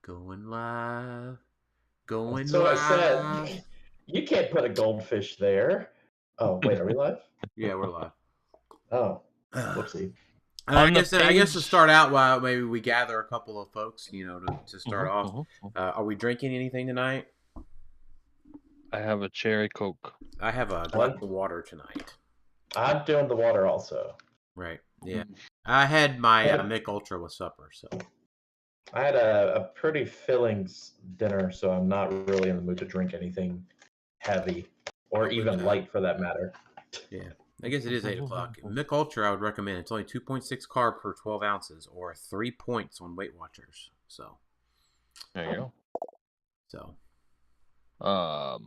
Going live. Going So live. I said, you can't put a goldfish there. Oh, wait, are we live? Yeah, we're live. Oh, whoopsie. And I guess to start out, while maybe we gather a couple of folks, to start off. Are we drinking anything tonight? I have a cherry Coke. I have a glass of water tonight. I'm doing the water also. Right. Yeah. I had my Mick Ultra with supper, so. I had a pretty filling dinner, so I'm not really in the mood to drink anything heavy or even light for that matter. Yeah. I guess it is 8 o'clock. Mick Ultra, I would recommend. It's only 2.6 carb per 12 ounces, or 3 points on Weight Watchers. So. There you go. So. All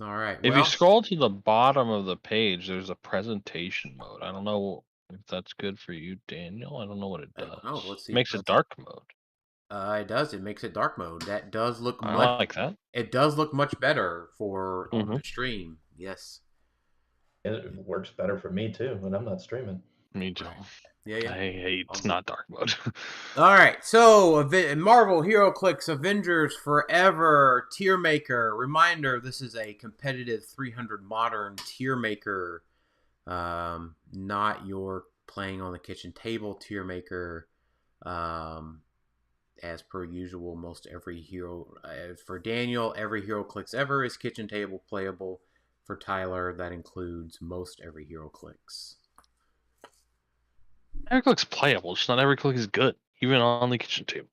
right. If you scroll to the bottom of the page, there's a presentation mode. I don't know if that's good for you, Daniel. I don't know what it does. Oh, let's see. It makes it dark mode. It does. It makes it dark mode. That does look I like that. It does look much better for on the stream. Yes. It works better for me too when I'm not streaming. Me too. Yeah. I hate it's not dark mode. All right. So, Marvel Heroclix Avengers Forever Tiermaker. Reminder, this is a competitive 300 modern Tiermaker. Not your playing on the kitchen table Tiermaker. As per usual, most every hero... for Daniel, every Heroclix ever is kitchen table playable. For Tyler, that includes most every Heroclix. Every click's playable, just not every click is good, even on the kitchen table.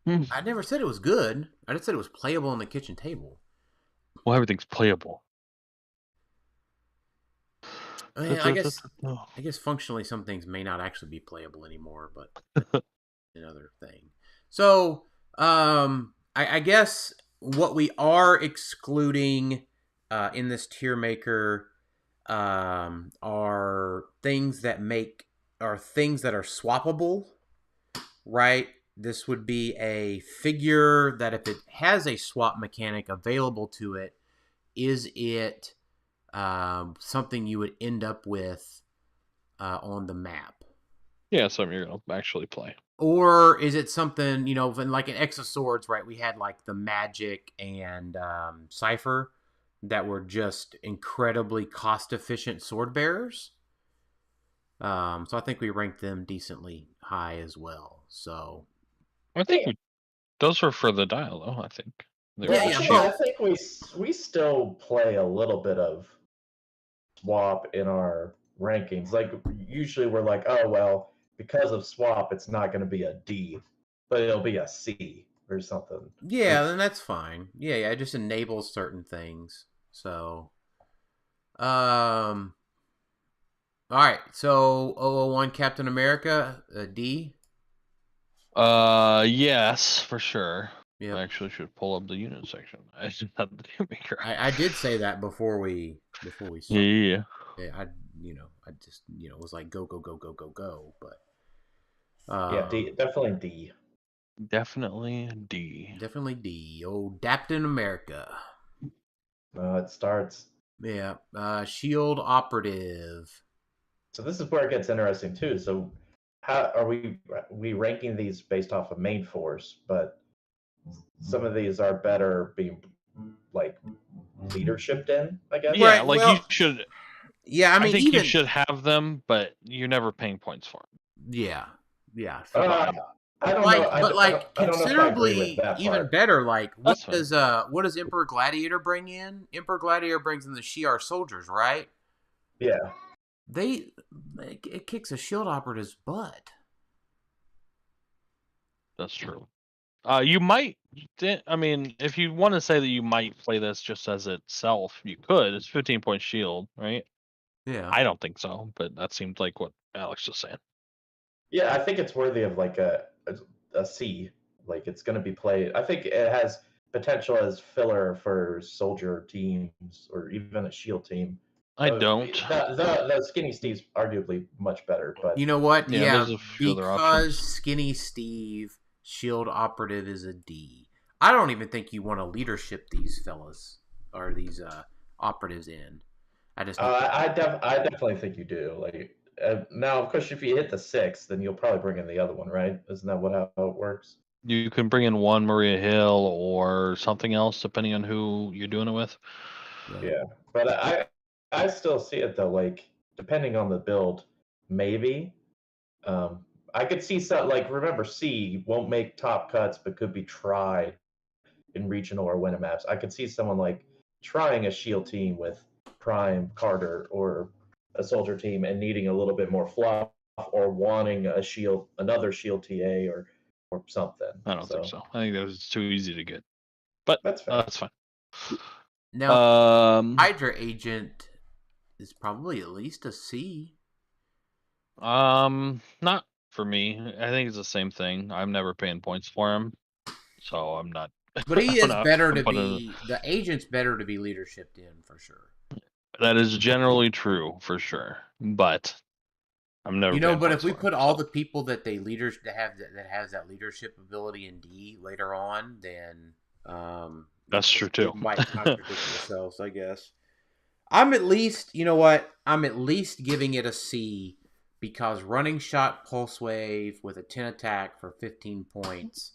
I never said it was good. I just said it was playable on the kitchen table. Well, everything's playable. I guess functionally some things may not actually be playable anymore, but another thing. So, I guess what we are excluding in this Tiermaker are things that are swappable, right? This would be a figure that if it has a swap mechanic available to it, is it something you would end up with on the map? Yeah, something you're going to actually play. Or is it something, like in X of Swords, right? We had like the Magic and Cypher that were just incredibly cost-efficient sword bearers. So I think we ranked them decently high as well. So I think those were for the dial, though. I think. I think we still play a little bit of swap in our rankings. Like usually we're like, oh well, because of swap, it's not going to be a D, but it'll be a C or something. Yeah, then that's fine. Yeah, it just enables certain things. So, all right. So 001 Captain America, a D. Yes, for sure. Yep. I actually should pull up the unit section. I just had the Tiermaker. I did say that before we started. Yeah. I just was like go, but yeah, D, definitely D. Definitely D. Definitely D. Oh, Captain America. It starts. Yeah. Shield operative. So this is where it gets interesting too. So how are we ranking these based off of main force, but some of these are better being like leadershiped in, I guess. Yeah, you should. Yeah, I think you should have them, but you're never paying points for them. Yeah. I don't know. But considerably even better. Like, what That's does Emperor Gladiator bring in? Emperor Gladiator brings in the Shi'ar soldiers, right? Yeah. It kicks a shield operative's butt. That's true. You might. I mean, if you want to say that you might play this just as itself, you could. It's 15-point shield, right? Yeah. I don't think so, but that seemed like what Alex was saying. Yeah, I think it's worthy of like a C. Like it's going to be played. I think it has potential as filler for soldier teams or even a shield team. I don't. The Skinny Steve's arguably much better, but you know what? Yeah, because Skinny Steve shield operative is a D. I don't even think you want to leadership these fellas or these operatives in. I just I definitely think you do. Like Now, of course, if you hit the 6, then you'll probably bring in the other one, right? Isn't that how it works? You can bring in one Maria Hill or something else, depending on who you're doing it with. Yeah, but I still see it though. Like depending on the build, maybe. I could see some like remember C won't make top cuts, but could be tried in regional or winter maps. I could see someone like trying a shield team with Prime Carter or a soldier team and needing a little bit more fluff or wanting another shield TA or something. I don't think so. I think that was too easy to get. But that's fair. That's fine. Now, Hydra Agent is probably at least a C. Not for me. I think it's the same thing. I'm never paying points for him, so I'm not. But he is better to be. The agent's better to be leadershiped in for sure. That is generally true for sure, but I'm never. But if we put all the people that they leaders that has that leadership ability in D later on, then that's true too. Might contradict themselves, I guess. I'm at least, I'm at least giving it a C because running shot pulse wave with a 10 attack for 15 points.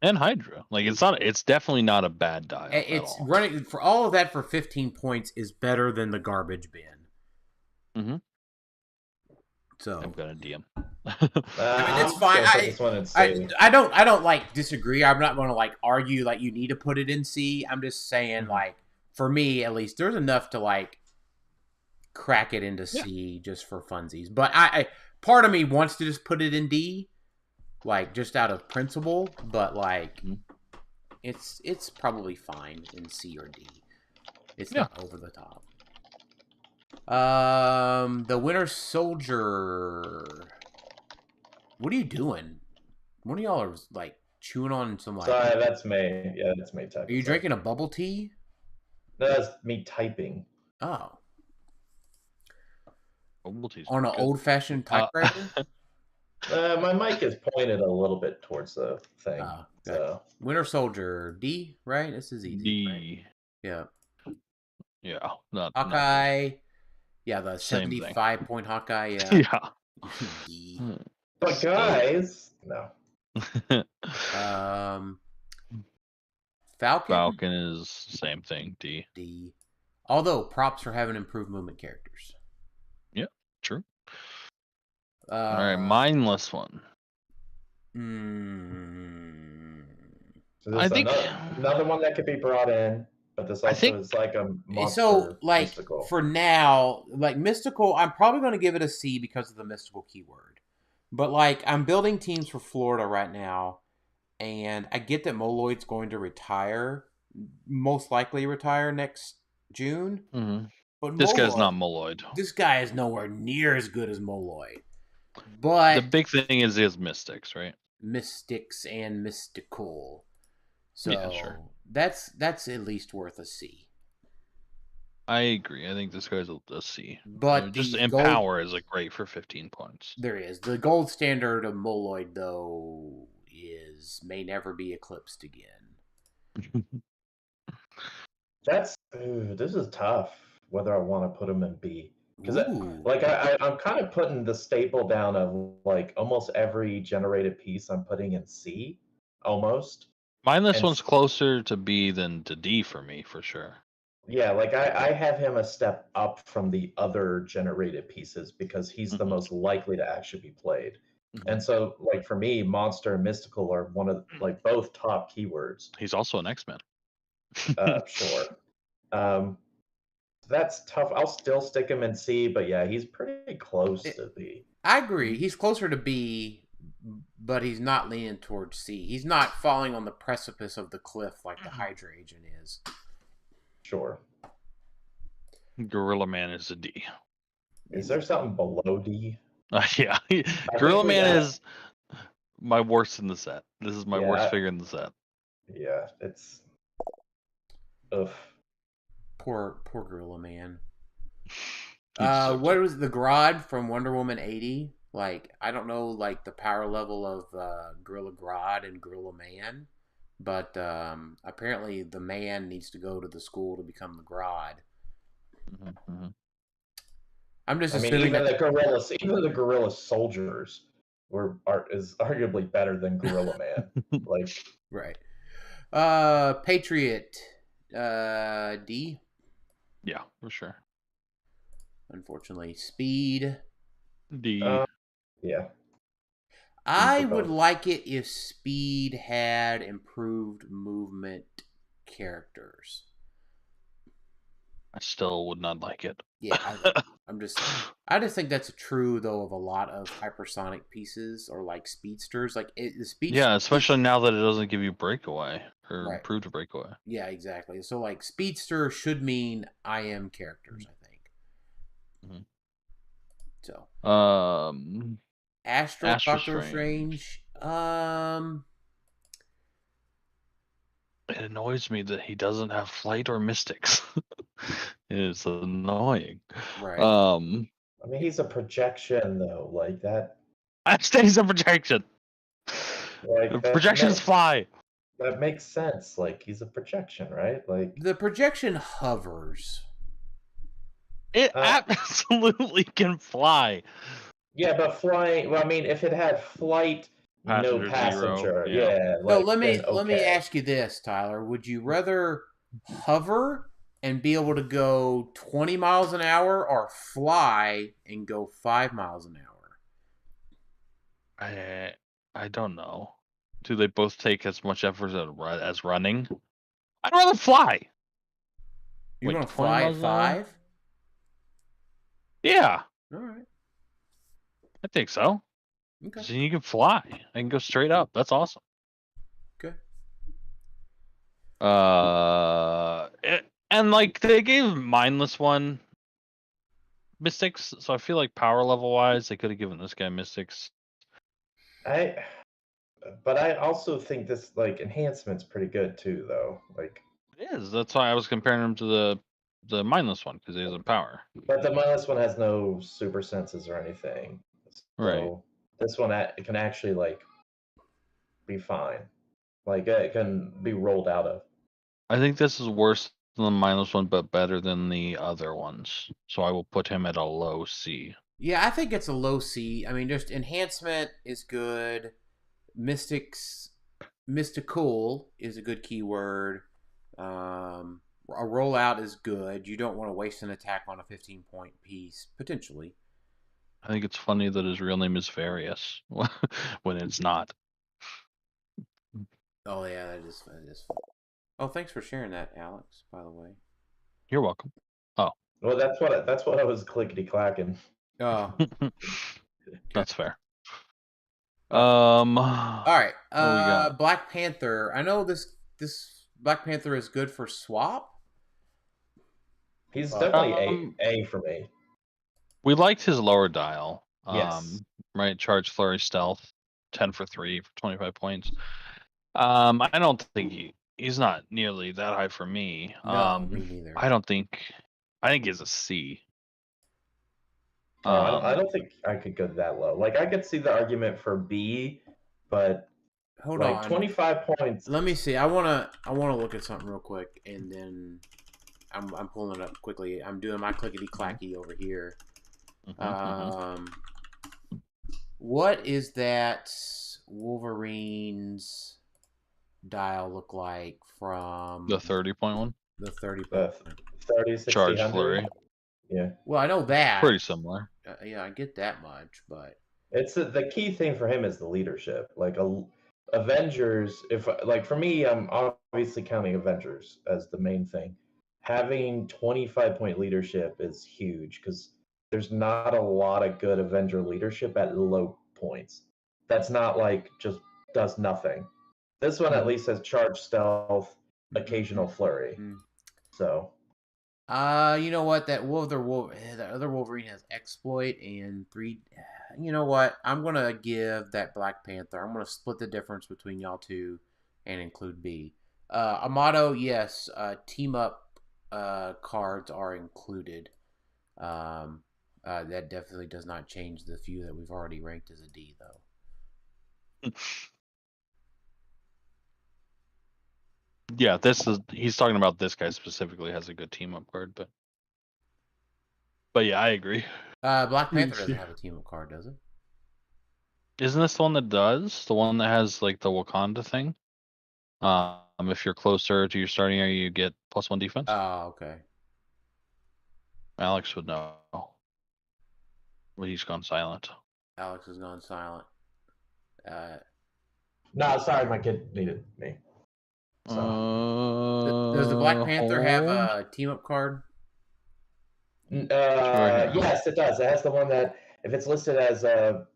And Hydra. Like it's definitely not a bad dial. It's running for all of that for 15 points is better than the garbage bin. Mm-hmm. So I'm gonna DM. It's fine. I don't like disagree. I'm not gonna like argue like you need to put it in C. I'm just saying like for me at least there's enough to like crack it into C just for funsies. But I part of me wants to just put it in D, like just out of principle. But like it's probably fine in C or D. It's not over the top. The Winter Soldier. What are you doing? One of y'all are like chewing on some like. Sorry, that's me. Yeah, that's me typing. Are you drinking a bubble tea? No, that's me typing. Oh. Bubble tea's on an old-fashioned typewriter. My mic is pointed a little bit towards the thing. Oh, so Winter Soldier D, right? This is easy. D. Right? Yeah. Yeah. Not Hawkeye. Yeah, the 75-point Hawkeye. Yeah. Yeah. D. But guys, no. Falcon. Falcon is same thing. D. D. Although props for having improved movement characters. Yeah, true. All right, mindless one. So I think another one that could be brought in, but this also is like a monster. So, like mystical. For now, like mystical, I'm probably going to give it a C because of the mystical keyword. But like I'm building teams for Florida right now, and I get that Moloid's going to retire, most likely retire next June. Mm-hmm. But this guy's not Moloid. This guy is nowhere near as good as Moloid. But the big thing is he has mystics, right? Mystics and mystical. So yeah, sure. That's at least worth a C. I agree. I think this guy's a C. But just Empower is like great for 15 points. There is. The gold standard of Moloid, though, may never be eclipsed again. This is tough whether I want to put him in B. Because I'm kind of putting the staple down of like almost every generated piece I'm putting in C, almost. Mindless one's closer to B than to D for me, for sure. Yeah, like I have him a step up from the other generated pieces because he's the most likely to actually be played. And so, like for me, monster and mystical are one of like both top keywords. He's also an X-Men. Sure. That's tough. I'll still stick him in C, but yeah, he's pretty close to B. I agree. He's closer to B, but he's not leaning towards C. He's not falling on the precipice of the cliff like the Hydra agent is. Sure. Gorilla Man is a D. Is there something below D? Yeah. Gorilla Man is my worst in the set. This is my worst figure in the set. Yeah, it's... Ugh. Poor Gorilla Man. What was the Grodd from Wonder Woman 80? Like, I don't know, like, the power level of Gorilla Grodd and Gorilla Man, but apparently the man needs to go to the school to become the Grodd. I'm just I mean, assuming even that. the gorilla soldiers is arguably better than Gorilla Man. Like, Right. Patriot. D. Yeah, for sure. Unfortunately, speed. D. Yeah. I for would both. like it if speed had improved movement characters. I still would not like it. Yeah, I just think that's true though of a lot of hypersonic pieces or like speedsters. Like the speed. Yeah, especially now that it doesn't give you breakaway or Right. improved breakaway. Yeah, exactly. So like speedster should mean IM characters, I think. Mhm. So Astro Doctor Strange. Strange. It annoys me that he doesn't have flight or mystics. It's annoying. Right. I mean, he's a projection though, like that. That stays a projection. Like Projections fly. That makes sense. Like he's a projection, right? Like The projection hovers. It absolutely can fly. Yeah, but flying. Well, I mean, if it had flight, Passenger no passenger. zero, yeah. Yeah. So Like, let me ask you this, Tyler. Would you rather hover and be able to go 20 miles an hour or fly and go 5 miles an hour? I don't know. Do they both take as much effort as running? I'd rather fly. You want to fly at 5? Yeah. All right. I think so. Okay. So you can fly. I can go straight up. That's awesome. Okay. And like they gave mindless one mystics, so I feel like power level wise they could have given this guy mystics. But I also think this like enhancement's pretty good too, though. Like it is. That's why I was comparing him to the mindless one because he has a power. But the mindless one has no super senses or anything. So right. This one it can actually like be fine. Like it can be rolled out of. I think this is worse than the mindless one, but better than the other ones. So I will put him at a low C. Yeah, I think it's a low C. I mean, just enhancement is good. Mystical is a good keyword. A rollout is good. You don't want to waste an attack on a 15-point piece, potentially. I think it's funny that his real name is Various when it's not. Oh yeah, that is fun. Oh, thanks for sharing that, Alex. By the way, you're welcome. Oh, well, that's what I was clickety clacking. Oh, that's fair. All right. Black Panther. I know this Black Panther is good for swap. He's definitely A for me. We liked his lower dial. Yes. Right, charge, flurry, stealth, 10 for 3 for 25 points. I don't think he's not nearly that high for me. No, me neither. I think he's a C. I don't think I could go that low. Like I could see the argument for B, but hold on, 25 points. Let me see. I wanna look at something real quick, and then I'm pulling it up quickly. I'm doing my clickety clacky over here. What is that Wolverine's dial look like from the 30-point one? The 30 60, charge 100? flurry. Yeah. Well, I know that. Pretty similar. Yeah, I get that much, but it's the key thing for him is the leadership. Like Avengers, if like for me, I'm obviously counting Avengers as the main thing. Having 25-point leadership is huge because there's not a lot of good Avenger leadership at low points. That's not like just does nothing. This one at least has charge, stealth, occasional flurry. So you know what? That other Wolverine has exploit and 3. You know what? I'm gonna give that Black Panther. I'm gonna split the difference between y'all two and include B. Amato, yes. Team up cards are included. That definitely does not change the few that we've already ranked as a D, though. Yeah, he's talking about this guy specifically has a good team up card, but yeah, I agree. Black Panther doesn't have a team up card, does it? Isn't this the one that does? The one that has like the Wakanda thing? If you're closer to your starting area, you get +1 defense. Oh, okay. Alex would know. Well, he's gone silent. Alex has gone silent. No, sorry, my kid needed me. So. Does the Black Panther have hold. a team up card? Yes, it does. It has the one that, if it's listed as a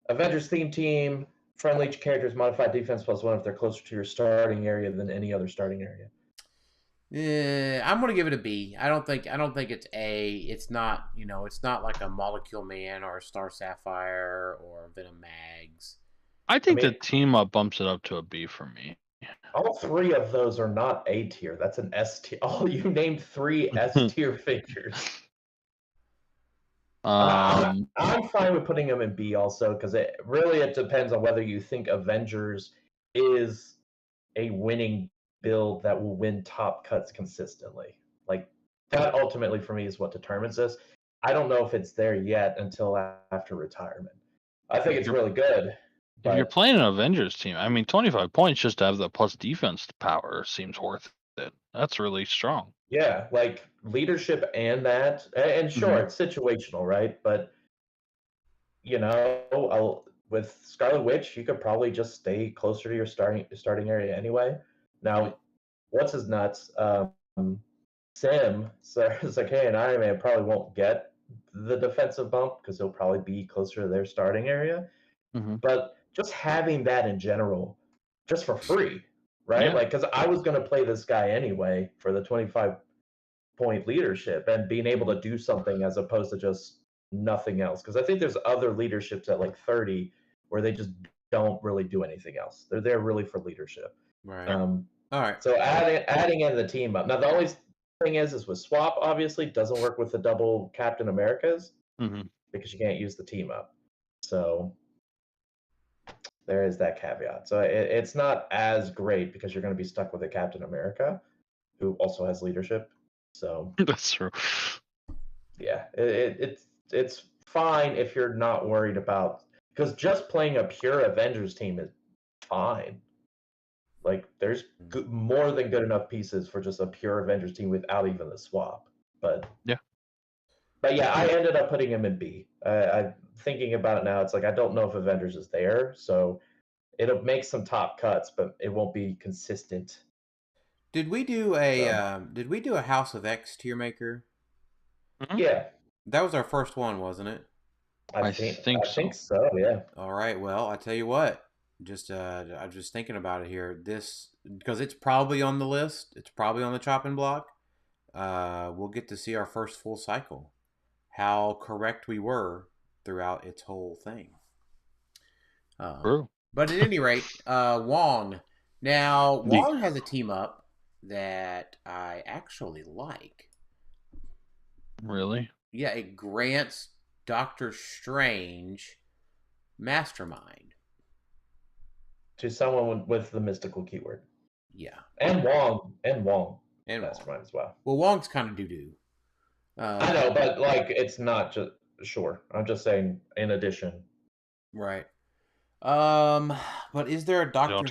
Avengers theme team, friendly characters modified defense +1 if they're closer to your starting area than any other starting area. I'm gonna give it a B. I don't think it's A. It's not, it's not like a Molecule Man or a Star Sapphire or Venom Mags. I think the team up bumps it up to a B for me. All three of those are not A tier. That's an S tier. Oh, you named 3 S tier figures. I'm fine with putting them in B also, because it depends on whether you think Avengers is a winning build that will win top cuts consistently. Like, that ultimately for me is what determines this. I don't know if it's there yet until after retirement. I think it's really good. If you're playing an Avengers team, I mean, 25 points just to have the plus defense power seems worth it. That's really strong. Yeah, like leadership and that, and sure, it's situational, right? But with Scarlet Witch, you could probably just stay closer to your starting area anyway. Now, what's his nuts? Sim, Zakay, and Iron Man probably won't get the defensive bump because they'll probably be closer to their starting area. But just having that in general, just for free, right? Yeah. Like, because I was going to play this guy anyway for the 25-point leadership and being able to do something as opposed to just nothing else. Because I think there's other leaderships at like 30 where they just don't really do anything else. They're there really for leadership. Right. All right. So adding in the team up. Now, the only thing is with swap, obviously, doesn't work with the double Captain Americas because you can't use the team up. So there is that caveat. So it's not as great because you're going to be stuck with a Captain America who also has leadership. So that's true. Yeah, it's fine if you're not worried about, because just playing a pure Avengers team is fine. Like, there's more than good enough pieces for just a pure Avengers team without even the swap. But yeah, I ended up putting him in B. I'm thinking about it now. It's like I don't know if Avengers is there, so it'll make some top cuts, but it won't be consistent. Did we do a House of X Tiermaker? Yeah, that was our first one, wasn't it? I think so. Yeah. All right. Well, I tell you what. I'm just thinking about it here. This, because it's probably on the list. It's probably on the chopping block. We'll get to see our first full cycle. How correct we were throughout its whole thing. True. But at any rate, Wong. Now, Wong has a team up that I actually like. Really? Yeah, it grants Doctor Strange Mastermind to someone with the mystical keyword. Yeah. And Wong. Mastermind as well. Well, Wong's kind of doo-doo. I know, but like, it's not just, sure. I'm just saying in addition. Right. But is there a Doctor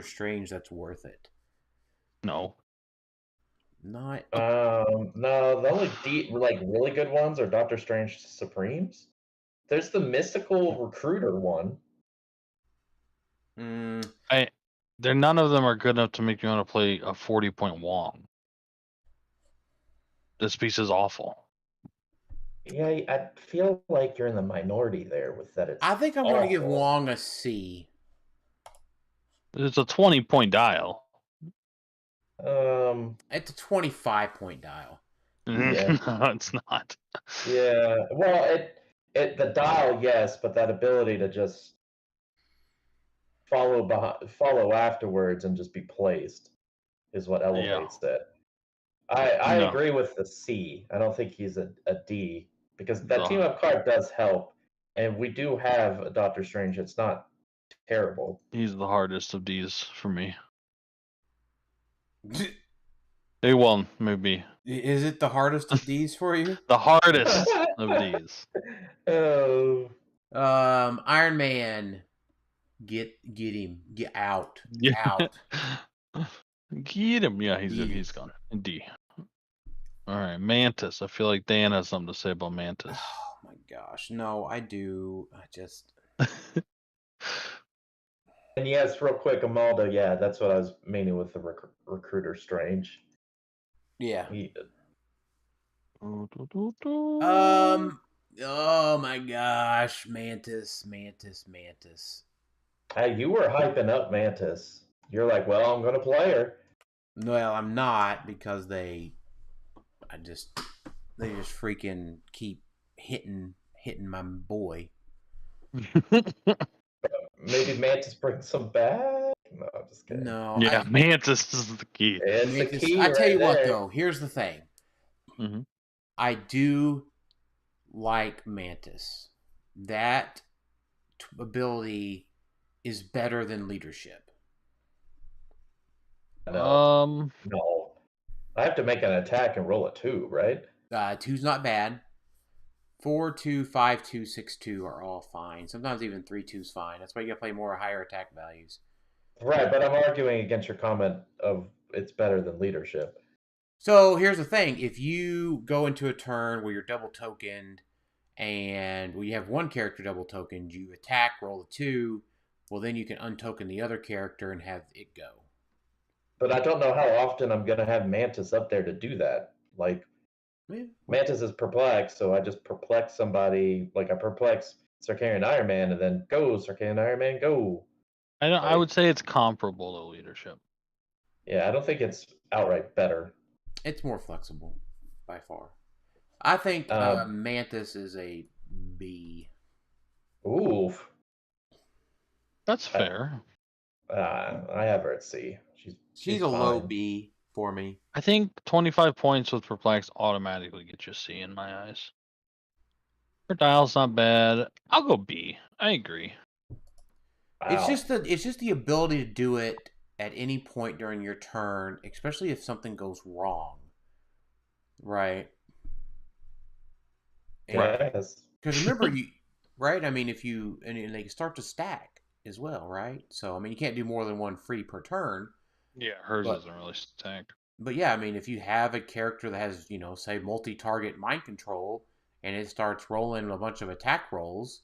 Strange that's worth it? No. Not. No, the only really good ones are Doctor Strange Supremes. There's the mystical recruiter one. None of them are good enough to make me want to play a 40-point Wong. This piece is awful. Yeah, I feel like you're in the minority there with that. I think I'm going to give Wong a C. It's a 20-point dial. It's a 25-point dial. Yeah. No, it's not. Yeah, well, the dial, yes, but that ability to just follow afterwards and just be placed is what elevates it. I agree with the C. I don't think he's a D, because that team up card does help, and we do have a Doctor Strange. It's not terrible. He's the hardest of D's for me. They won, maybe. Is it the hardest of these for you? The hardest of these. Oh. Iron Man. Get him. Get out. Yeah. Out. Get him. Yeah, D. he's gone. D. All right, Mantis. I feel like Dan has something to say about Mantis. Oh my gosh. No, I do. I just. And yes, real quick, Amalda, yeah, that's what I was meaning with the Recruiter Strange. Yeah. He, Oh my gosh. Mantis. hey, you were hyping up Mantis. You're like, well, I'm going to play her. Well, I'm not because they just freaking keep hitting my boy. Maybe Mantis brings some back? No, I'm just kidding. No. Yeah, Mantis is the key. It's the key. I tell right you what, there. though. Here's the thing. Mm-hmm. I do like Mantis. That ability is better than leadership. No. I have to make an attack and roll a 2, right? 2's not bad. 4, 2, 5, 2, 6, 2 are all fine. Sometimes even 3, 2's fine. That's why you gotta play more higher attack values. Right, but I'm arguing against your comment of it's better than leadership. So here's the thing. If you go into a turn where you're double tokened and you have one character double tokened, you attack, roll a 2, well then you can untoken the other character and have it go. But I don't know how often I'm going to have Mantis up there to do that. Like, Mantis is perplexed, so I just perplex somebody. Like, I perplex Circarian Iron Man, and then go, Circarian Iron Man, go. I would say it's comparable to leadership. Yeah, I don't think it's outright better. It's more flexible, by far. I think Mantis is a B. Oof. That's fair. I have her at C. She's a low B for me. I think 25 points with Perplex automatically gets you C in my eyes. Her dial's not bad. I'll go B. I agree. Wow. It's just the ability to do it at any point during your turn, especially if something goes wrong. Right. Yes. Because remember, right? I mean, if you and they start to stack as well, right? So I mean, you can't do more than one free per turn. Yeah, hers doesn't really stack. But yeah, I mean, if you have a character that has, say multi-target mind control, and it starts rolling a bunch of attack rolls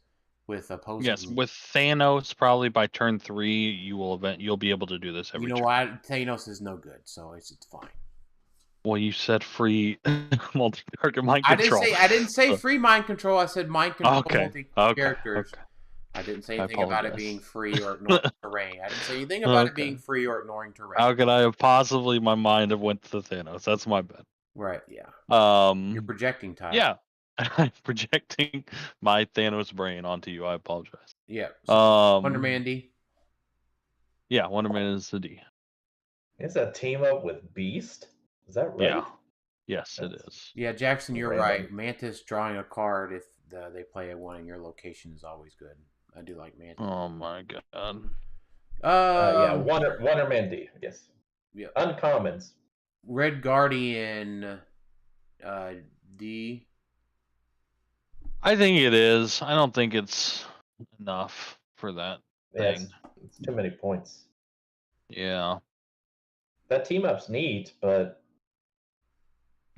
with opposing. Yes, with Thanos, probably by turn 3, you'll be able to do this every turn. You know what? Thanos is no good, so it's fine. Well, you said free multi-target mind control. I didn't say free mind control. I said mind control characters. Okay. I didn't say anything about it being free or ignoring terrain. I didn't say anything about it being free or ignoring terrain. How could I have possibly my mind have went to Thanos? That's my bad. Right, yeah. You're projecting, Tyler. Yeah. I'm projecting my Thanos brain onto you. I apologize. Yeah. So Wonder Man D. Yeah, Wonder Man is the D. Is that team up with Beast? Is that right? Yeah. Yes, it is. Yeah, Jackson, you're right. Mantis drawing a card if they play a one in your location is always good. I do like Mantis. Oh my god. Yeah, Wonder Man D. Yes. Yeah. Uncommons. Red Guardian D. I think it is. I don't think it's enough for that thing. It's too many points. Yeah. That team up's neat, but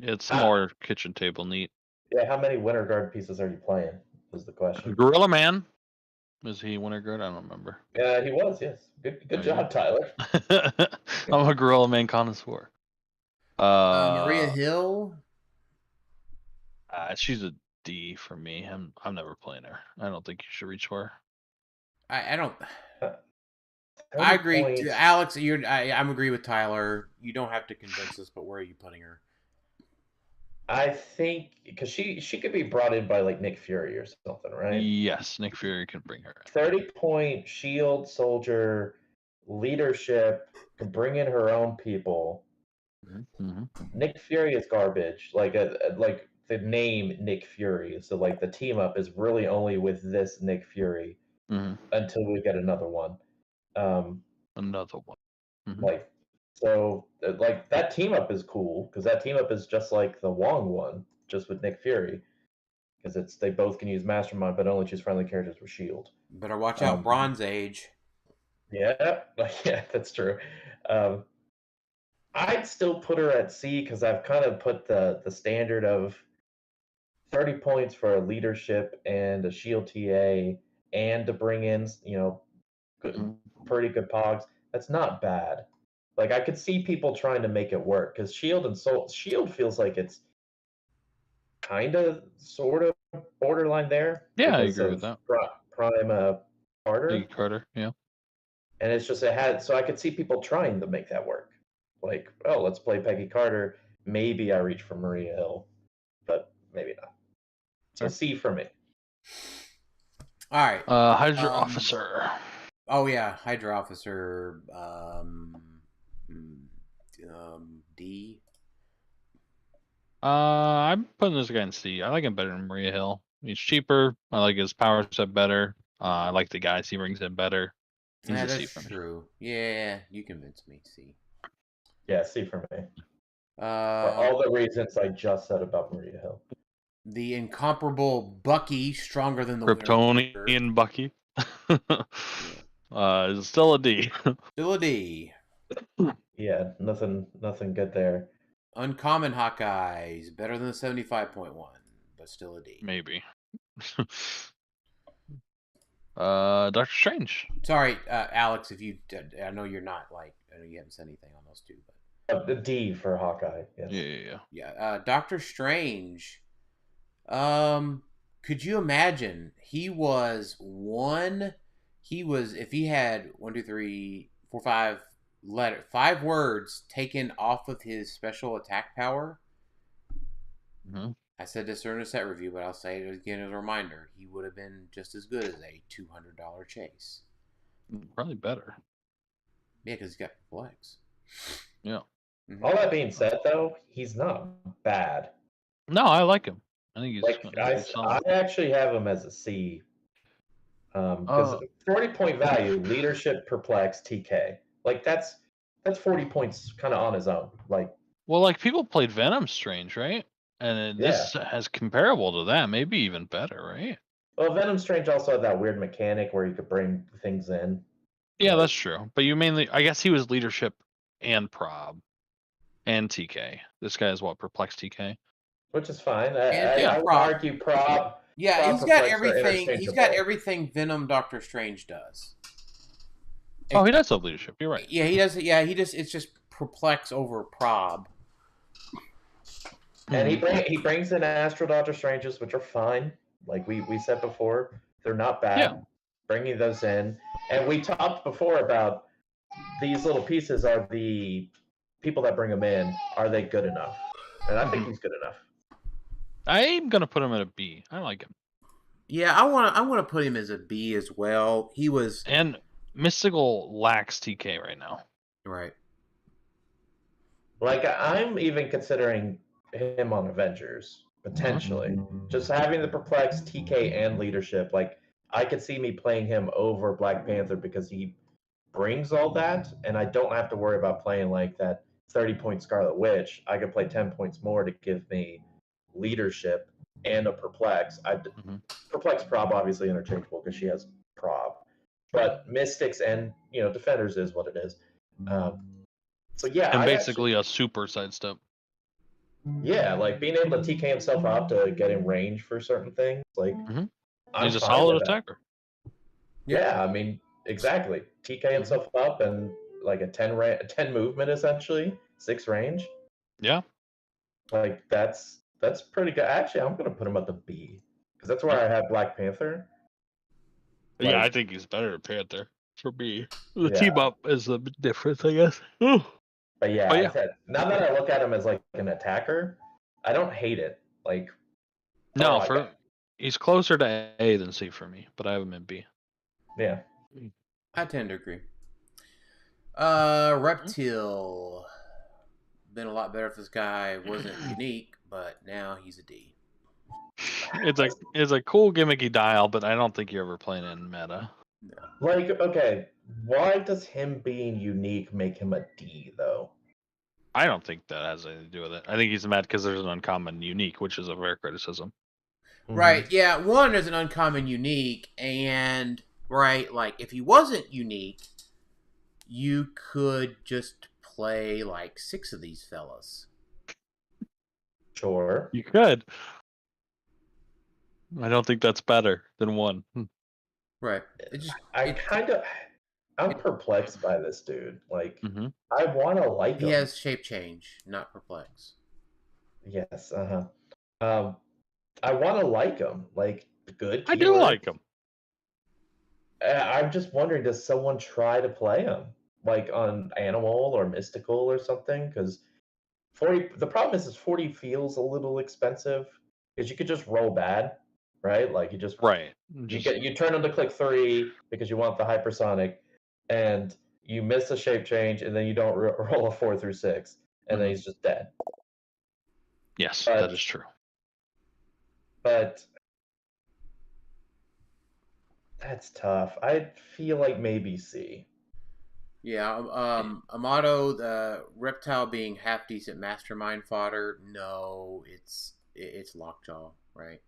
it's more kitchen table neat. Yeah, how many Winter Guard pieces are you playing? Was the question. Gorilla Man. Was he Winter Guard? I don't remember. Yeah, he was, yes. Good job, Tyler. I'm a Gorilla Man connoisseur. Maria Hill? She's a D for me. I'm never playing her. I don't think you should reach for her. I don't. I agree, Alex. I'm agree with Tyler. You don't have to convince us, but where are you putting her? I think because she could be brought in by like Nick Fury or something, right? Yes, Nick Fury can bring her in. 30-point shield soldier leadership, can bring in her own people. Mm-hmm. Nick Fury is garbage. Like the name Nick Fury. So like the team up is really only with this Nick Fury until we get another one. Another one. Like So, like, that team up is cool because that team up is just like the Wong one, just with Nick Fury, because they both can use Mastermind, but only choose friendly characters with Shield. Better watch out, Bronze Age. Yeah, yeah, that's true. I'd still put her at C because I've kind of put the standard of 30 points for a leadership and a Shield TA, and to bring in, pretty good pogs. That's not bad. Like, I could see people trying to make it work because Shield feels like it's kind of, sort of borderline there. Yeah, I Because agree of with that. Prime Carter. Peggy Carter, yeah. And it's just, so I could see people trying to make that work. Like, oh, let's play Peggy Carter. Maybe I reach for Maria Hill, but maybe not. So C for me. All right. Hydra Officer. Oh yeah, Hydra Officer. D. I'm putting this guy in C. I like him better than Maria Hill. He's cheaper. I like his power set better. I like the guys he brings in better. He's a C for me. True. Yeah, you convinced me. C. Yeah, C for me. For all the reasons I just said about Maria Hill. The incomparable Bucky, stronger than the Kryptonian Bucky. Is still a D. Still a D. Yeah, nothing good there. Uncommon Hawkeye is better than the 75.1, but still a D. Maybe. Doctor Strange. Sorry, Alex, if you, I know you're not I know you haven't said anything on those two, but The D for Hawkeye. Yes. Yeah. Doctor Strange. Could you imagine? If he had 1, 2, 3, 4, 5 words taken off of his special attack power. Mm-hmm. I said this during a set review, but I'll say it again as a reminder. He would have been just as good as a $200 chase. Probably better. Yeah, because he's got flex. Yeah. Mm-hmm. All that being said, though, he's not bad. No, I like him. I think he's I actually have him as a C. Because 40-point value, leadership, perplex, TK. Like, that's 40 points kind of on his own. People played Venom Strange, right? And this has comparable to that, maybe even better, right? Well, Venom Strange also had that weird mechanic where you could bring things in. Yeah, that's true. But you mainly, I guess he was leadership and prob and TK. This guy is what, perplex TK? Which is fine. I would argue prob. Yeah, he's got everything. He's got everything Venom Doctor Strange does. Oh, he does have leadership. You're right. Yeah, he does. Yeah, it's just perplex over prob. And he brings in Astral Doctor Stranges, which are fine. Like we said before, they're not bad. Yeah. Bringing those in, and we talked before about these little pieces are the people that bring them in. Are they good enough? And I think he's good enough. I'm gonna put him at a B. I like him. Yeah, I want to put him as a B as well. He was, and Mystical lacks TK right now. Right. Like, I'm even considering him on Avengers potentially. Just having the perplex, TK, and leadership. Like, I could see me playing him over Black Panther because he brings all that, and I don't have to worry about playing like that 30-point Scarlet Witch. I could play 10 points more to give me leadership and a perplex. Perplex prob obviously interchangeable because she has prob, but mystics and defenders is what it is. So yeah, and basically a super sidestep. Yeah, like being able to TK himself up to get in range for certain things. Like he's a solid attacker. Yeah, I mean exactly. TK himself up and like a 10 movement essentially, 6 range. Yeah, like that's pretty good. Actually, I'm gonna put him at the B because that's where I have Black Panther. Like, yeah, I think he's better than Panther for B. The team up is a bit different, I guess. But yeah, now that I look at him as like an attacker, I don't hate it. Like, no, he's closer to A than C for me, but I have him in B. Yeah, I tend to agree. Reptil. Been a lot better if this guy wasn't unique, but now he's a D. It's a cool gimmicky dial, but I don't think you're ever playing in meta. Like, okay, why does him being unique make him a D though? I don't think that has anything to do with it. I think he's mad because there's an uncommon unique, which is a rare criticism. Right, yeah, one is an uncommon unique, and, right, like, if he wasn't unique, you could just play, like, 6 of these fellas. Sure. You could. I don't think that's better than one. Right. I'm perplexed by this dude. Like, Mhm. I want to like He him. has shape change, not perplex. Yes, I want to like him. Like, good I keyword. do like him. I'm just wondering, does someone try to play him? Like, on Animal or Mystical or something? Because 40, the problem is 40 feels a little expensive. Because you could just roll bad, right? Like, you just... Right. You turn them to click 3 because you want the hypersonic, and you miss a shape change, and then you don't roll a 4 through 6, and then he's just dead. Yes, that is true. But that's tough. I feel like maybe C. Yeah, Amato, the reptile being half decent mastermind fodder. No, it's Lockjaw, right?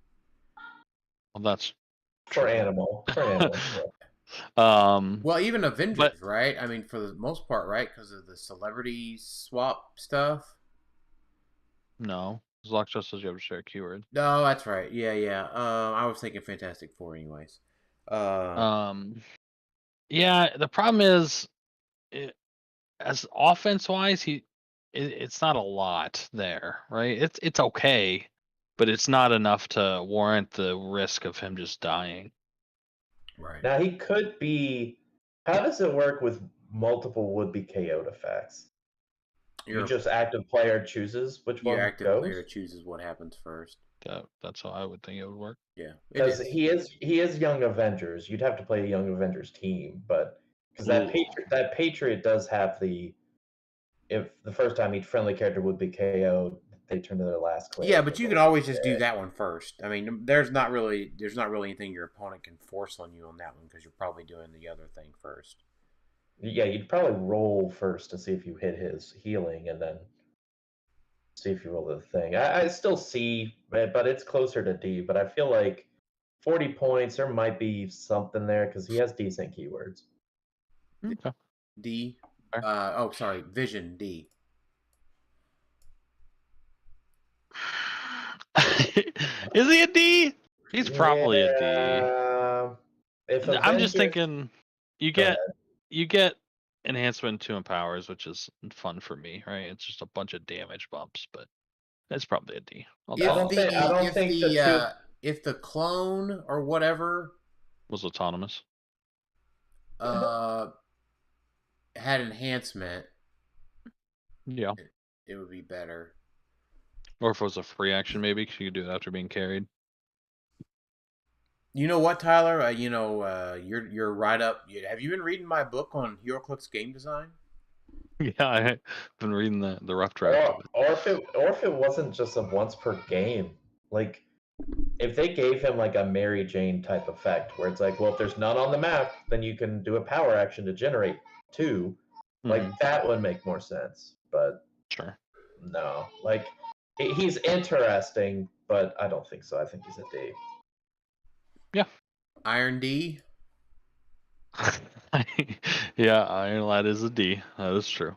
Well, that's For Animal. For Animal. Well, even Avengers, right? I mean, for the most part, right? Because of the celebrity swap stuff. No, Lockjaw says you have to share a keyword. No, that's right. Yeah. I was thinking Fantastic Four, anyways. Yeah. The problem is, as offense wise, it's not a lot there, right? It's okay, but it's not enough to warrant the risk of him just dying. Right. Now, he could be... How does it work with multiple would-be KO'd effects? You just active player chooses which one goes? Your active player chooses what happens first. That's how I would think it would work. Yeah, because he is Young Avengers. You'd have to play a Young Avengers team, but because that Patriot does have the... If the first time each friendly character would be KO'd, they turn to their last click. Yeah, but you can always just do that one first. I mean, there's not really anything your opponent can force on you on that one because you're probably doing the other thing first. Yeah, you'd probably roll first to see if you hit his healing, and then see if you roll the thing. I still C, but it's closer to D. But I feel like 40 points, there might be something there because he has decent keywords. Okay. D. Vision D. Is he a D? He's probably a D. I'm just thinking, you get enhancement 2 empowers, which is fun for me, right? It's just a bunch of damage bumps, but it's probably a D. If the clone or whatever was autonomous, had enhancement, yeah, it would be better. Or if it was a free action, maybe, because you could do it after being carried. You know what, Tyler? You're right up. Have you been reading my book on Heroclix game design? Yeah, I've been reading the rough draft. Or if it wasn't just a once per game, like if they gave him like a Mary Jane type effect, where it's like, well, if there's none on the map, then you can do a power action to generate 2. Like that would make more sense. But sure, no, like he's interesting, but I don't think so. I think he's a D. Yeah. Iron D. Yeah, Iron Lad is a D. That is true.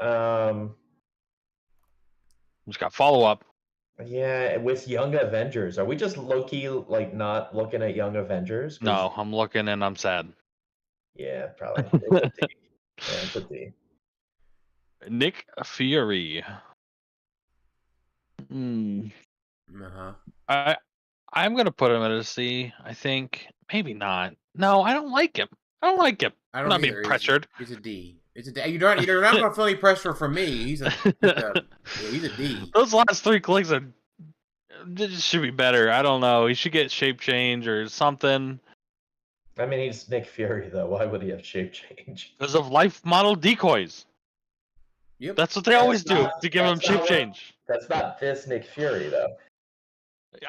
Just got follow up. Yeah, with Young Avengers. Are we just low-key like not looking at Young Avengers? No, I'm looking and I'm sad. Yeah, probably. It's a D. Yeah, it's a D. Nick Fury. I'm gonna put him at a C. I think maybe not. No, I don't like him. I'm not being pressured. He's a D. It's a D. You're not gonna feel any pressure from me. He's a D. Those last 3 clicks should be better. I don't know. He should get shape change or something. I mean, he's Nick Fury though. Why would he have shape change? Because of life model decoys. Yep. That's what they always do to give him shape change. That's not this Nick Fury though.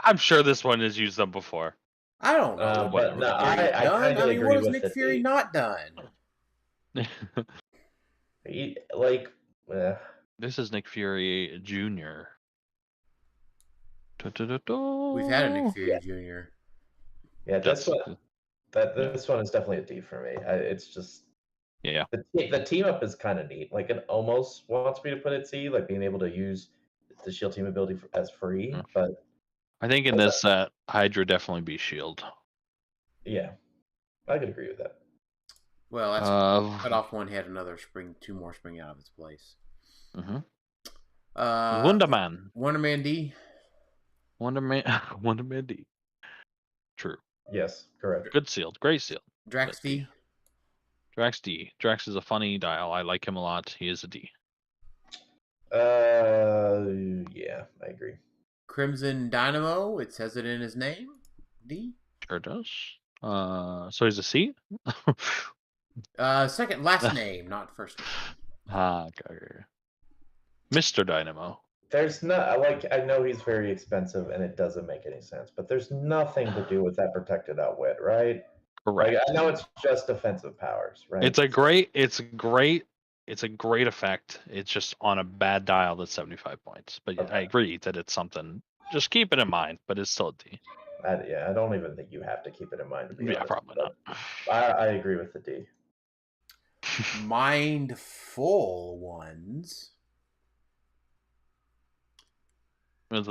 I'm sure this one has used them before. I don't know. But no, I done. kind of I mean, agree what has with Nick Fury D. not done? Like, This is Nick Fury Jr. We've had a Nick Fury Jr. Yeah, this one is definitely a D for me. It's just the team up is kind of neat. Like, it almost wants me to put it C, like being able to use the shield team ability as free. But I think in this set, Hydra definitely be shield. Yeah, I could agree with that. Well, that's cut off one head, another spring, two more spring out of its place. Wonder Man. Wonder Man D. Wonder Man D. True. Yes, correct. Good sealed. Great sealed. Drax D. Drax D. Drax is a funny dial. I like him a lot. He is a D. Yeah, I agree. Crimson Dynamo. It says it in his name. D. Sure does. So he's a C. Second last name, not first name. Okay. Mr. Dynamo. There's not I know he's very expensive and it doesn't make any sense, but there's nothing to do with that protected outwit, right? Correct. Like, I know it's just defensive powers, right? It's a great effect. It's just on a bad dial that's 75 points. But okay. I agree that it's something. Just keep it in mind, but it's still a D. I don't even think you have to keep it in mind. To be honest, probably not. I agree with the D. Mindful ones. I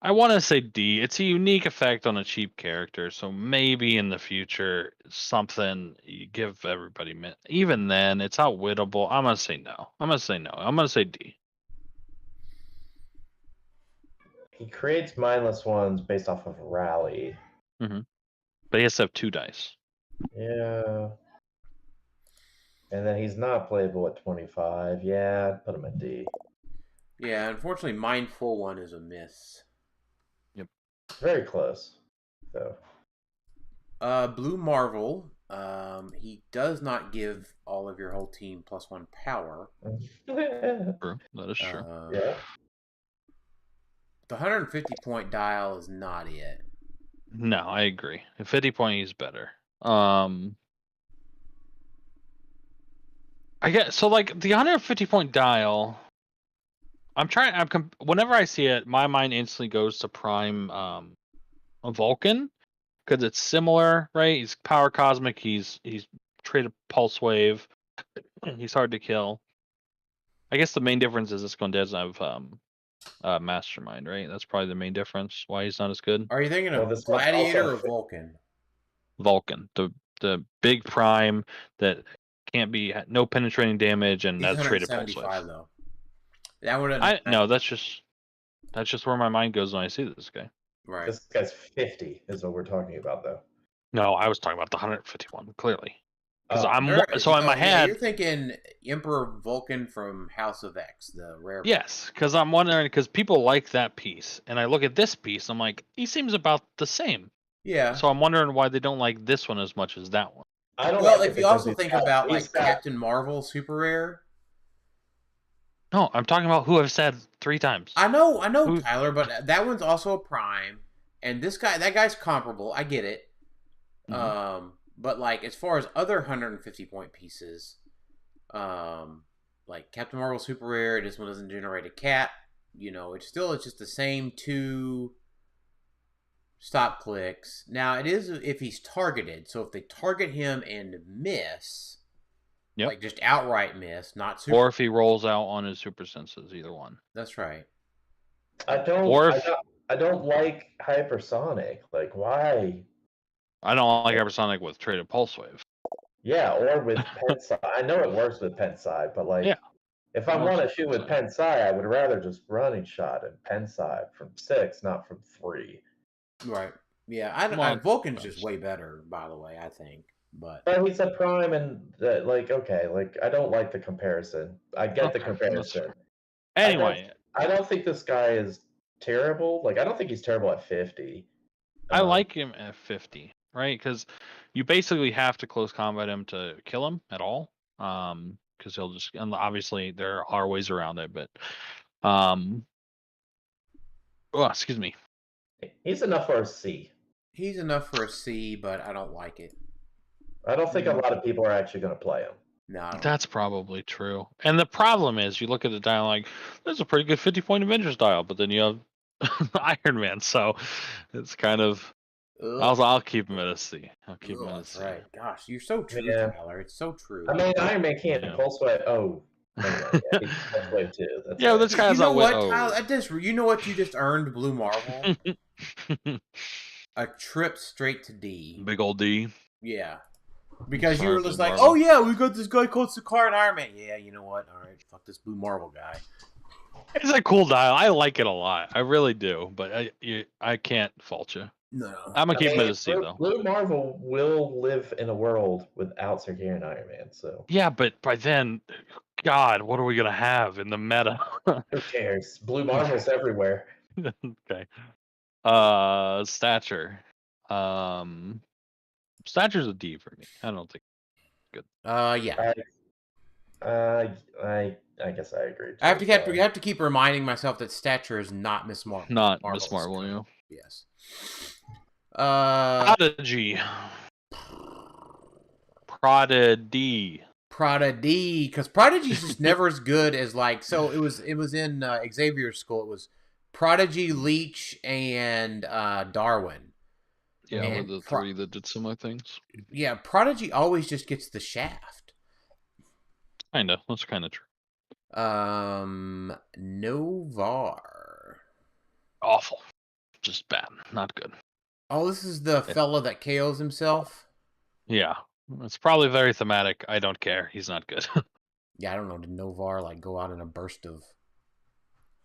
want to say D. It's a unique effect on a cheap character, so maybe in the future something you give everybody. Even then, it's outwittable. I'm gonna say no. I'm gonna say D. He creates mindless ones based off of rally. But he has to have 2 dice. Yeah. And then he's not playable at 25. Yeah, I'd put him at D. Yeah, unfortunately, Mindful one is a miss. Yep. Very close. So. Blue Marvel. He does not give all of your whole team +1 power. True. That is true. Yeah. The 150 point dial is not it. No, I agree. At 50 point, he's better. I guess so. Like the 150 point dial. Whenever I see it, my mind instantly goes to Prime Vulcan because it's similar, right? He's power cosmic. He's traded pulse wave. He's hard to kill. I guess the main difference is this one doesn't have Mastermind, right? That's probably the main difference. Why he's not as good. Are you thinking of Gladiator or Vulcan? Vulcan, the big Prime that can't be no penetrating damage and has traded pulse wave. Though. That would no, that's just where my mind goes when I see this guy. Right. This guy's 50 is what we're talking about, though. No, I was talking about the 151, clearly. Because in my head, you're thinking Emperor Vulcan from House of X, the rare. Yes, because I'm wondering because people like that piece, and I look at this piece, I'm like, he seems about the same. Yeah. So I'm wondering why they don't like this one as much as that one. If you also think about like Captain Marvel, super rare. No, I'm talking about who I've said 3 times. I know, Tyler, but that one's also a Prime, and that guy's comparable. I get it. Mm-hmm. But like as far as other 150 point pieces, like Captain Marvel super rare, this one doesn't generate a cat. It's just the same 2 stop clicks. Now it is if he's targeted. So if they target him and miss. Yep. Like just outright miss, not super. Or if he rolls out on his super senses, either one. That's right. I don't like hypersonic. Like, why? I don't like hypersonic with traded pulse wave. Yeah, or with Pensai. I know it works with Pensai, but like, if I want to shoot with Pensai, I would rather just running shot and Pensai from 6, not from 3. Right. Yeah. Vulcan's just way better, by the way. I think. But he's a Prime, and I don't like the comparison. I get the comparison. Anyway, I don't think this guy is terrible. Like, I don't think he's terrible at 50. I like him at 50, right? Because you basically have to close combat him to kill him at all. Because he'll just, and obviously there are ways around it, but excuse me. He's enough for a C. He's enough for a C, but I don't like it. I don't think a lot of people are actually going to play him. No, that's probably true. And the problem is, you look at the dial like, there's a pretty good 50-point Avengers dial, but then you have Iron Man, so it's kind of. I'll keep him at a C. I'll keep him at a C. Right. Gosh, you're so true, Tyler. It's so true. I mean, Iron Man can't pulse wave. Oh, anyway, yeah, he can pulse wave too. That's yeah, this guy's you know what, Tyler? You know what you just earned, Blue Marvel? A trip straight to D. Big old D. Yeah. Because you were just like, Marvel. Oh yeah, we got this guy called Sakaar and Iron Man. Yeah, you know what? All right, fuck this Blue Marvel guy. It's a cool dial. I like it a lot. I really do. But I can't fault you. No. I'm going to keep him at a C, though. Blue Marvel will live in a world without Sakaar and Iron Man, so. Yeah, but by then, God, what are we going to have in the meta? Who cares? Blue Marvel's everywhere. Okay. Stature. Stature's a D for me. I don't think good. Yeah. I guess I agree. I have to keep reminding myself that Stature is not Miss Marvel. Not Miss Marvel, yeah. Yes. Prodigy. Prada D, because Prodigy's just never as good as like. So it was in Xavier's school. It was Prodigy, Leech, and Darwin. Yeah, and were the three that did similar things. Yeah, Prodigy always just gets the shaft. Kinda. That's kind of true. Novar. Awful. Just bad. Not good. Oh, this is the fella that KOs himself? Yeah. It's probably very thematic. I don't care. He's not good. Yeah, I don't know. Did Novar like go out in a burst of...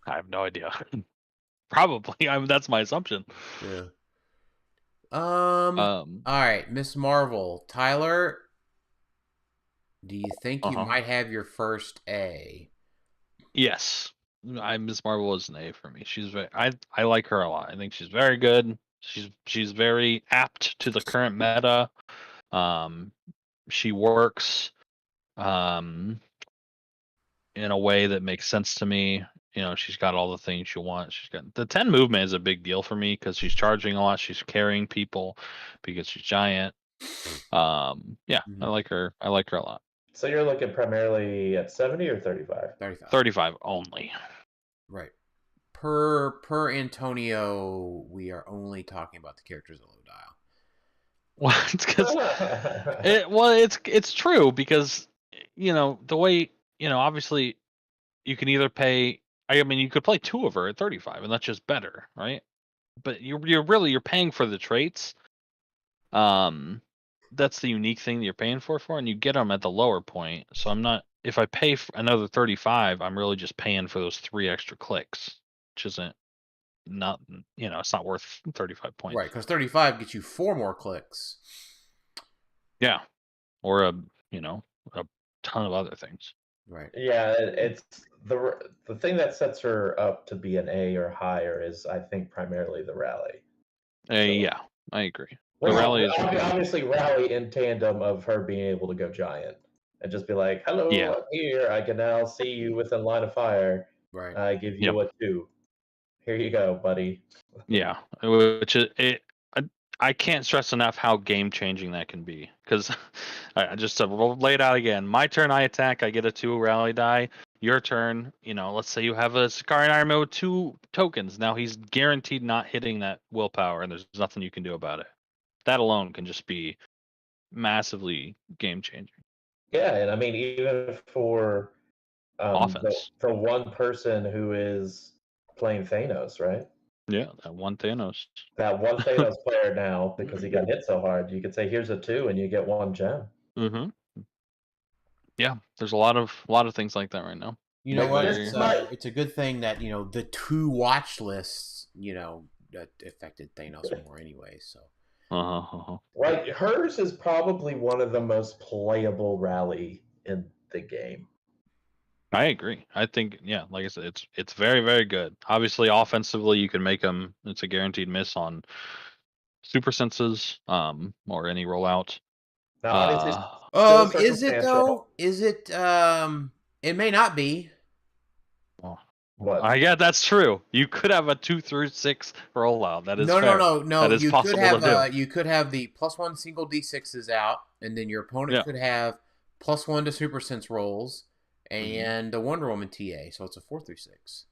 I have no idea. Probably. That's my assumption. Yeah. All right, Miss Marvel. Tyler, do you think you might have your first A? Yes. Miss Marvel is an A for me. She's very, I like her a lot. I think she's very good. She's very apt to the current meta. She works in a way that makes sense to me. You know, she's got all the things you want. She's got the 10 movement is a big deal for me because she's charging a lot. She's carrying people because she's giant. Yeah, I like her. I like her a lot. So you're looking primarily at 70 or 35? 35 only. Right. Per Antonio, we are only talking about the characters at low dial. Well, it's because it's true because you know the way obviously you can either pay. I mean, you could play two of her at 35, and that's just better, right? But you're paying for the traits. That's the unique thing that you're paying for, and you get them at the lower point. So I'm not. If I pay for another 35, I'm really just paying for those 3 extra clicks, which isn't not it's not worth 35 points. Right, because 35 gets you 4 more clicks. Yeah, or a ton of other things. Right. Yeah, it's the thing that sets her up to be an A or higher is, I think, primarily the rally. Yeah, I agree. The rally is obviously rally in tandem of her being able to go giant and just be like, "Hello, I'm here. I can now see you within line of fire. Right. I give you a 2. Here you go, buddy." Yeah, which is I can't stress enough how game changing that can be. Because I just lay it out again. My turn, I attack. I get a 2 rally die. Your turn, let's say you have a Sakaar and Iron Man with 2 tokens. Now he's guaranteed not hitting that willpower, and there's nothing you can do about it. That alone can just be massively game changing. Yeah, and I mean, even for offense, for one person who is playing Thanos, right? Yeah, that one Thanos. That one Thanos player now, because he got hit so hard, you could say, "Here's a 2," and you get 1 gem. Mm-hmm. Yeah, there's a lot of things like that right now. You know what? It's a good thing that the 2 watch lists that affected Thanos more anyway. So. Like hers is probably one of the most playable rally in the game. I agree. I think, like I said, it's very, very good. Obviously, offensively, you can make them. It's a guaranteed miss on super senses, or any rollout. Is it though? Is it? It may not be. Well, What? Yeah, that's true. You could have a 2 through 6 rollout. That is fair. No. That is You could possible have to do. you could have the +1 single d6s out, and then your opponent could have +1 to super sense rolls and a Wonder Woman TA. So it's a 4 through 6.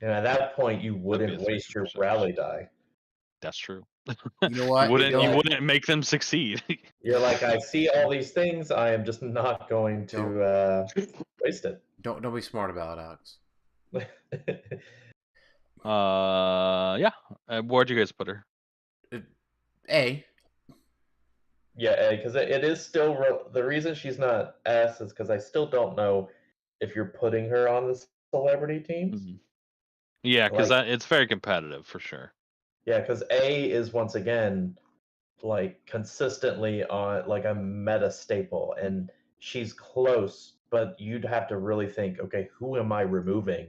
And at that point, you wouldn't waste your rally die. That's true. You know what? You wouldn't make them succeed. You're like, I see all these things. I am just not going to waste it. Don't be smart about it, Alex. Yeah. Where'd you guys put her? A. Yeah, because it is still the reason she's not S is because I still don't know if you're putting her on the celebrity teams. Mm-hmm. Yeah, because it's very competitive for sure. Yeah, because A is once again like consistently on like a meta staple, and she's close, but you'd have to really think, okay, who am I removing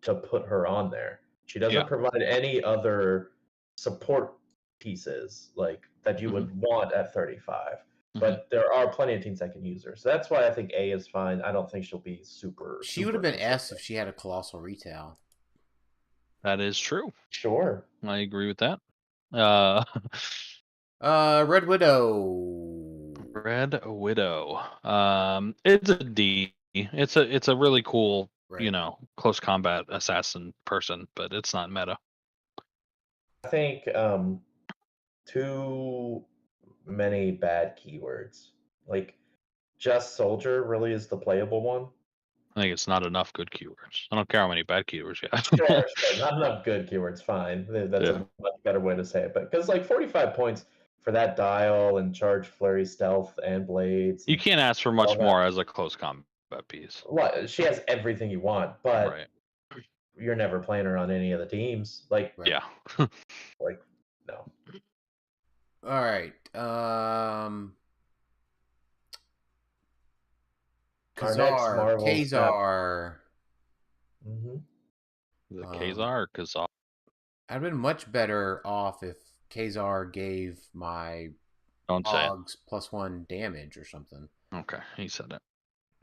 to put her on there? She doesn't provide any other support pieces like that you would want at 35. But there are plenty of teams that can use her. So that's why I think A is fine. I don't think she'll be super. She would have been S if she had a colossal retail. That is true. Sure. I agree with that. Red Widow. Red Widow. It's a D. It's a really cool, close combat assassin person, but it's not meta. I think too many bad keywords. Like just soldier really is the playable one. I think it's not enough good keywords. I don't care how many bad keywords you have. Sure. Not enough good keywords, fine. That's a much better way to say it. But because like 45 points for that dial and charge, flurry, stealth, and blades. You can't ask for much more as a close combat piece. Well, she has everything you want, but you're never playing her on any of the teams. Like, like, no. All right. Kazar. Is it Kazar or Kazar? I'd have been much better off if Kazar gave my dogs +1 damage or something. Okay, he said it.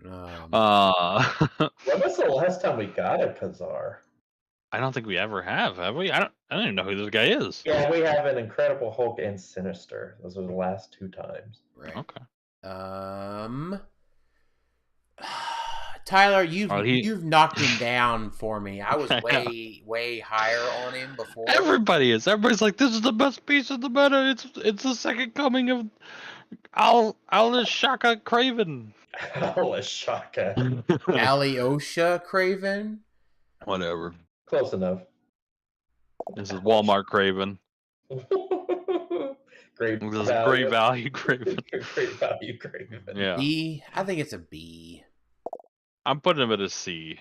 When was the last time we got a Kazar? I don't think we ever have we? I don't even know who this guy is. Yeah, we have an Incredible Hulk and Sinister. Those are the last 2 times. Right. Okay. Tyler, you've knocked him down for me. I was way higher on him before. Everybody's like, this is the best piece of the meta. It's the second coming of Alyosha Craven. Alyosha. Alyosha Craven? Whatever. Close enough. This is Walmart Craven. Great value Craven. Great value Craven. Yeah. B. I think it's a B. I'm putting him at a C.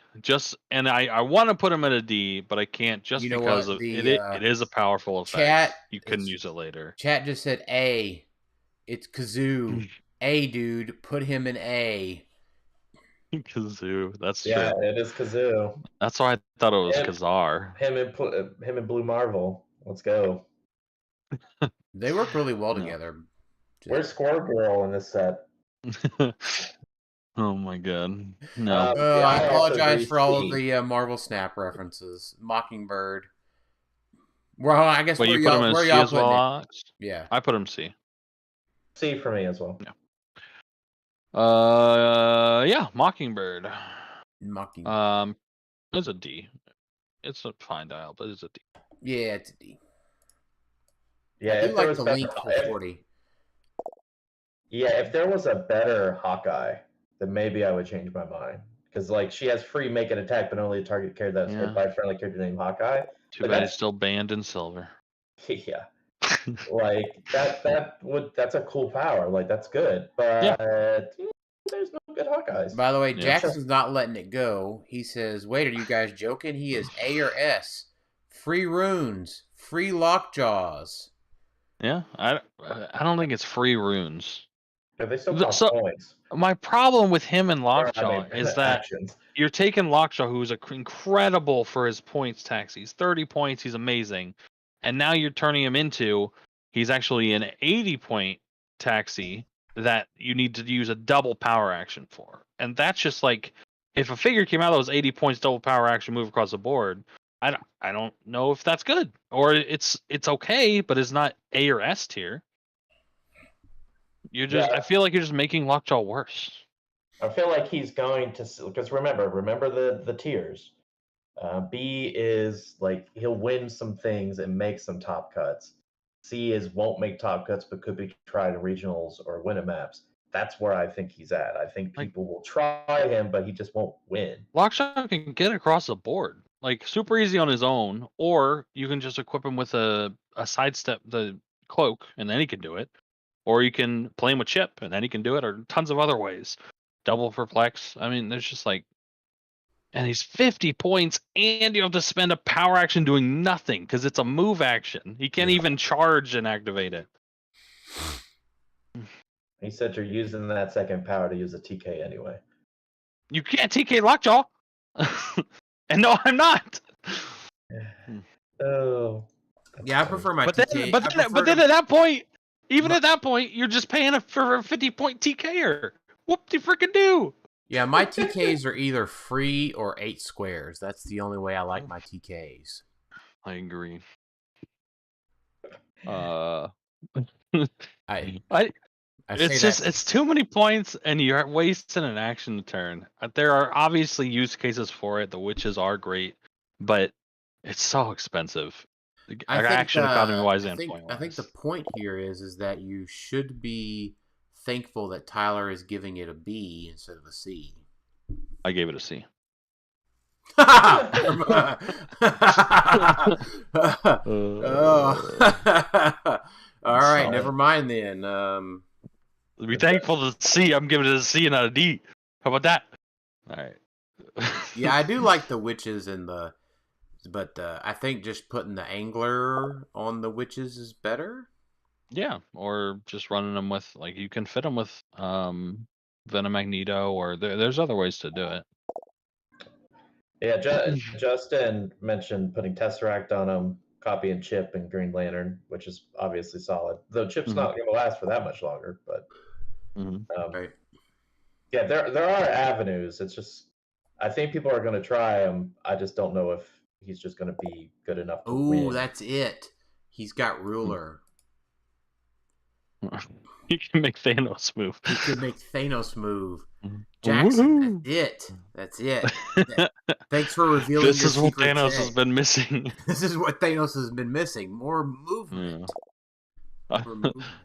And I want to put him at a D, but I can't because of it is a powerful effect. You couldn't use it later. Chat just said A. It's Kazoo. A, dude. Put him in A. Kazoo. That's true. Yeah, it is Kazoo. That's why I thought it was Kazar. Him and Blue Marvel. Let's go. They work really well together. Where's Squirrel Girl in this set? Oh my god. No. I apologize for all of the Marvel Snap references. Mockingbird. Well, I guess where you put him in C as well? Yeah. I put him C. C for me as well. Yeah. Yeah, Mockingbird. It's a D. It's a fine dial, but it's a D. Yeah, it's a D. Yeah, I do like the Link 40. Yeah, if there was a better Hawkeye, then maybe I would change my mind. Because like she has free make an attack, but only a target character that's hit by a friendly character named Hawkeye. Too bad it's still banned in silver. Yeah. Like that's a cool power. Like that's good. But there's no good Hawkeyes. By the way, Jackson's not letting it go. He says, wait, are you guys joking? He is A or S. Free runes. Free lockjaws. Yeah, I don't think it's free runes. But they still cost points. My problem with him and Lockjaw is that you're taking Lockjaw, who's incredible for his points tax. He's 30 points. He's amazing. And now you're turning him into, he's actually an 80-point taxi that you need to use a double power action for. And that's just like, if a figure came out that was 80 points, double power action, move across the board, I don't know if that's good or it's okay, but it's not A or S tier. I feel like you're just making Lockjaw worse. I feel like he's going to, because remember the tiers. B is like he'll win some things and make some top cuts. C is won't make top cuts but could be tried in regionals or win maps. That's where I think he's at. I think people will try him, but he just won't win. Lockjaw can get across the board, like super easy on his own, or you can just equip him with a sidestep, the cloak, and then he can do it. Or you can play him with Chip, and then he can do it, or tons of other ways. Double perplex. I mean, there's just like, and he's 50 points, and you have to spend a power action doing nothing because it's a move action. He can't even charge and activate it. He said you're using that second power to use a TK anyway. You can't TK Lockjaw. And no, I'm not. Oh. Yeah, I prefer my but TK. But then at that point, at that point, you're just paying for a 50-point TKer. Whoop de freaking do. Yeah, my TKs are either free or 8 squares. That's the only way I like my TKs. I agree. It's too many points, and you're wasting an action turn. There are obviously use cases for it. The witches are great, but it's so expensive. Action economy wise and point wise. I think the point here is that you should be thankful that Tyler is giving it a B instead of a C. I gave it a C. All right, never mind then. Be thankful to C. I'm giving it a C and not a D. How about that? All right. Yeah, I do like the witches but I think just putting the angler on the witches is better. Yeah, or just running them with, like, you can fit them with Venom Magneto, or there's other ways to do it. Yeah, Justin mentioned putting Tesseract on them, copying Chip and Green Lantern, which is obviously solid. Though Chip's not going to last for that much longer, but right. Yeah, there are avenues. It's just I think people are going to try him. I just don't know if he's just going to be good enough to win. Ooh, that's it. He's got ruler. He can make Thanos move. He can make Thanos move. Jackson, that's it. Thanks for revealing this is what Thanos has been missing. This is what Thanos has been missing. More movement. Yeah.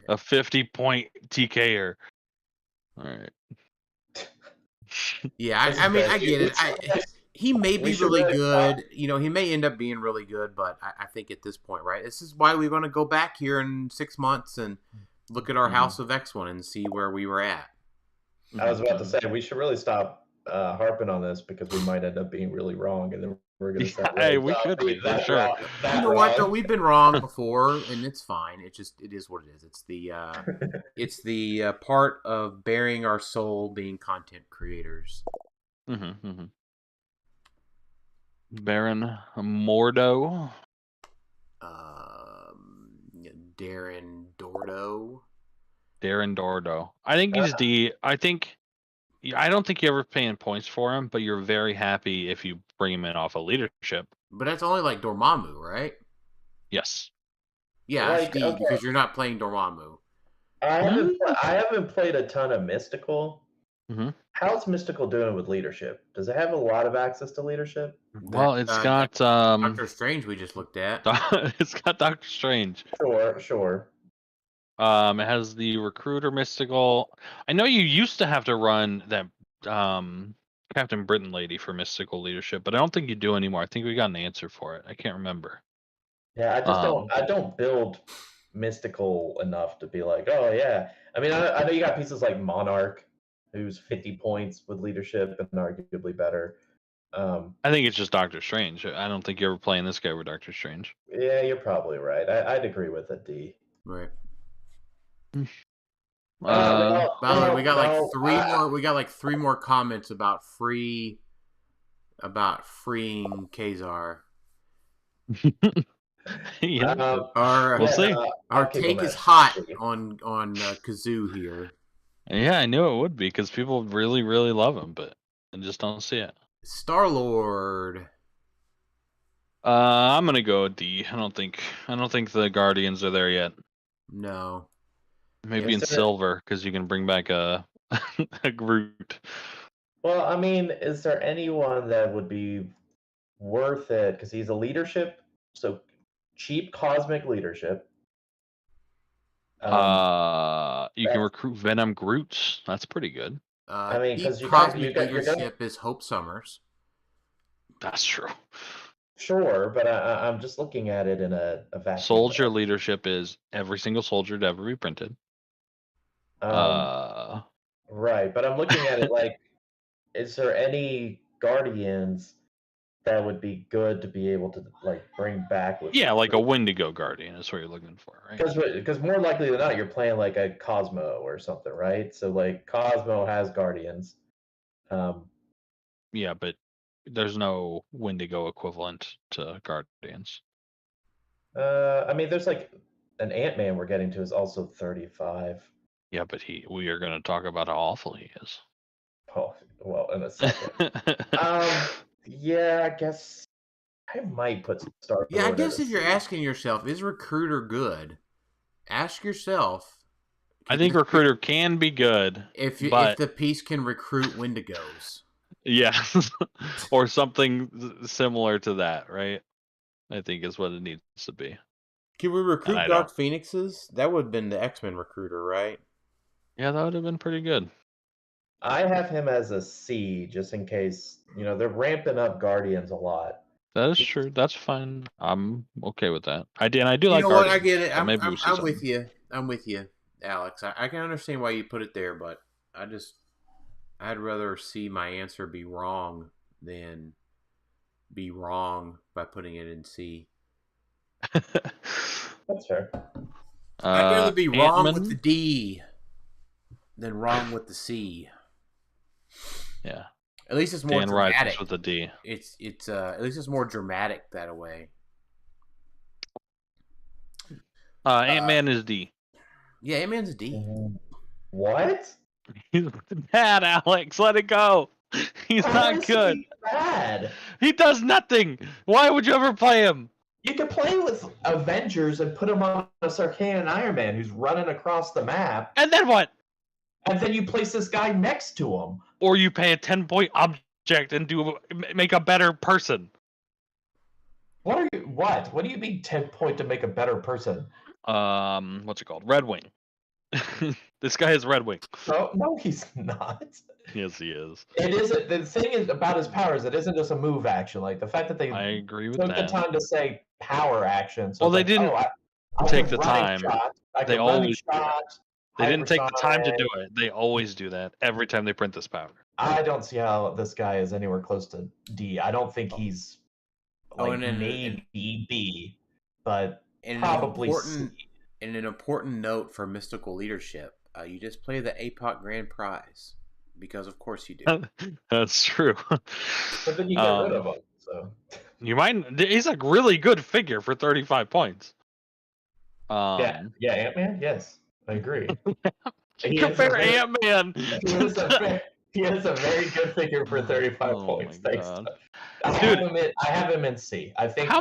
A 50-point TKer. All right. Yeah, I mean, I get it. He may be really good. You know, he may end up being really good, but I think at this point, right, this is why we're going to go back here in 6 months and look at our House of X one and see where we were at. I was about to say, we should really stop harping on this because we might end up being really wrong, and then we're going to say, hey, we could be, for sure. You know what, though? We've been wrong before, and it's fine. It is what it is. It's the part of bearing our soul being content creators. Baron Mordo. Darren Dordo. Darren Dordo. I think he's D. I don't think you ever paying points for him, but you're very happy if you bring him in off of leadership. But that's only like Dormammu, right? Yes. Yeah, that's D because you're not playing Dormammu. I haven't played a ton of Mystical. How's Mystical doing with leadership? Does it have a lot of access to leadership? Well, it's got Doctor Strange we just looked at. It's got Doctor Strange. Sure. It has the Recruiter Mystical. I know you used to have to run that Captain Britain lady for Mystical leadership, but I don't think you do anymore. I think we got an answer for it. I can't remember. Yeah, I just I don't build Mystical enough to be like, oh yeah. I mean, I know you got pieces like Monarch, who's 50 points with leadership and arguably better. I think it's just Doctor Strange. I don't think you're ever playing this guy with Doctor Strange. Yeah, you're probably right. I'd agree with a D. Right. By the way, we got like 3 more. We got like 3 more comments about freeing Kazar. We'll see. Our take is hot on Kazoo here. Yeah, I knew it would be because people really, really love him. But and just don't see it. Star-Lord. I'm gonna go D. I don't think the Guardians are there yet. No. Maybe in silver, because you can bring back a Groot. Well, I mean, is there anyone that would be worth it? Because he's a leadership, so cheap cosmic leadership. You can recruit Venom Groots. That's pretty good. I mean, because cosmic leadership is Hope Summers. That's true. Sure, but I'm just looking at it in a vacuum. Soldier leadership is every single soldier to ever be printed. Right, but I'm looking at it like, is there any Guardians that would be good to be able to like bring back with? Yeah, like a Wendigo Guardian is what you're looking for, right? Because more likely than not, you're playing like a Cosmo or something, right? So like Cosmo has Guardians. Yeah, but there's no Wendigo equivalent to Guardians. I mean, there's like an Ant-Man we're getting to is also 35. Yeah, but we are going to talk about how awful he is. Oh, well, in a second. Yeah, I guess I might put Star-Lord. Yeah, I guess if you're asking yourself, is Recruiter good? Ask yourself. I think Recruiter can be good if the piece can recruit Wendigos. Yeah, or something similar to that, right? I think is what it needs to be. Can we recruit Dark Phoenixes? That would have been the X-Men Recruiter, right? Yeah, that would have been pretty good. I have him as a C, just in case. They're ramping up Guardians a lot. That is true. That's fine. I'm okay with that. I do like Guardians. What? I get it. I'm with you. I'm with you, Alex. I can understand why you put it there, but I'd rather see my answer be wrong than be wrong by putting it in C. That's fair. I'd rather be wrong with the D than wrong with the C. Yeah. At least it's more dramatic with the D. It's at least it's more dramatic that way. Ant-Man is D. Yeah, Ant-Man's a D. What? He's bad, Alex. Let it go. He's not good. Bad. He does nothing. Why would you ever play him? You could play with Avengers and put him on a Sarkanian Iron Man who's running across the map. And then what? And then you place this guy next to him. Or you pay a 10-point object and make a better person. What do you mean 10 point to make a better person? What's it called? Red Wing. This guy is Red Wing. No, he's not. Yes, he is. It isn't. The thing is about his powers, it isn't just a move action. Like the fact that they I agree with took that. the time to say power action. So well, they didn't take the time. They always They didn't take the time to do it. They always do that every time they print this powder. I don't see how this guy is anywhere close to D. I don't think he's maybe B, but probably C. And an important note for mystical leadership: you just play the APOC Grand Prize because, of course, you do. That's true. But then you get rid of him. So you might. He's a really good figure for 35 points. Yeah, Ant-Man. Yes, I agree. Compare Ant-Man. He has a very good figure for 35 points. Thanks. I have him in C. I think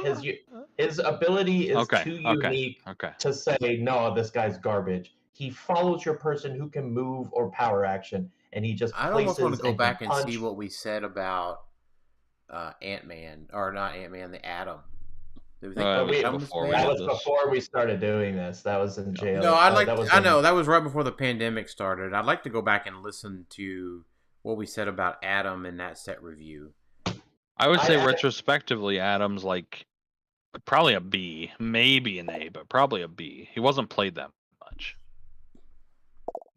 his ability is too unique to say, no, this guy's garbage. He follows your person who can move or power action, and he just I almost want to go back and see what we said about Ant-Man, or not Ant-Man, the Atom. That was before we started doing this. That was in jail. No, I know that was right before the pandemic started. I'd like to go back and listen to what we said about Atom in that set review. I would say retrospectively, Atom's like probably a B, maybe an A, but probably a B. He wasn't played that much.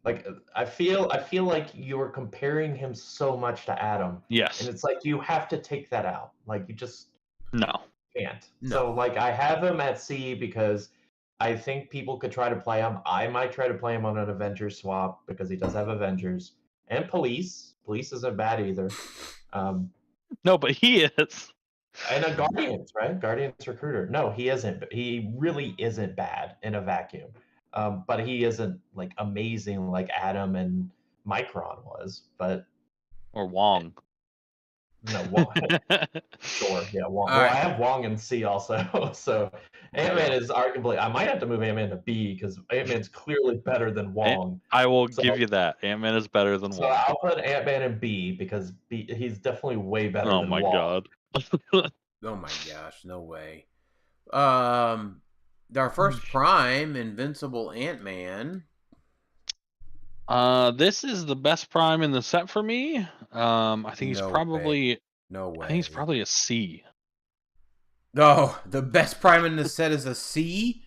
Like I feel like you were comparing him so much to Atom. Yes, and it's like you have to take that out. Like you just can't. No. So like I have him at C because I think people could try to play him. I might try to play him on an Avengers swap because he does have Avengers and Police. Police isn't bad either. No, but he is. And a Guardians, right? Guardians Recruiter. No, he isn't. He really isn't bad in a vacuum. But he isn't like amazing like Atom and Micron was. But or Wong. No, Wong. Sure, yeah, Wong. Well, right. I have Wong and C also, so Ant-Man is arguably. I might have to move Ant-Man to B because Ant-Man's clearly better than Wong. I will So, give you that. Ant-Man is better than so Wong. I'll put Ant-Man in B because he's definitely way better Oh than my Wong. god. Oh my gosh, no way. Our first Prime, Invincible Ant-Man. This is the best Prime in the set for me. I think he's probably. No way. I think he's probably a C. No, the best Prime in the set is a C.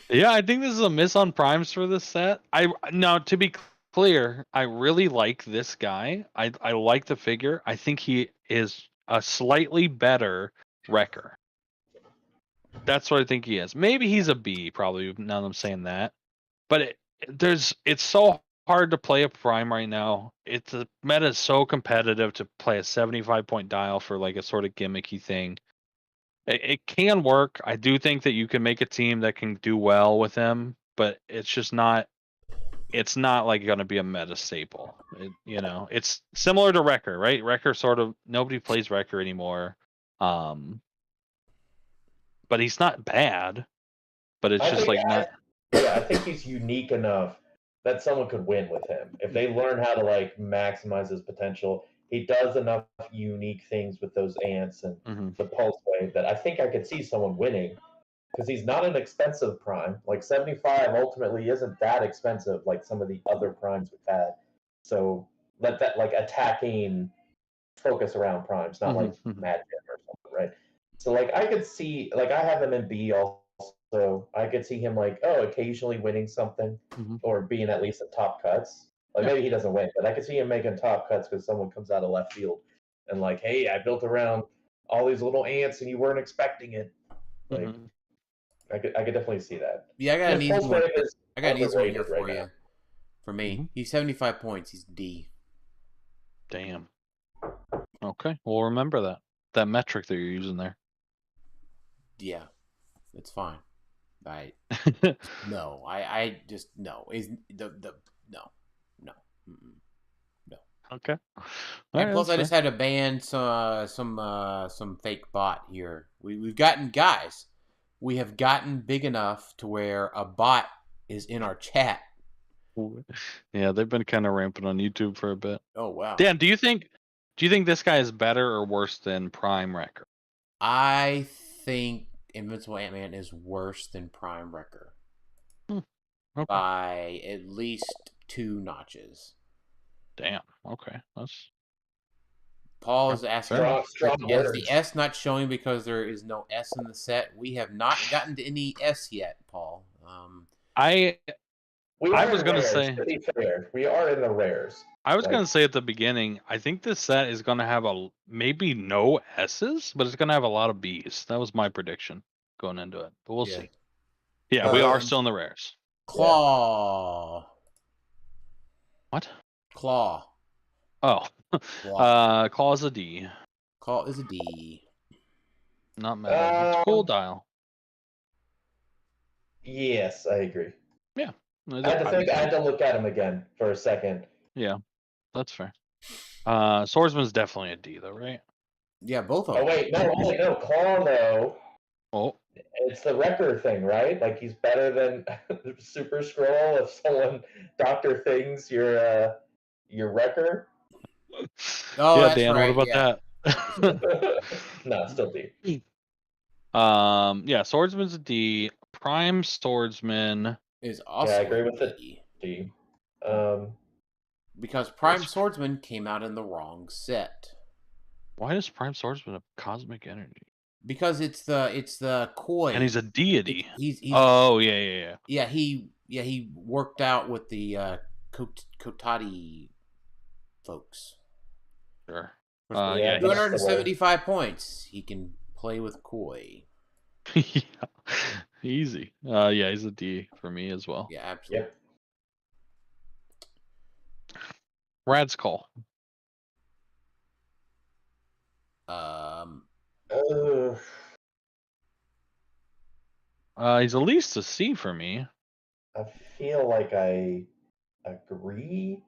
Yeah, I think this is a miss on primes for this set. Now to be clear, I really like this guy. I like the figure. I think he is a slightly better Wrecker. That's what I think he is. Maybe he's a B, probably. Now that I'm saying that, but it's so hard to play a prime right now. The meta is so competitive to play a 75-point dial for like a sort of gimmicky thing. It can work. I do think that you can make a team that can do well with him, but it's just not. It's not like going to be a meta staple. It's similar to Wrecker, right? Wrecker sort of nobody plays Wrecker anymore. But he's not bad. But it's just like not. Yeah, I think he's unique enough that someone could win with him if they learn how to like maximize his potential. He does enough unique things with those ants and the pulse wave that I think I could see someone winning because he's not an expensive prime. Like 75 ultimately isn't that expensive like some of the other primes we've had. So let that like attacking focus around primes, not like Mad Gen or something, right? So like I could see like I have him in B also. So I could see him like, occasionally winning something or being at least in top cuts. Like maybe he doesn't win, but I could see him making top cuts because someone comes out of left field and like, hey, I built around all these little ants and you weren't expecting it. Like I could definitely see that. Yeah, I got an easy one. I got an easy one here for right you. For me, he's 75 points. He's D. Damn. Okay, we'll remember that metric that you're using there. Yeah, it's fine. I just no. Is no. Okay. And plus, I just had to ban some fake bot here. We've gotten guys. We have gotten big enough to where a bot is in our chat. Yeah, they've been kind of rampant on YouTube for a bit. Oh wow. Dan, do you think this guy is better or worse than Prime Wrecker? I think Invincible Ant-Man is worse than Prime Wrecker. Okay. By at least 2 notches. Damn. Okay. That's Paul is asking, strong is the S not showing because there is no S in the set? We have not gotten to any S yet, Paul. I was going to say, to be fair, we are in the rares. I was going to say at the beginning, I think this set is going to have maybe no S's, but it's going to have a lot of B's. That was my prediction going into it, but we'll see. Yeah, we are still in the rares. Claw. What? Claw. Oh. Claw is a D. Claw is a D. Not meta. It's cool dial. Yes, I agree. Yeah. I had to look at him again for a second. Yeah, that's fair. Swordsman's definitely a D though, right? Yeah, both of them. Oh wait, no, Claw though. Oh. It's the Wrecker thing, right? Like he's better than Super Scroll if someone Doctor Things your Wrecker. Oh, yeah, Dan, what about that? No, still D. Yeah, Swordsman's a D. Prime Swordsman is also I agree with the D. Because Prime Swordsman came out in the wrong set. Why is Prime Swordsman a cosmic energy? Because it's the koi, and he's a deity. He's yeah. Yeah, he worked out with the Kotati folks. Sure. 275 points. He can play with koi. Yeah, easy. Yeah, he's a D for me as well. Yeah, absolutely. Yep. Rad's call. He's at least a C for me. I feel like I agree.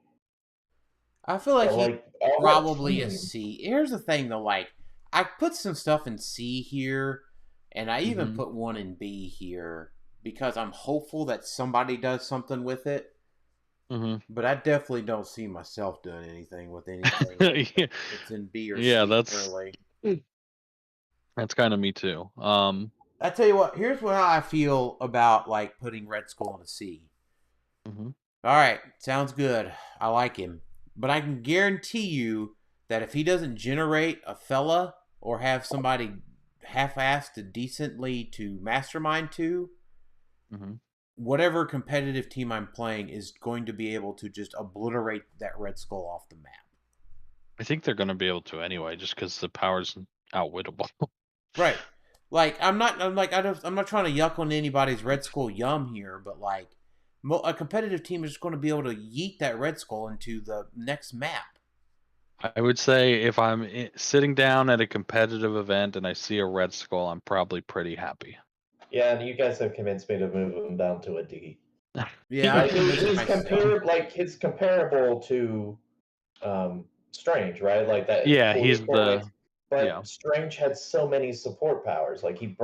I feel like he on probably what a team? C. Here's the thing, though. Like, I put some stuff in C here, and I even Mhm. put one in B here because I'm hopeful that somebody does something with it. But I definitely don't see myself doing anything with anything. Yeah. It's in B or Yeah, C that's kind of me too. I tell you what, here's how I feel about like putting Red Skull in a C. Mhm. All right, sounds good. I like him. But I can guarantee you that if he doesn't generate a fella or have somebody half-assed to decently to mastermind to, whatever competitive team I'm playing is going to be able to just obliterate that Red Skull off the map. I think they're going to be able to anyway, just because the power's outwittable. Right. Like I'm not trying to yuck on anybody's Red Skull yum here, but like a competitive team is just going to be able to yeet that Red Skull into the next map. I would say if I'm sitting down at a competitive event and I see a Red Skull, I'm probably pretty happy. Yeah, and you guys have convinced me to move him down to a D. Yeah, like, he's comparable to Strange, right? Like that. Yeah, he's the. But Strange had so many support powers. Like he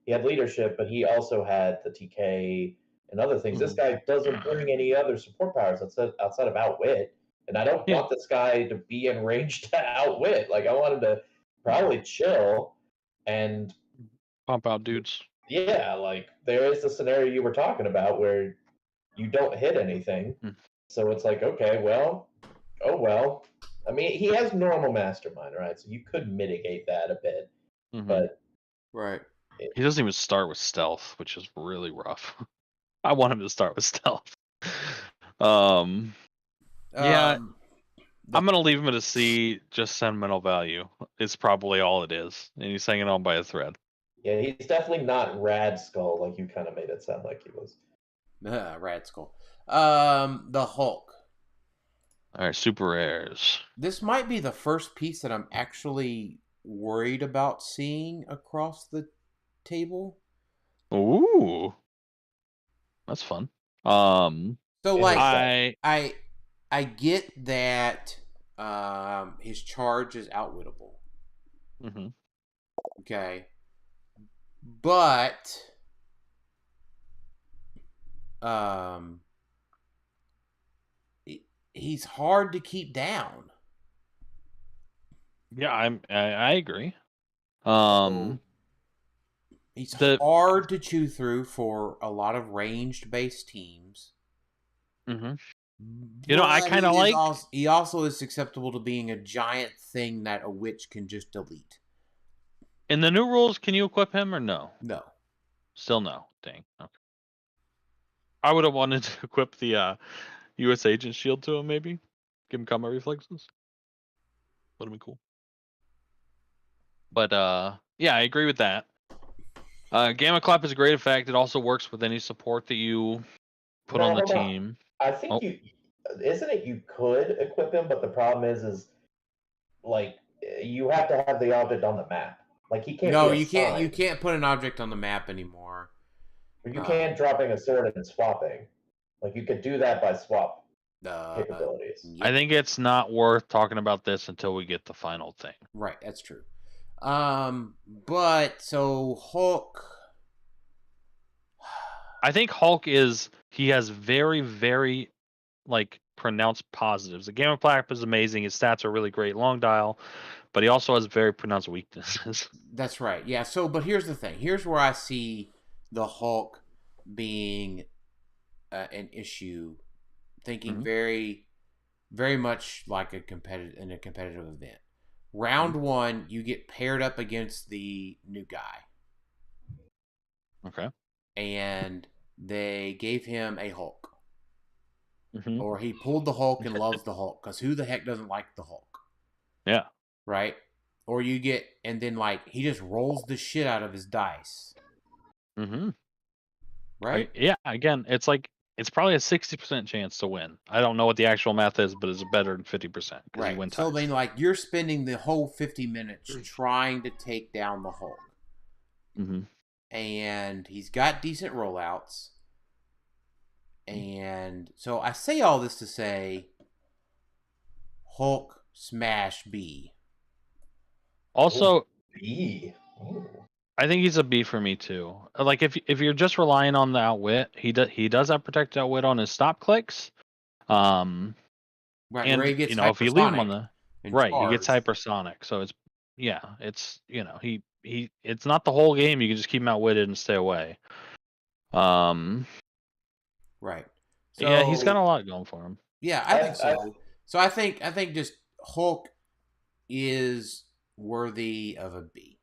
had leadership, but he also had the TK and other things. This guy doesn't bring any other support powers outside of outwit. And I don't want this guy to be in range to outwit. Like I want him to probably chill and pump out dudes. Yeah, like there is the scenario you were talking about where you don't hit anything. So it's like, okay, well, oh well. I mean, he has normal mastermind, right? So you could mitigate that a bit. But right. He doesn't even start with stealth, which is really rough. I want him to start with stealth. Yeah, I'm gonna leave him at a C. Just sentimental value. It's probably all it is, and he's hanging on by a thread. Yeah, he's definitely not Rad Skull like you kind of made it sound like he was. Rad Skull. The Hulk. All right, super rares. This might be the first piece that I'm actually worried about seeing across the table. Ooh, that's fun. So like I get that his charge is outwittable. Okay. But he's hard to keep down. Yeah, I agree. He's hard to chew through for a lot of ranged based teams. You know, I kind of like. He also is susceptible to being a giant thing that a witch can just delete. In the new rules, can you equip him or no? No. Still no. Dang. Okay. I would have wanted to equip the U.S. Agent shield to him, maybe. Give him combat reflexes. Would have been cool. But yeah, I agree with that. Gamma Clap is a great effect. It also works with any support that you put on the team. I think you could equip him, but the problem is like you have to have the object on the map. Like he can't. No, you can't. You can't put an object on the map anymore. You can't dropping a sword and swapping. Like you could do that by swap capabilities. I think it's not worth talking about this until we get the final thing. Right, that's true. But so Hulk. I think Hulk he has very, very like pronounced positives. The Gamma Clap is amazing. His stats are really great, long dial, but he also has very pronounced weaknesses. That's right. Yeah. So, but here's the thing. Here's where I see the Hulk being an issue. Thinking very, very much like a competitive event. Round one, you get paired up against the new guy. Okay. And they gave him a Hulk. Or he pulled the Hulk and loves the Hulk. Because who the heck doesn't like the Hulk? Yeah. Right? Or you get, and then like, he just rolls the shit out of his dice. Right? Yeah, again, it's like, it's probably a 60% chance to win. I don't know what the actual math is, but it's better than 50%. Right. You win so then, like, you're spending the whole 50 minutes trying to take down the Hulk. And he's got decent rollouts. And so I say all this to say, Hulk smash B. Also, B. I think he's a B for me too. Like if you're just relying on the outwit, he does have protected outwit on his stop clicks. Right, And where he gets if you leave him on the he gets charge. hypersonic. So it's he it's not the whole game. You can just keep him outwitted and stay away. Right. So, yeah, he's got a lot going for him. Yeah, I think so. So I think just Hulk is worthy of a B.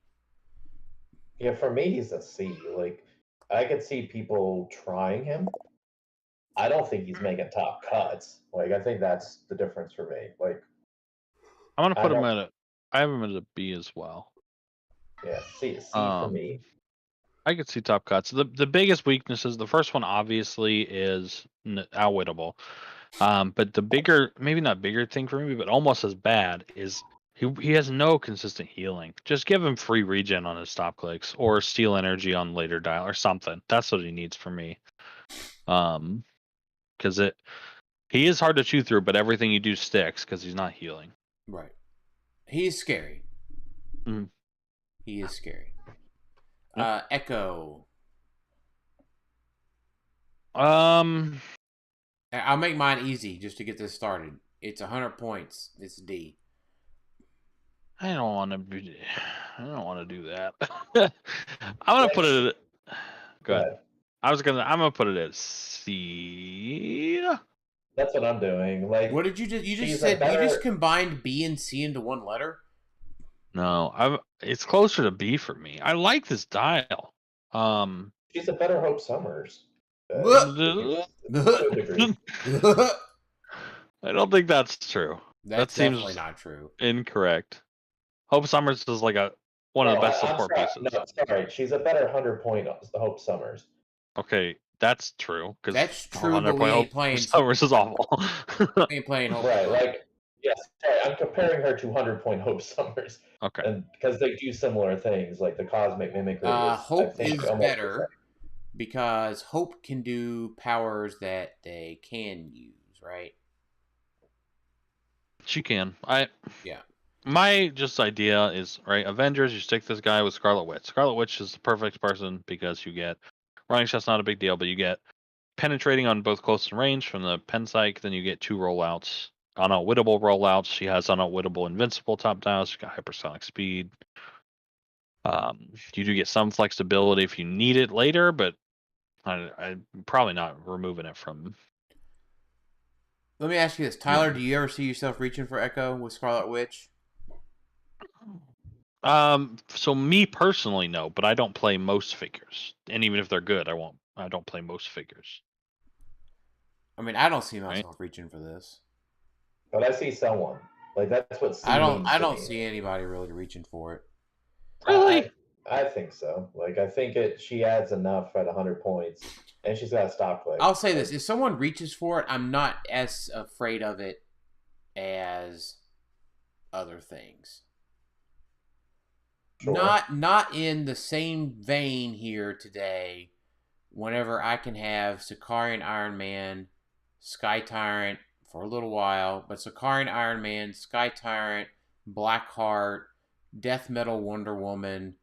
Yeah, for me, he's a C. Like, I could see people trying him. I don't think he's making top cuts. Like, I think that's the difference for me. Like, I'm gonna put him I have him at a B as well. Yeah, C for me. I could see top cuts. The biggest weaknesses, the first one obviously is outwittable. But the bigger, maybe not bigger thing for me, but almost as bad is he has no consistent healing. Just give him free regen on his stop clicks or steal energy on later dial or something. That's what he needs for me. Because he is hard to chew through, but everything you do sticks because he's not healing. Right. He is scary. Mm-hmm. He is scary. Yep. Echo. I'll make mine easy just to get this started. It's 100 points. It's D. I don't want to do that. I'm gonna put it. Go ahead. I'm gonna put it at C. That's what I'm doing. Like, what did you just? You just said you just combined B and C into one letter. No, it's closer to B for me. I like this dial. She's a better Hope Summers. I don't think that's true. That seems not true. Incorrect. Hope Summers is like one of the best support pieces. No, sorry. She's a better 100-point Hope Summers. Okay, that's true. That's true, but we ain't playing. Summers is awful. We ain't playing Hope. Right, like, yes, sorry, I'm comparing her to 100-point Hope Summers. Okay. And because they do similar things, like the Cosmic Mimicry. Hope is better because Hope can do powers that they can use, right? She can. Yeah. My just idea is, right, Avengers, you stick this guy with Scarlet Witch. Scarlet Witch is the perfect person because you get running shot's not a big deal, but you get penetrating on both close and range from the pen psych, then you get 2 rollouts. Unoutwittable rollouts. She has unoutwittable invincible top dials. She's got hypersonic speed. You do get some flexibility if you need it later, but I'm probably not removing it from. Let me ask you this, Tyler. Do you ever see yourself reaching for Echo with Scarlet Witch? So me personally, no, but I don't play most figures, and even if they're good, I don't play most figures. I mean, I don't see myself reaching for this. But I see someone. Like, that's what C I don't see anybody really reaching for it. Really? I think so. Like, I think she adds enough at 100 points, and she's got a stop click. I'll say this: if someone reaches for it, I'm not as afraid of it as other things. Sure. Not in the same vein here today. Whenever I can have Sicarian Iron Man, Sky Tyrant for a little while, but Sicarian Iron Man, Sky Tyrant, Blackheart, Death Metal Wonder Woman.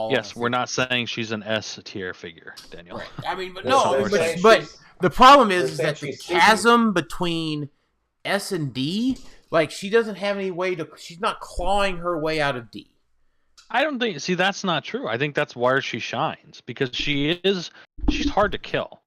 Yes, we're not saying she's an S tier figure, Daniel. Right. I mean, but no, but the problem is that the chasm between S and D, like, she doesn't have any way to. She's not clawing her way out of D. I don't think. See, that's not true. I think that's where she shines because she's hard to kill.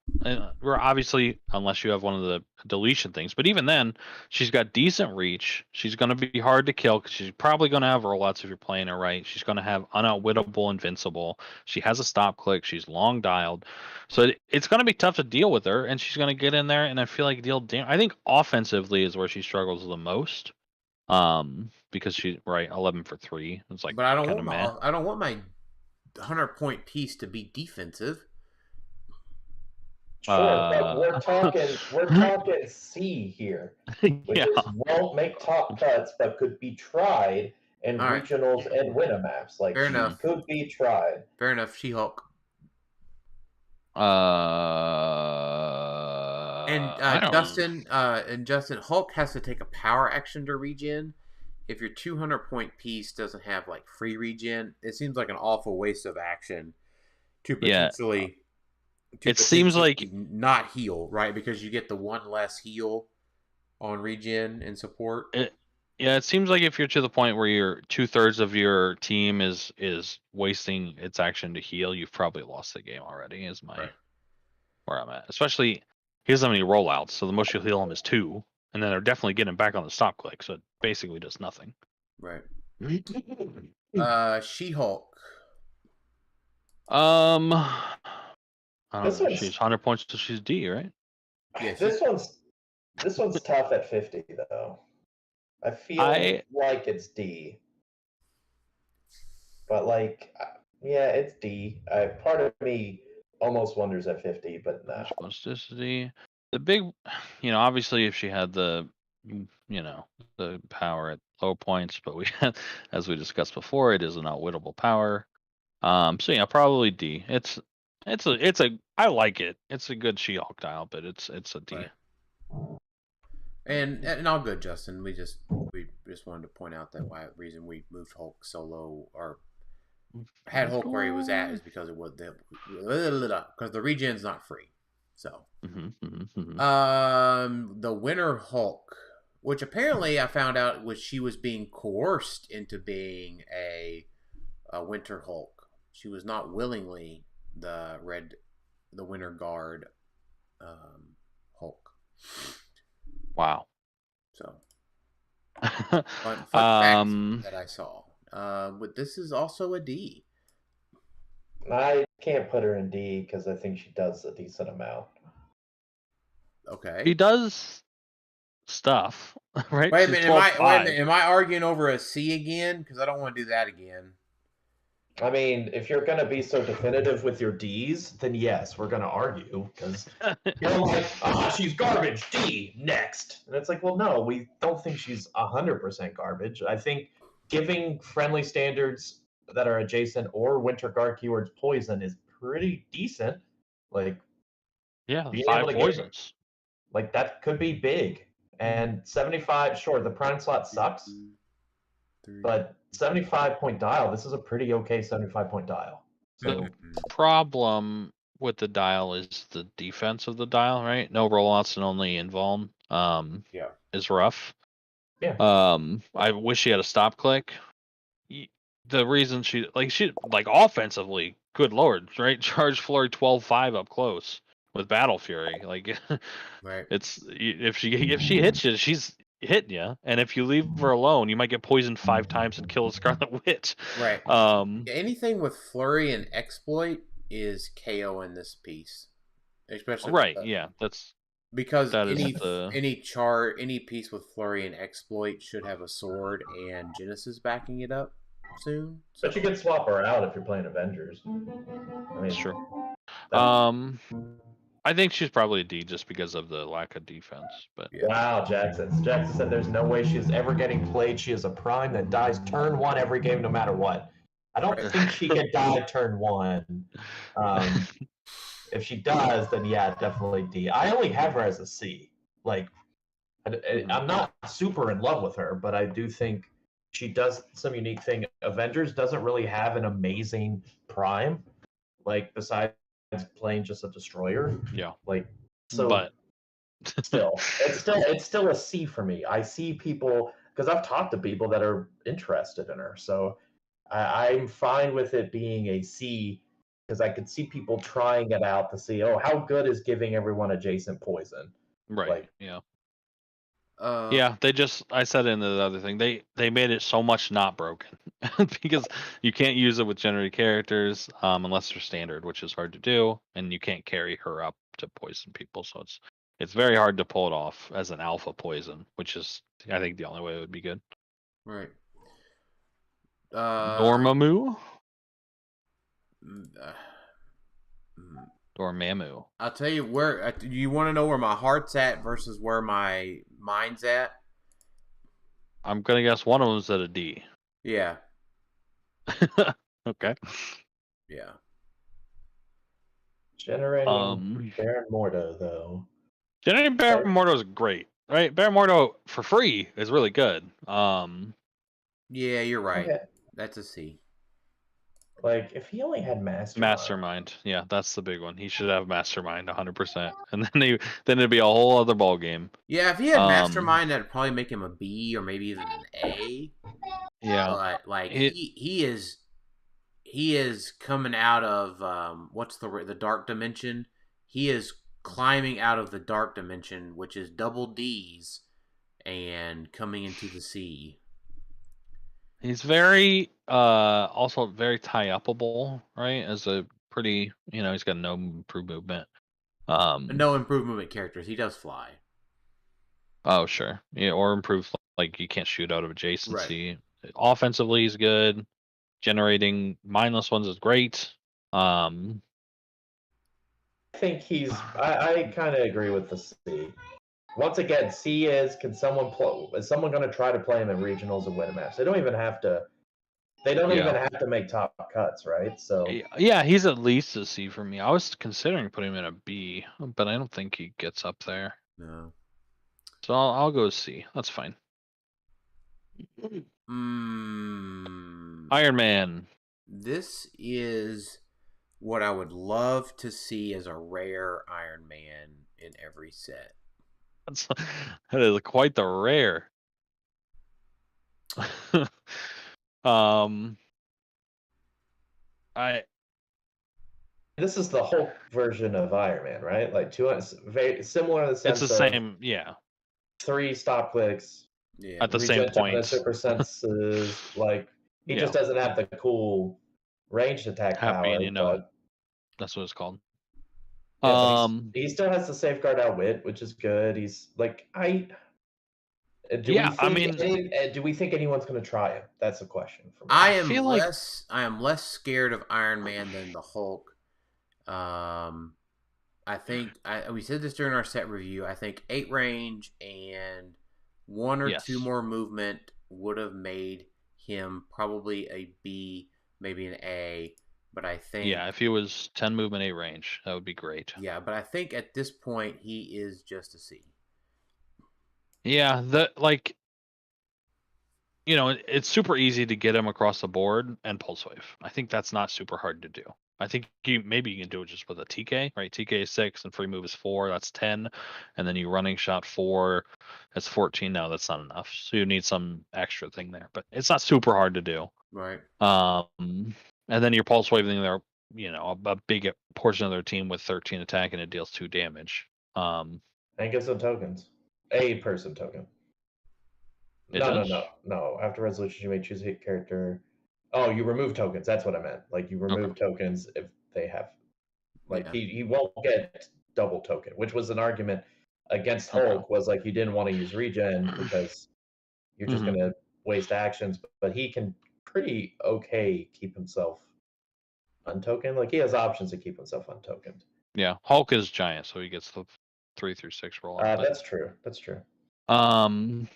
We're obviously, unless you have one of the deletion things, but even then, she's got decent reach. She's going to be hard to kill because she's probably going to have rollouts if you're playing her right. She's going to have unoutwittable, invincible. She has a stop click. She's long dialed, so it's going to be tough to deal with her. And she's going to get in there, and I feel like I think offensively is where she struggles the most. Because she's 11 for 3. It's like, but I don't want my 100-point piece to be defensive. Sure, but we're talking C here, which is won't make top cuts, but could be tried in regionals and winner maps. Like, could be tried. Fair enough. She-Hulk. Justin, Hulk has to take a power action to regen. If your 200-point piece doesn't have like free regen, it seems like an awful waste of action to potentially. It seems like not heal, right? Because you get the one less heal on regen and support. It seems like if you're to the point where you're 2/3 of your team is wasting its action to heal, you've probably lost the game already. Is where I'm at. Especially he doesn't have any rollouts, so the most you'll heal him is 2, and then they're definitely getting back on the stop click, so it basically does nothing. Right. She-Hulk. I don't know. She's 100 points till she's D, right? Yeah. This one's tough at 50 though. I feel like it's D. But like, yeah, it's D. Part of me almost wonders at 50, but nah. Plasticity. The big, obviously if she had the, the power at low points, but we had, as we discussed before, it is an outwittable power. So yeah, probably D. I like it. It's a good She-Hulk dial, but it's a D. Right. And all good, Justin. We just wanted to point out that reason we moved Hulk solo or had Hulk where he was at is because it was because the regen's not free. So the Winter Hulk, which apparently I found out she was being coerced into being a Winter Hulk. She was not willingly the Winter Guard Hulk. Wow. So fun facts that I saw. But this is also a D. I can't put her in D because I think she does a decent amount. Okay. She does stuff, right? Wait a minute. Am I arguing over a C again? Because I don't want to do that again. I mean, if you're going to be so definitive with your Ds, then yes, we're going to argue. Because you're like, she's garbage, D, next. And it's like, well, no, we don't think she's 100% garbage. I think giving friendly standards that are adjacent or Winter Guard keywords poison is pretty decent. Like, yeah, 5 poisons. Like, that could be big. And 75, sure, the prime slot sucks. But 75-point dial, this is a pretty okay 75-point dial. So, the problem with the dial is the defense of the dial, right? No rollouts and only invuln is rough. Yeah. I wish she had a stop click. The reason she offensively, good lord, right? Charge flurry 12-5 up close with Battle Fury. Like, right. It's if she hits you, she's hitting you, and if you leave her alone, you might get poisoned 5 times and kill a Scarlet Witch. Right. Anything with flurry and exploit is KO in this piece, especially that's because any piece with flurry and exploit should have a sword and Genesis backing it up soon. But you can swap her out if you're playing Avengers. I mean, that's true. I think she's probably a D just because of the lack of defense. But wow, Jackson said there's no way she's ever getting played. She is a prime that dies turn 1 every game, no matter what. I don't think she can die turn 1. If she does, then yeah, definitely D. I only have her as a C. Like, I'm not super in love with her, but I do think she does some unique thing. Avengers doesn't really have an amazing prime, like besides playing just a destroyer. Yeah. Like, so, but it's still a C for me. I see people, because I've talked to people that are interested in her, so I'm fine with it being a C, because I could see people trying it out to see, how good is giving everyone adjacent poison? Right. Like, yeah. I said in the other thing, they made it so much not broken because you can't use it with generated characters unless they're standard, which is hard to do, and you can't carry her up to poison people, so it's very hard to pull it off as an alpha poison, which is I think the only way it would be good. Right. Dormammu. Dormammu. I'll tell you where. You want to know where my heart's at versus where my mind's at? I'm gonna guess one of them's at a D. Yeah. Okay. Yeah. Generating Baron Mordo though. Generating Baramordo is great, right? Baramordo for free is really good. Yeah, you're right. Okay. That's a C. Like, if he only had Mastermind, yeah, that's the big one. He should have Mastermind 100%, and then it'd be a whole other ball game. Yeah, if he had Mastermind, that'd probably make him a B or maybe even an A. Yeah, but like he is coming out of what's the dark dimension. He is climbing out of the dark dimension, which is double D's, and coming into the C. He's very also very tie-upable, right? As a pretty, he's got no improved movement. No improved movement characters. He does fly. Oh sure, yeah, or improved, like you can't shoot out of adjacency. Right. Offensively, he's good. Generating mindless ones is great. I think I kind of agree with the C. Once again, C is, is someone going to try to play him in regionals and win a match? They don't even have to make top cuts, right? So yeah, he's at least a C for me. I was considering putting him in a B, but I don't think he gets up there. No. So I'll go C. That's fine. Iron Man. This is what I would love to see as a rare Iron Man in every set. That is quite the rare. This is the Hulk version of Iron Man, right? Like very similar in the sense it's the same, yeah. 3 stop clicks. Yeah. At the same point. Super senses, like he just doesn't have the cool ranged attack power. But that's what it's called. Yeah, he still has the safeguard outwit, which is good. He's like do we think anyone's going to try him? That's the question for me. I am less scared of Iron Man than the Hulk. I think we said this during our set review. I think 8 range and 1 or 2 more movement would have made him probably a B, maybe an A. But I think if he was 10 movement 8 range, that would be great. Yeah, but I think at this point he is just a C. Yeah, it's super easy to get him across the board and pulse wave. I think that's not super hard to do. I think maybe you can do it just with a TK, right? TK is 6 and free move is 4. That's 10, and then you running shot 4. That's 14. No, that's not enough. So you need some extra thing there, but it's not super hard to do. Right. And then you're pulse waving there, a big portion of their team with 13 attack and it deals 2 damage. And get some tokens. A person token. No. After resolution, you may choose a hit character. Oh, you remove tokens. That's what I meant. Like you remove tokens if they have, he won't get double token, which was an argument against Hulk. Was like you didn't want to use regen because you're just going to waste actions, but he can pretty keep himself untokened. Like he has options to keep himself untokened. Yeah, Hulk is giant, so he gets the 3 through 6 roll. That's true. And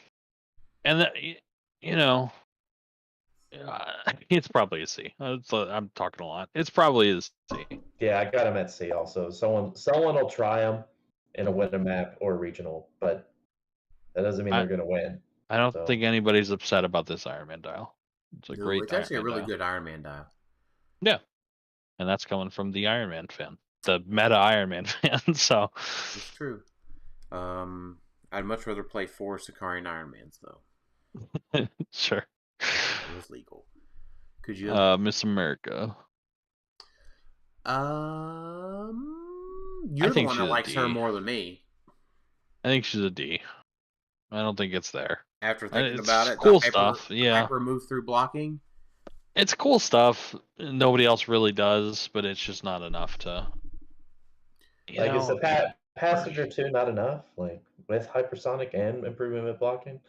it's probably a C. I'm talking a lot. It's probably a C. Yeah, I got him at C also. Someone will try him in a win map or regional, but that doesn't mean they're going to win. I don't think anybody's upset about this Iron Man dial. It's a great. It's actually a really good Iron Man dial. Yeah, and that's coming from the Iron Man fan, the meta Iron Man fan. So it's true. I'd much rather play 4 Sakarian Iron Mans though. Sure. It was legal. Could you? Miss America. You're the one that likes her more than me. I think she's a D. I don't think it's there. After thinking about it, cool stuff. Yeah. Hyper move through blocking. It's cool stuff. Nobody else really does, but it's just not enough to. Is the Passenger 2 not enough? Like with hypersonic and improvement with blocking?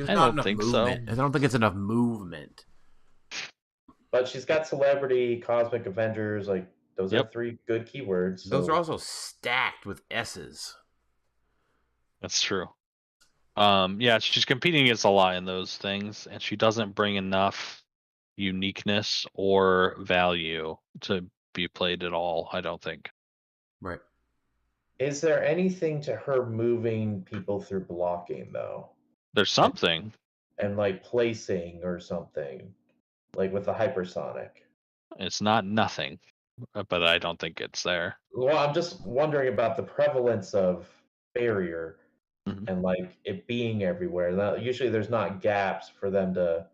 I don't think so. I don't think it's enough movement. But she's got Celebrity, Cosmic Avengers, like those are 3 good keywords. So. Those are also stacked with S's. That's true. She's competing against a lot in those things, and she doesn't bring enough uniqueness or value to be played at all, I don't think. Right. Is there anything to her moving people through blocking though? There's something. And like placing or something, like with the hypersonic. It's not nothing, but I don't think it's there. Well, I'm just wondering about the prevalence of barrier and like it being everywhere. Now, usually there's not gaps for them to.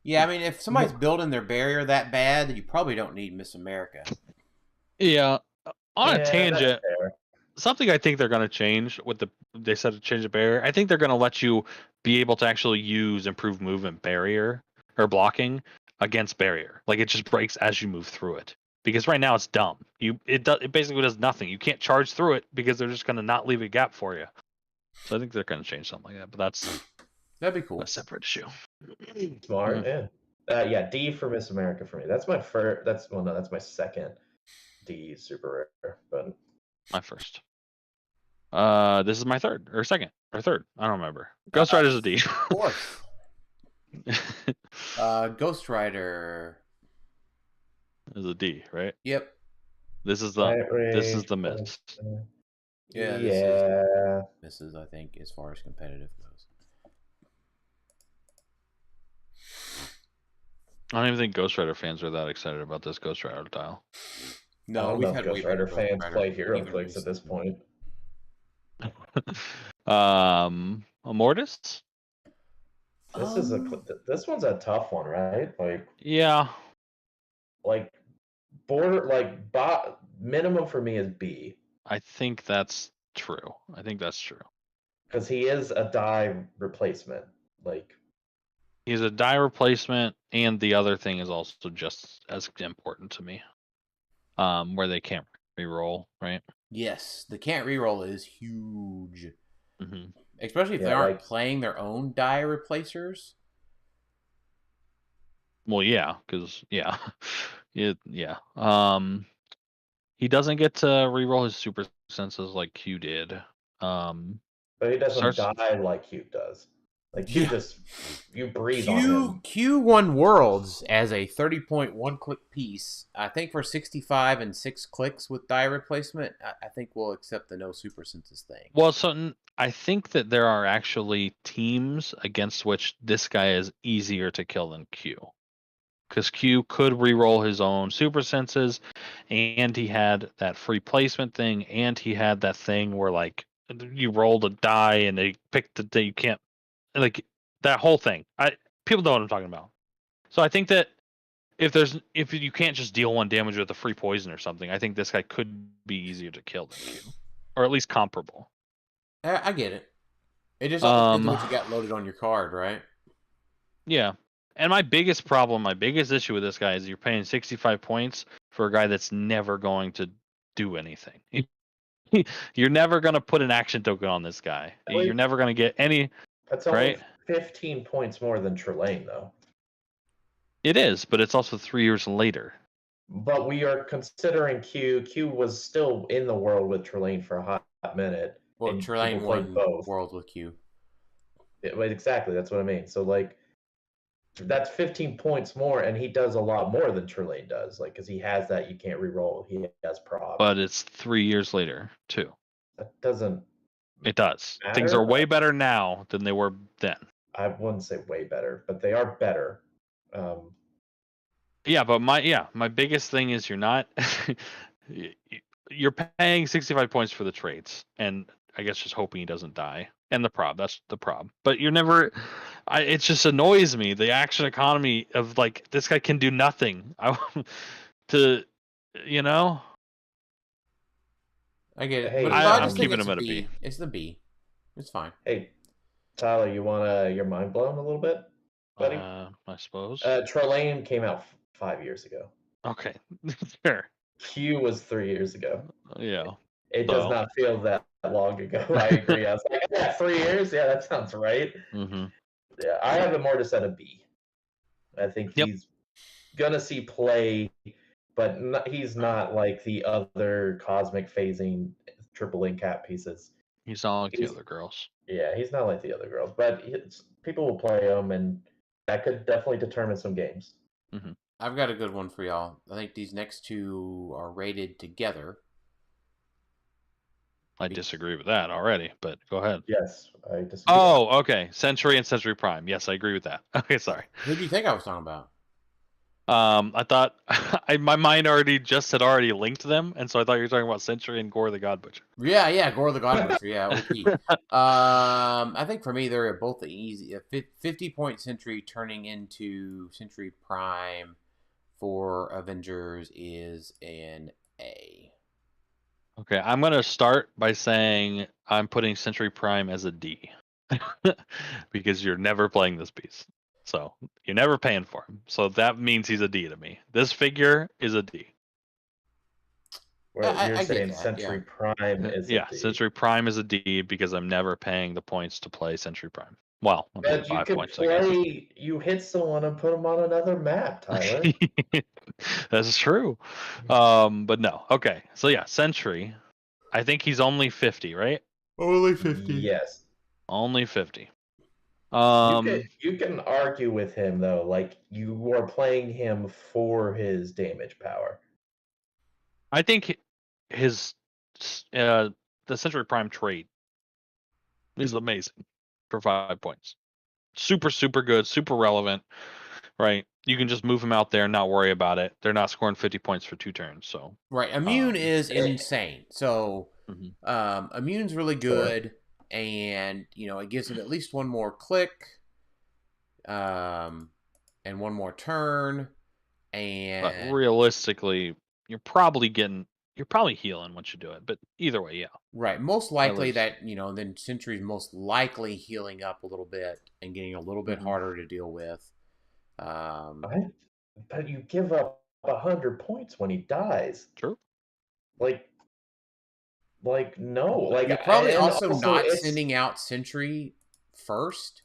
Yeah, I mean, if somebody's building their barrier that bad, you probably don't need Miss America. Yeah. On a tangent, something I think they're going to change with they said to change the barrier. I think they're going to let you be able to actually use improved movement barrier or blocking against barrier. Like it just breaks as you move through it. Because right now it's dumb. It basically does nothing. You can't charge through it because they're just going to not leave a gap for you. So I think they're going to change something like that. But that'd be cool. A separate issue. Smart, yeah. D for Miss America for me. That's my first. That's my second D super rare, but my first. This is my third or second or third. I don't remember. Ghost Rider's a D. Fourth. Ghost Rider is a D, right? Yep. This is the miss. Yeah. This is I think as far as competitive goes. I don't even think Ghost Rider fans are that excited about this Ghost Rider tile. No, we've had Ghost Rider fans play Heroclix at this point. Amortis? This one's a tough one, right? Like yeah. Like minimum for me is B. I think that's true. Because he is a die replacement. Like he's a die replacement, and the other thing is also just as important to me. Where they can't reroll, right? Yes, the can't reroll is huge. Mm-hmm. Especially if they aren't playing their own die replacers. Well, yeah, because he doesn't get to reroll his super senses like Q did. But he doesn't die like Q does. Like Q you breathe on him. Q won Worlds as a 30.1 click piece. I think for 65 and 6 clicks with die replacement, I think we'll accept the no super senses thing. Well, so I think that there are actually teams against which this guy is easier to kill than Q. Because Q could reroll his own super senses, and he had that free placement thing, and he had that thing where like you rolled a die and they picked the day you can't. Like that whole thing, people know what I'm talking about. So I think that if you can't just deal 1 damage with a free poison or something, I think this guy could be easier to kill than Q, or at least comparable. I get it. It just depends what you got loaded on your card, right? Yeah, and my biggest issue with this guy is you're paying 65 points for a guy that's never going to do anything. You're never going to put an action token on this guy. You're never going to get any. That's only 15 points more than Trelane, though. It is, but it's also 3 years later. But we are considering Q. Q was still in the world with Trelane for a hot minute. Well, Trelane won both Worlds with Q. Exactly, that's what I mean. So, like, that's 15 points more, and he does a lot more than Trelane does. Like, because he has that you can't reroll. He has proc. But it's 3 years later, too. That doesn't. It does. Matter. Things are way better now than they were then. I wouldn't say way better, but they are better. Yeah, but my biggest thing is you're paying 65 points for the trades, and I guess just hoping he doesn't die. And the prob, that's the prob. But you're never. It just annoys me the action economy of like this guy can do nothing. I get it. Hey, I'm keeping him at a B. It's the B. It's fine. Hey, Tyler, you want your mind blown a little bit, buddy? I suppose. Trelane came out 5 years ago. Okay, sure. Q was 3 years ago. Yeah. It does not feel that long ago. I agree. I was like, yeah, 3 years? Yeah, that sounds right. Mm-hmm. Yeah, I have Amortis at a B. I think he's going to see play, but he's not like the other cosmic phasing triple incap pieces. He's not like the other girls. Yeah, he's not like the other girls, but people will play him, and that could definitely determine some games. Mm-hmm. I've got a good one for y'all. I think these next two are rated together. I disagree with that already, but go ahead. Yes, I disagree. Oh, okay. Sentry and Sentry Prime. Yes, I agree with that. Okay, sorry. Who do you think I was talking about? I thought my mind already linked them, and so I thought you were talking about Sentry and Gore the God Butcher. Yeah, Gore the God Butcher. Yeah, OP. I think for me they're both easy. A 50-point Sentry turning into Sentry Prime for Avengers is an A. Okay, I'm gonna start by saying I'm putting Sentry Prime as a D because you're never playing this piece. So you're never paying for him. So that means he's a D to me. This figure is a D. Well, you're saying Sentry Prime is a D. Sentry Prime is a D because I'm never paying the points to play Sentry Prime. Well, I'm but you 5 could points, play, you hit someone and put them on another map, Tyler. That's true. But no. Okay. So yeah, Sentry. I think he's only 50, right? Only 50. Yes. Only 50. You can argue with him though, like you are playing him for his damage power. I think his the Sentry Prime trait is amazing for 5 points. Super, super good, super relevant, right? You can just move him out there and not worry about it. They're not scoring 50 points for 2 turns, so right. Immune is insane. So immune's really good, and it gives him at least one more click, and one more turn, and but realistically, you're probably healing once you do it. But either way, yeah. Right. Most likely that, then Sentry's most likely healing up a little bit and getting a little bit harder to deal with. But you give up 100 points when he dies. True. Like no. Like you're probably also not sending out Sentry first.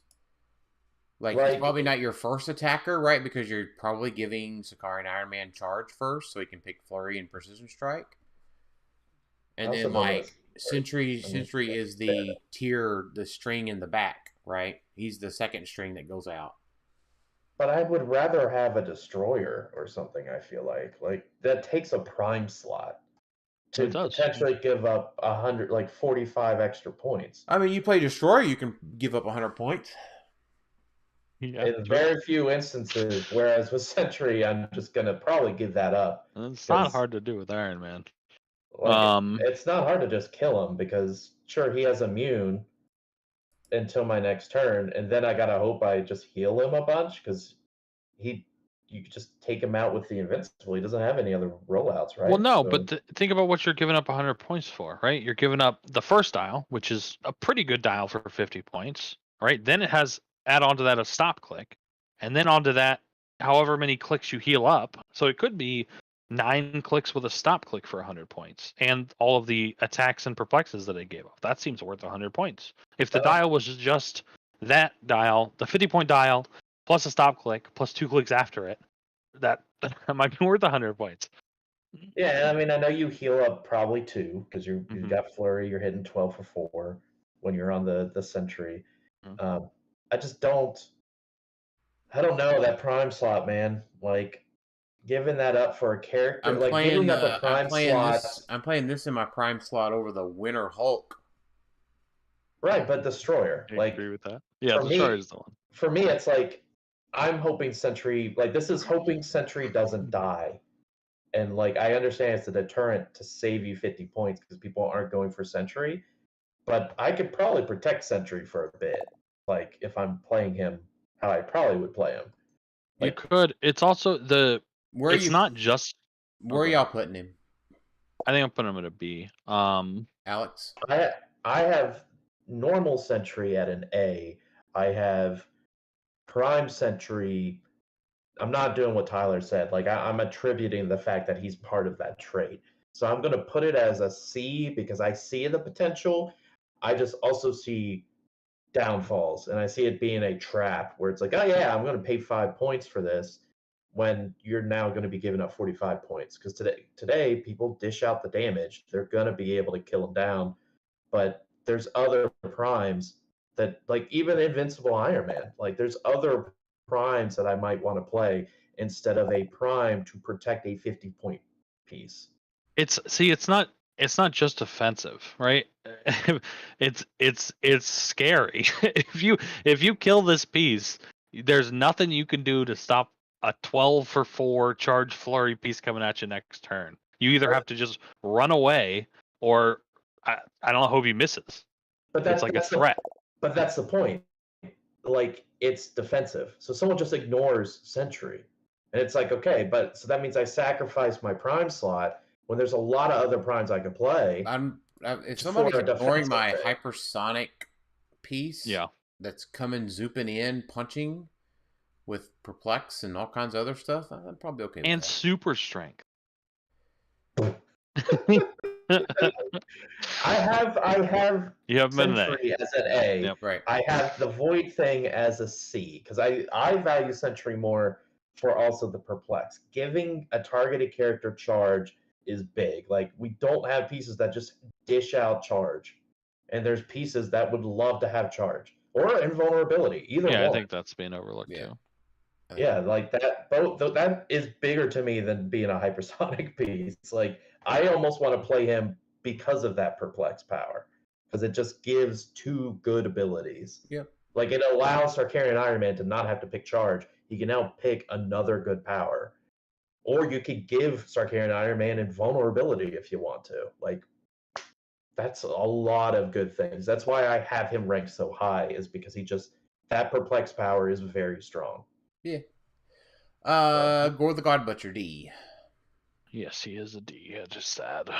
Like he's probably not your first attacker, right? Because you're probably giving Sakari and Iron Man charge first, so he can pick Flurry and Precision Strike. And then Sentry is the the string in the back, right? He's the second string that goes out. But I would rather have a destroyer or something, I feel like that takes a prime slot to potentially give up 100, like 45 extra points. I mean, you play destroyer, you can give up 100 points. Yeah, in very few instances, whereas with Sentry, I'm just gonna probably give that up. It's not hard to do with Iron Man. It's not hard to just kill him because sure he has immune until my next turn, and then I gotta hope I just heal him a bunch because you can just take him out with the invincible. He doesn't have any other rollouts, right? Well, no, but think about what you're giving up 100 points for, right? You're giving up the first dial, which is a pretty good dial for 50 points, right? Then it has add on to that a stop click, and then onto that however many clicks you heal up. So it could be 9 clicks with a stop click for 100 points, and all of the attacks and perplexes that it gave off. That seems worth 100 points. If the dial was just that dial, the 50-point dial, plus a stop click, plus 2 clicks after it, that might be worth 100 points. Yeah, I mean, I know you heal up probably 2 because you've got Flurry. You're hitting 12 for 4 when you're on the Sentry. I just don't know that prime slot, man. Like giving that up for a character, giving up a prime slot. I'm playing this in my prime slot over the Winter Hulk. Right, but Destroyer. I agree with that. Yeah, Destroyer is the one. For me, it's like I'm hoping Sentry. Like this is hoping Sentry doesn't die, and like I understand it's a deterrent to save you 50 points because people aren't going for Sentry, but I could probably protect Sentry for a bit. Like if I'm playing him how I probably would play him. You could. It's also not just. Where are y'all putting him? I think I'm putting him at a B. Alex? I have normal Sentry at an A. I have Prime Sentry. I'm not doing what Tyler said. Like I'm attributing the fact that he's part of that trait. So I'm going to put it as a C because I see the potential. I just also see downfalls, and I see it being a trap where it's like, oh yeah, I'm going to pay 5 points for this when you're now going to be giving up 45 points because today people dish out the damage. They're going to be able to kill them down, but there's other primes that, like even Invincible Iron Man, like there's other primes that I might want to play instead of a prime to protect a 50-point piece. It's not it's not just offensive, right? it's scary. If you kill this piece, there's nothing you can do to stop a 12 for 4 charge flurry piece coming at you next turn. You either have to just run away, or I don't hope he misses. But it's like a threat. But that's the point. Like, it's defensive, so someone just ignores Sentry, and it's like, okay, but so that means I sacrifice my prime slot when there's a lot of other primes I could play. If somebody's ignoring my hypersonic piece, that's coming zooping in, punching with perplex and all kinds of other stuff, I'm probably okay with and that. Super strength. I have you have Sentry as an A. Yep. Right. I have the Void thing as a C, because I value Sentry more for also the perplex. Giving a targeted character charge is big. Like, we don't have pieces that just dish out charge, and there's pieces that would love to have charge or invulnerability. Either one. I think that's being overlooked too. Yeah, like that. Both that is bigger to me than being a hypersonic piece. Like, I almost want to play him because of that perplex power, because it just gives two good abilities. Yep. Like, it allows Sarkarian Iron Man to not have to pick charge. He can now pick another good power, or you could give Sarkarian Iron Man invulnerability if you want to. Like, that's a lot of good things. That's why I have him ranked so high, is because that perplex power is very strong. Yeah. Gore the God Butcher, D. Yes, he is a D. Yeah, just sad.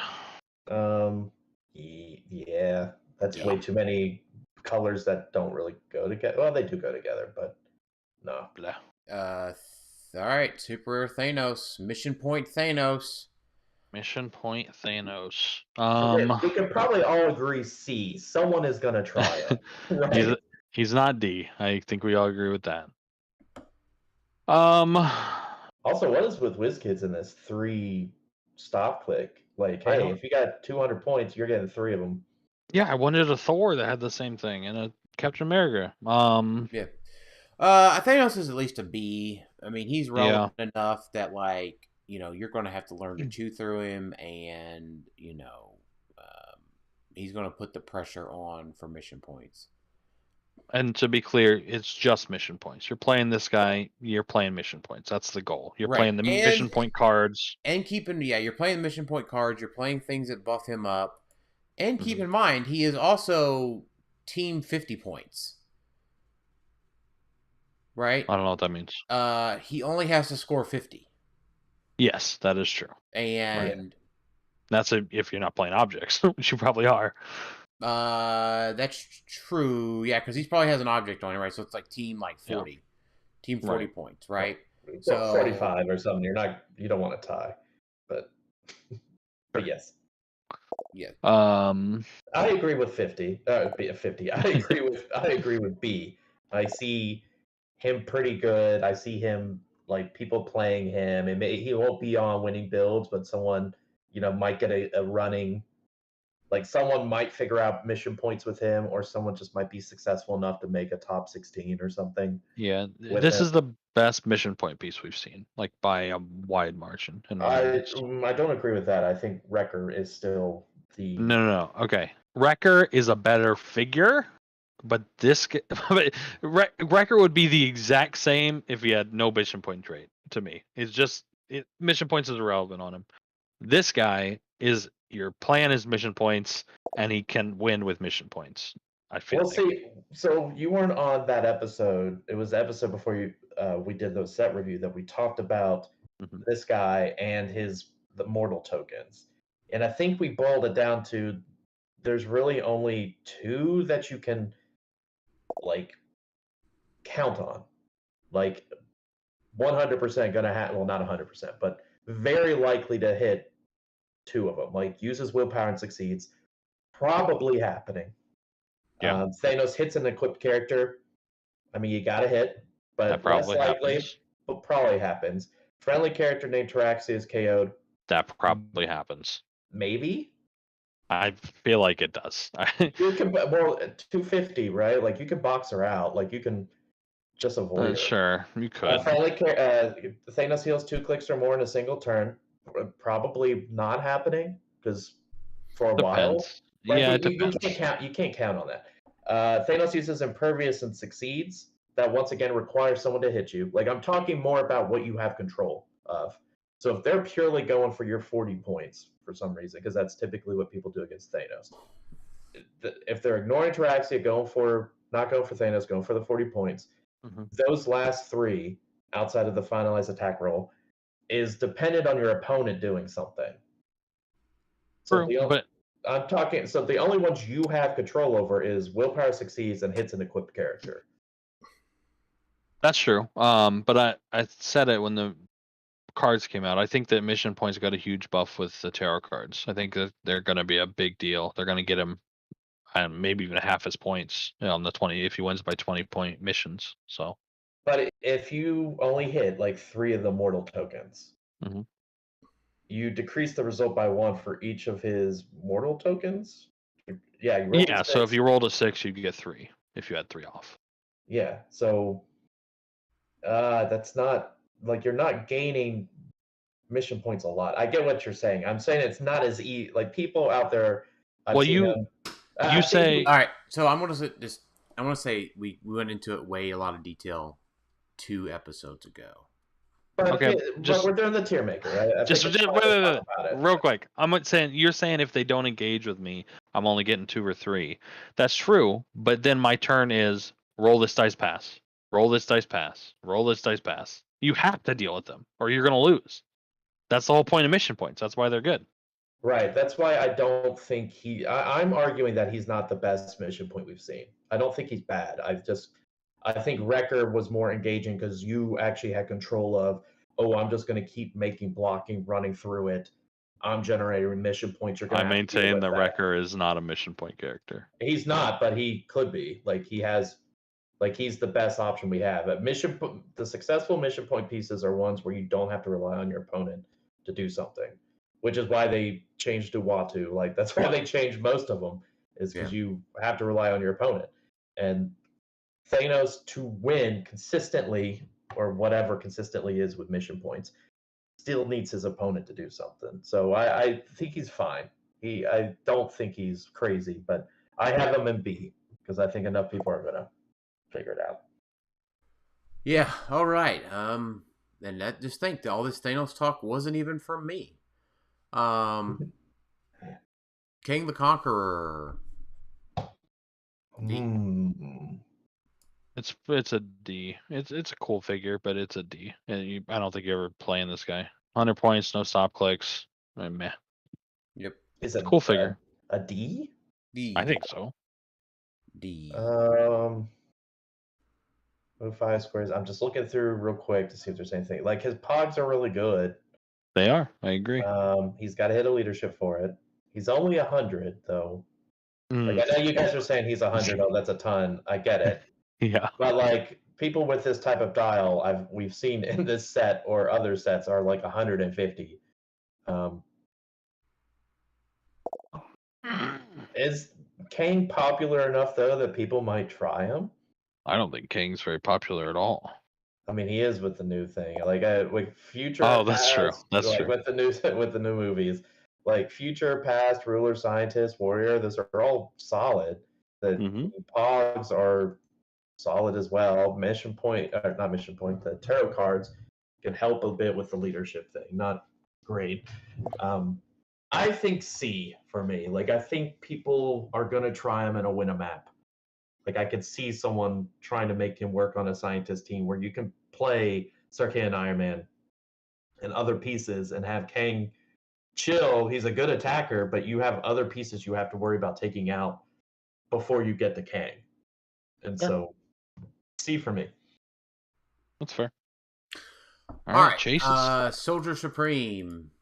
Yeah, that's way too many colors that don't really go together. Well, they do go together, but no. Blah. All right, Super Thanos, Mission Point Thanos. Mission Point Thanos. We could probably all agree C. Someone is gonna try it. Right? He's not D. I think we all agree with that. Also, what is with WizKids in this 3 stop click? Like, hey, if you got 200 points, you're getting 3 of them. Yeah, I wanted a Thor that had the same thing, and a Captain America. Yeah. Thanos is at least a B. I mean, he's relevant enough that, like, you're going to have to learn to chew through him, and, he's going to put the pressure on for mission points. And to be clear, it's just mission points. You're playing this guy, you're playing mission points. That's the goal. You're playing the mission point cards. And you're playing mission point cards, you're playing things that buff him up. And keep in mind, he is also team 50 points. Right? I don't know what that means. He only has to score 50. Yes, that is true. And that's if you're not playing objects, which you probably are. That's true. Yeah, because he probably has an object on it, right? So it's like team 40. Yeah. Team 40 points, right? So 45 or something. You don't want to tie. But yes. Yeah. I agree with 50. 50. I agree with B. I see him pretty good. I see him, like, people playing him. He won't be on winning builds, but someone, might get a running. Like, someone might figure out mission points with him, or someone just might be successful enough to make a top 16 or something. Yeah, this is the best mission point piece we've seen, like, by a wide margin. I don't agree with that. I think Wrecker is still the... No. Okay. Wrecker is a better figure, but Wrecker would be the exact same if he had no mission point trait, to me. It's just... mission points is irrelevant on him. This guy is... Your plan is mission points, and he can win with mission points. I feel. Well, see, so you weren't on that episode. It was the episode before we did those set review that we talked about this guy and the mortal tokens, and I think we boiled it down to there's really only 2 that you can, like, count on, like 100% gonna happen. Well, not 100%, but very likely to hit 2 of them. Like, uses willpower and succeeds. Probably happening. Yeah. Thanos hits an equipped character. I mean, you gotta hit, but that probably less likely. Happens. But probably happens. Friendly character named Taraxia is KO'd. That probably happens. Maybe. I feel like it does. You can 250, right? Like, you can box her out. Like, you can just avoid her. Sure, you could. Thanos heals 2 clicks or more in a single turn. Probably not happening, because for a while. Right? Yeah, you, it depends. You can't count on that. Thanos uses Impervious and succeeds. That once again requires someone to hit you. Like I'm talking more about what you have control of. So if they're purely going for your 40 points for some reason, because that's typically what people do against Thanos. If they're ignoring Taraxia, not going for Thanos, going for the 40 points, those last 3 outside of the finalized attack roll is dependent on your opponent doing something. So I'm talking. So the only ones you have control over is willpower succeeds and hits an equipped character. That's true. But I said it when the cards came out. I think that mission points got a huge buff with the tarot cards. I think that they're going to be a big deal. They're going to get him, maybe even half his points on the 20 if he wins by 20-point missions. So. But if you only hit like 3 of the mortal tokens, you decrease the result by 1 for each of his mortal tokens. Yeah. Yeah. So if you rolled a 6, you'd get 3 if you had 3 off. Yeah. So that's not like you're not gaining mission points a lot. I get what you're saying. I'm saying it's not as easy. Like people out there. You say all right. So I'm gonna say we went into it way a lot of detail 2 episodes ago. But we're doing the Tiermaker, right? Wait, real quick. You're saying if they don't engage with me, I'm only getting 2 or 3. That's true, but then my turn is roll this dice pass, roll this dice pass, roll this dice pass. You have to deal with them, or you're gonna lose. That's the whole point of mission points. That's why they're good. Right. That's why I don't think I'm arguing that he's not the best mission point we've seen. I don't think he's bad. I think Wrecker was more engaging because you actually had control of, I'm just going to keep making blocking, running through it. I'm generating mission points. I maintain that Wrecker is not a mission point character. He's not, but he could be. He's the best option we have. The successful mission point pieces are ones where you don't have to rely on your opponent to do something, which is why they changed to Watu. Like that's why they changed most of them, is because you have to rely on your opponent. And Thanos to win consistently, or whatever consistently is with mission points, still needs his opponent to do something. So I think he's fine. I don't think he's crazy, but I have him in B because I think enough people are gonna figure it out. Yeah. All right. And just think that all this Thanos talk wasn't even from me. King the Conqueror. It's a D. It's a cool figure, but it's a D. And I don't think you ever playing this guy. 100 points, no stop clicks. Meh. Yep. Is it a cool figure? A D? D. I think so. D. Move 5 squares. I'm just looking through real quick to see if there's anything. Like his pogs are really good. They are. I agree. He's got to hit a leadership for it. He's only 100 though. Like I know you guys are saying he's 100. Oh, that's a ton. I get it. Yeah. But like people with this type of dial, we've seen in this set or other sets are like 150. Is Kang popular enough though that people might try him? I don't think Kang's very popular at all. I mean, he is with the new thing. Like with future. Oh, that's true. That's true. With the new movies, like future, past, ruler, scientist, warrior. Those are all solid. The pogs are solid as well. Not mission point. The tarot cards can help a bit with the leadership thing. Not great. I think C for me. Like I think people are gonna try him in a win a map. Like I could see someone trying to make him work on a scientist team where you can play Sarkhan and Iron Man and other pieces and have Kang chill. He's a good attacker, but you have other pieces you have to worry about taking out before you get to Kang. And so C for me. That's fair. All right. Chases. Soldier Supreme.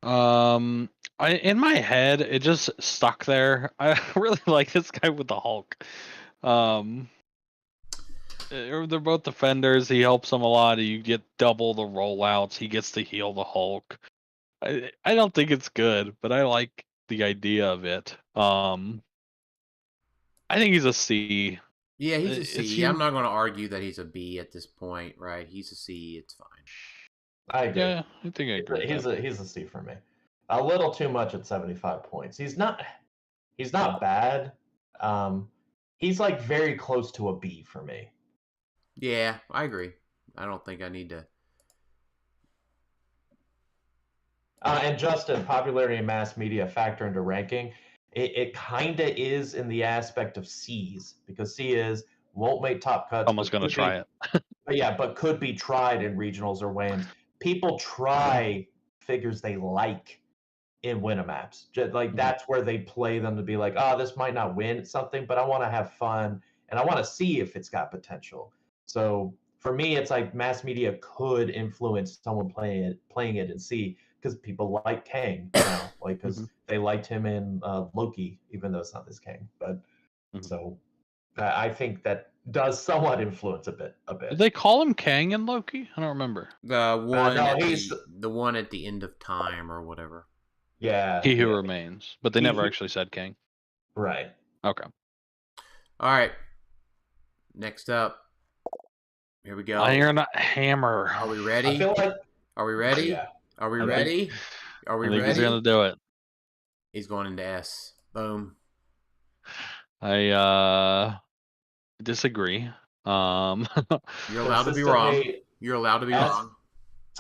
In my head, it just stuck there. I really like this guy with the Hulk. They're both defenders. He helps them a lot. You get double the rollouts. He gets to heal the Hulk. I don't think it's good, but I like the idea of it. I think he's a C. Yeah, he's a C. I'm not going to argue that he's a B at this point, right? He's a C. It's fine. I agree. Yeah, I think I agree. He's a C for me. A little too much at 75 points. He's not bad. He's like very close to a B for me. Yeah, I agree. I don't think I need to. And Justin, popularity and mass media factor into ranking. It kind of is in the aspect of C's, because C is won't make top cuts. Someone's going to try it. But could be tried in regionals or WAMs. People try figures they like in Winamaps. Just like that's where they play them to be like, oh, this might not win something, but I want to have fun and I want to see if it's got potential. So for me, it's like mass media could influence someone playing it and see, because people like Kang now, like because they liked him in Loki, even though it's not this Kang. But so I think that does somewhat influence a bit. Did they call him Kang in Loki? I don't remember. The one, no, the one at the end of time or whatever. Yeah, He Who Remains, but they never actually said Kang. Right. Okay. All right. Next up, here we go. Iron Hammer. Are we ready? I feel like. Are we ready? Yeah. Are we ready? Are we ready? He's gonna do it. He's going into S. Boom. I disagree. You're allowed to be wrong. You're allowed to be wrong.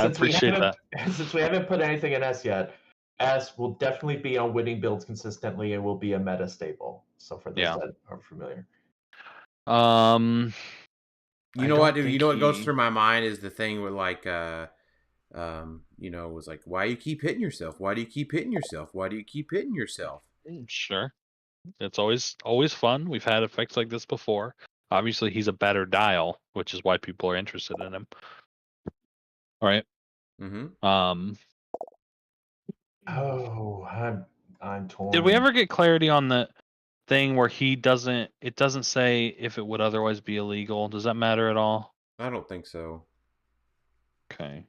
I appreciate that. Since we haven't put anything in S yet, S will definitely be on winning builds consistently and will be a meta staple. So for those that are familiar. You know what? You know what goes through my mind is the thing with like was like, why do you keep hitting yourself? Why do you keep hitting yourself? Why do you keep hitting yourself? Sure. It's always fun. We've had effects like this before. Obviously, he's a better dial, which is why people are interested in him. All right. Oh, I'm torn. Did we ever get clarity on the thing where it doesn't say if it would otherwise be illegal? Does that matter at all? I don't think so. Okay.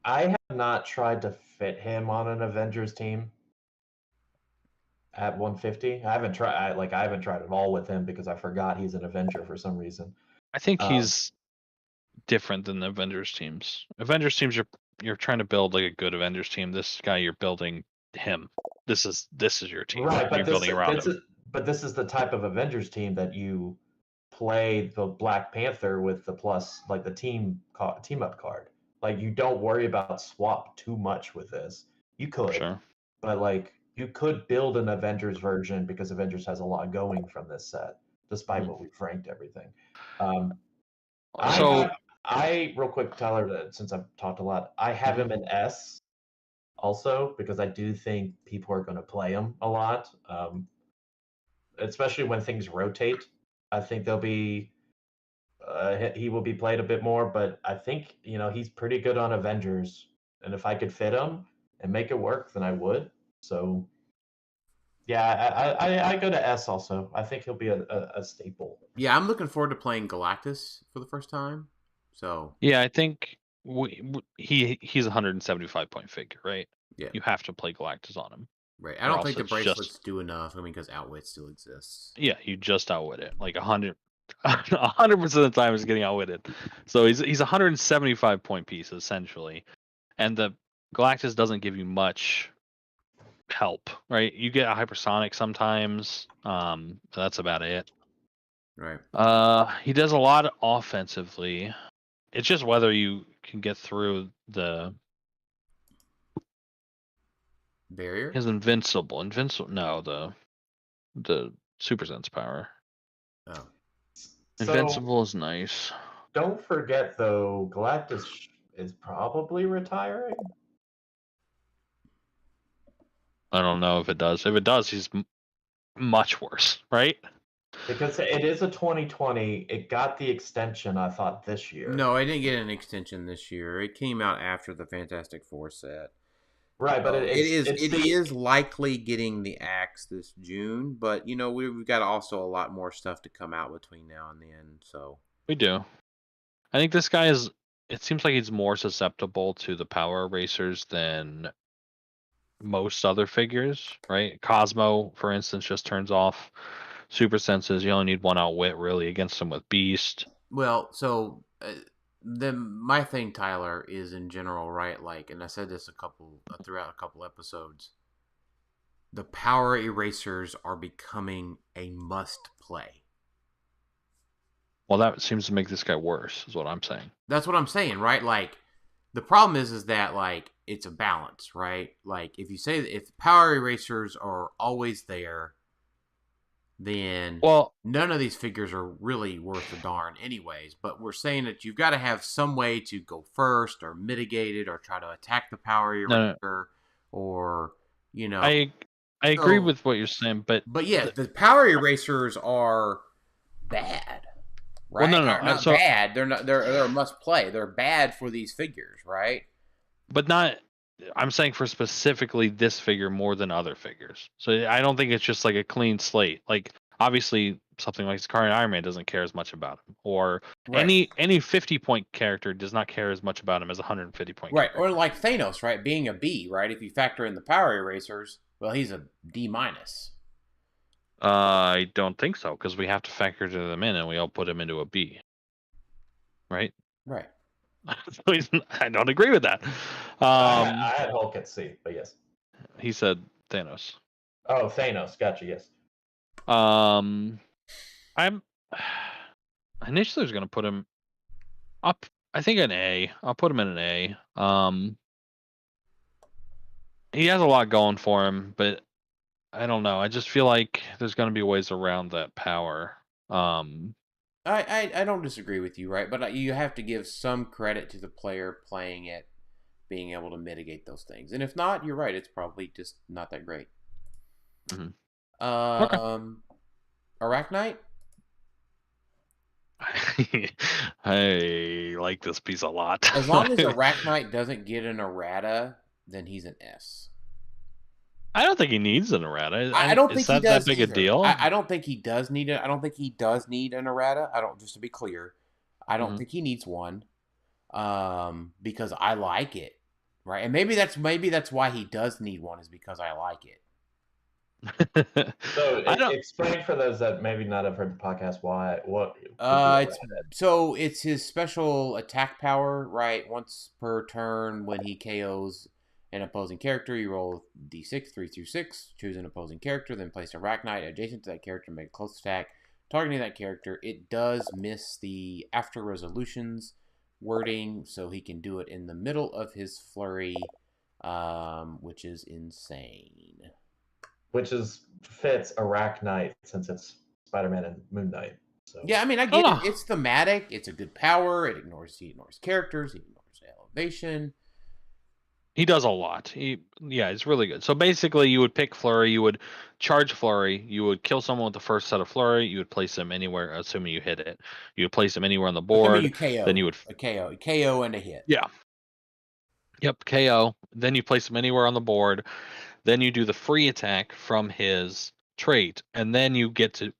I have not tried to fit him on an Avengers team at 150. I haven't tried at all with him because I forgot he's an Avenger for some reason. I think he's different than the Avengers teams. Avengers teams, you're trying to build like a good Avengers team. This guy, you're building him. This is your team. Right, but you're building around him. But this is the type of Avengers team that you play the Black Panther with the plus, like the team up card. Like you don't worry about swap too much with this. You could, sure, but like you could build an Avengers version because Avengers has a lot going from this set, despite what we've ranked everything. I real quick, Tyler, since I've talked a lot, I have him in S also because I do think people are going to play him a lot, especially when things rotate. I think there'll be he will be played a bit more, but I think he's pretty good on Avengers, and if I could fit him and make it work, then I would. So yeah, I go to S also. I think he'll be a staple. Yeah, I'm looking forward to playing Galactus for the first time. So yeah, I think he's a 175 point figure, right? Yeah, you have to play Galactus on him. Right. I don't think the bracelets do enough. I mean, because outwit still exists. Yeah, you just outwit it. Like 100% of the time is getting outwitted. So he's 175 point piece essentially, and the Galactus doesn't give you much help, right? You get a hypersonic sometimes. That's about it. Right. He does a lot offensively. It's just whether you can get through the barrier. His invincible. No, the super sense power. Oh. Invincible is nice. Don't forget though, Galactus is probably retiring. I don't know if it does. If it does, he's much worse, right? Because it is a 2020. It got the extension, I thought, this year. No, I didn't get an extension this year. It came out after the Fantastic Four set. Right, but it is likely getting the axe this June, but we've got also a lot more stuff to come out between now and then. So we do. I think this guy is. It seems like he's more susceptible to the power erasers than most other figures, right? Cosmo, for instance, just turns off super senses. You only need one outwit really against him with Beast. Well, so my thing, Tyler, is in general, right? Like, and I said this throughout a couple episodes. The power erasers are becoming a must play. Well, that seems to make this guy worse, is what I'm saying. That's what I'm saying, right? Like, the problem is that, like, it's a balance, right? Like, if power erasers are always there, then none of these figures are really worth a darn anyways. But we're saying that you've got to have some way to go first or mitigate it or try to attack the power eraser or, you know. I agree with what you're saying, but yeah, the power erasers are bad, right? Well, not bad. They're a must play. They're bad for these figures, right? But not. I'm saying for specifically this figure more than other figures. So I don't think it's just like a clean slate. Like obviously something like Scar and Iron Man doesn't care as much about him, or any 50-point character does not care as much about him as a 150-point. Right, character. Or like Thanos, right? Being a B, right? If you factor in the power erasers, well, he's a D-. I don't think so, because we have to factor them in, and we all put him into a B. Right. Right. I don't agree with that. I had Hulk at C, but yes. He said Thanos. Oh, Thanos. Gotcha. Yes. I'm initially was gonna put him up. I think an A. I'll put him in an A. He has a lot going for him, but I don't know. I just feel like there's gonna be ways around that power. I don't disagree with you, right? But you have to give some credit to the player playing it, being able to mitigate those things. And if not, you're right. It's probably just not that great. Mm-hmm. Okay. Arachnite? I like this piece a lot. As long as Arachnite doesn't get an errata, then he's an S. I don't think he needs an errata. I don't think he does that big either. a deal. I don't think he does need it. I don't think he does need an errata. Just to be clear, I don't think he needs one, because I like it, right? And maybe that's why he does need one, is because I like it. So explain for those that maybe not have heard the podcast it's his special attack power, right? Once per turn, when he KOs an opposing character, you roll d6 3 through 6, choose an opposing character, then place Arachnite adjacent to that character, make a close attack targeting that character. It does miss the after resolutions wording, so he can do it in the middle of his flurry, which is insane. Which fits Arachnite, since it's Spider-Man and Moon Knight. So. Yeah, I mean, I get it. It's thematic. It's a good power. He ignores characters. He ignores elevation. He does a lot. It's really good. So basically, you would pick Flurry, you would charge Flurry, you would kill someone with the first set of Flurry, you would place him anywhere, assuming you hit it. You would place him anywhere on the board. You KO. Then you would a KO and a hit. Yeah. Yep, KO. Then you place him anywhere on the board. Then you do the free attack from his trait, and then you get to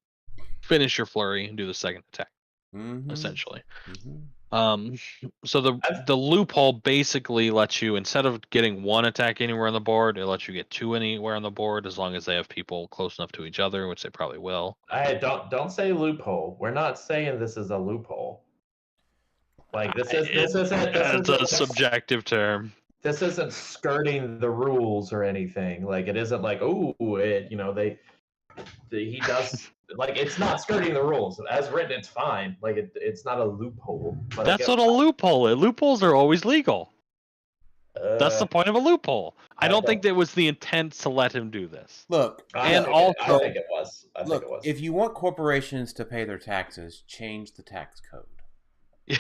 finish your Flurry and do the second attack. Essentially. So the loophole basically lets you, instead of getting one attack anywhere on the board, it lets you get two anywhere on the board, as long as they have people close enough to each other, which they probably will. Don't say loophole. We're not saying this is a loophole. Like this isn't. It's a subjective term. This isn't skirting the rules or anything. Like it isn't like he does. Like, it's not skirting the rules. As written, it's fine. Like, it's not a loophole. But that's what a loophole is. Loopholes are always legal. That's the point of a loophole. I don't think that was the intent to let him do this. Look, I think it was. If you want corporations to pay their taxes, change the tax code. Yeah,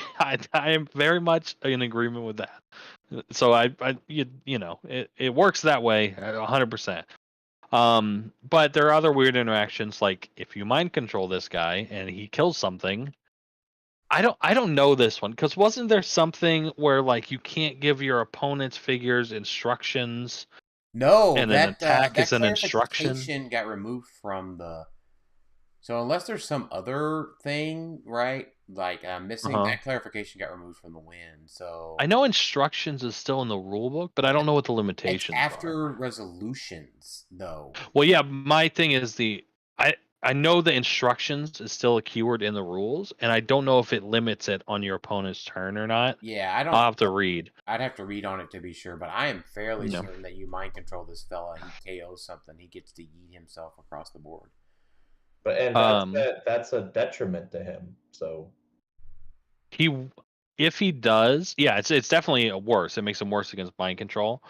I am very much in agreement with that. So it works that way 100%. But there are other weird interactions, like if you mind control this guy and he kills something. I don't know this one, because wasn't there something where like you can't give your opponent's figures instructions? No, and then attack is an instruction. Got removed from the. So unless there's some other thing, right? Like missing that clarification got removed from the win. So I know instructions is still in the rule book, but I don't know what the limitations are. After resolutions, though. Well, yeah, my thing is I know the instructions is still a keyword in the rules, and I don't know if it limits it on your opponent's turn or not. Yeah, I don't. I'll have to read. I'd have to read on it to be sure, but I am fairly certain that you mind control this fella. He KOs something. He gets to yeet himself across the board. But that's a detriment to him. So if he does, yeah, it's definitely worse. It makes him worse against mind control.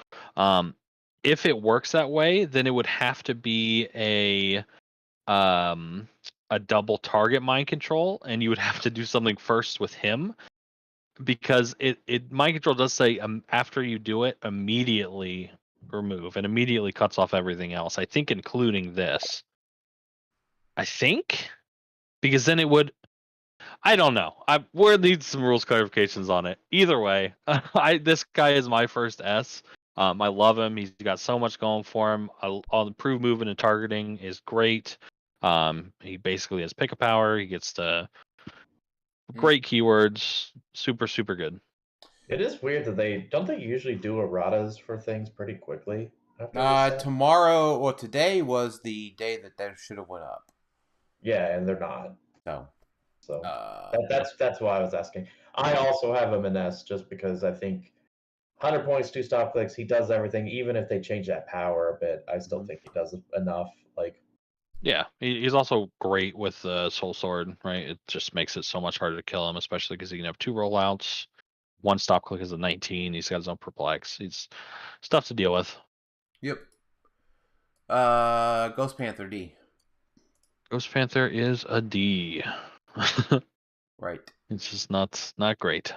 If it works that way, then it would have to be a double target mind control, and you would have to do something first with him, because it mind control does say after you do it, immediately remove, and immediately cuts off everything else. I think including this. I think, because then it would. I don't know. We need some rules clarifications on it. Either way, this guy is my first S. I love him. He's got so much going for him. All improved movement and targeting is great. He basically has pick a power. He gets to great keywords. Super, super good. It is weird that they usually do erratas for things pretty quickly. Tomorrow or today was the day that should have went up. Yeah, and they're not. So that's why I was asking. I also have him in S just because I think 100 points, 2 stop clicks. He does everything. Even if they change that power a bit, I still think he does enough. Yeah, he's also great with the Soul Sword, right? It just makes it so much harder to kill him, especially because he can have 2 rollouts. 1 stop click is a 19. He's got his own perplex. It's tough to deal with. Yep. Ghost Panther D. Ghost Panther is a D. Right. It's just not great.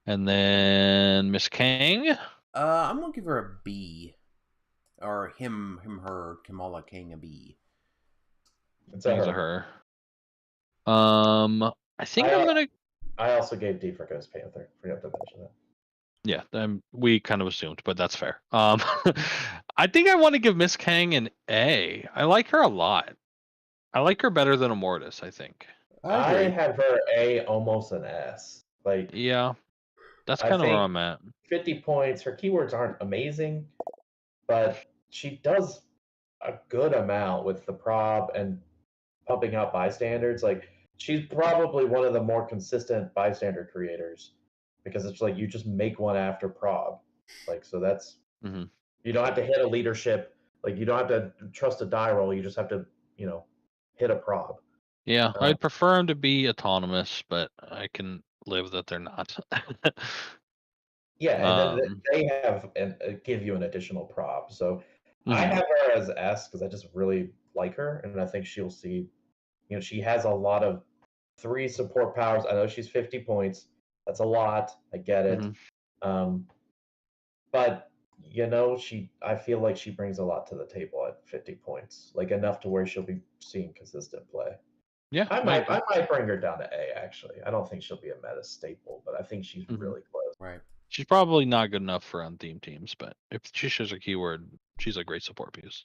And then Miss Kang. I'm gonna give her a B. Or her, Kamala Kang, a B. It's a her. I think I'm gonna. I also gave D for Ghost Panther. Forgot to mention that. Yeah, we kind of assumed, but that's fair. I think I want to give Miss Kang an A. I like her a lot. I like her better than Amortis, I think. I have her A, almost an S. Yeah, that's kind of where I'm at. 50 points. Her keywords aren't amazing, but she does a good amount with the prob and pumping out bystanders. She's probably one of the more consistent bystander creators, because it's you just make one after prob. So that's you don't have to hit a leadership. You don't have to trust a die roll. You just have to hit a prob. Yeah, I'd prefer them to be autonomous, but I can live that they're not. Yeah, and then they have give you an additional prob. So I have her as S because I just really like her, and I think she'll see. She has a lot of 3 support powers. I know she's 50 points. That's a lot. I get it. But I feel like she brings a lot to the table at 50 points, enough to where she'll be seeing consistent play. Yeah, I might bring her down to A. Actually, I don't think she'll be a meta staple, but I think she's really close. Right. She's probably not good enough for unthemed teams, but if she shows a keyword, she's a great support piece.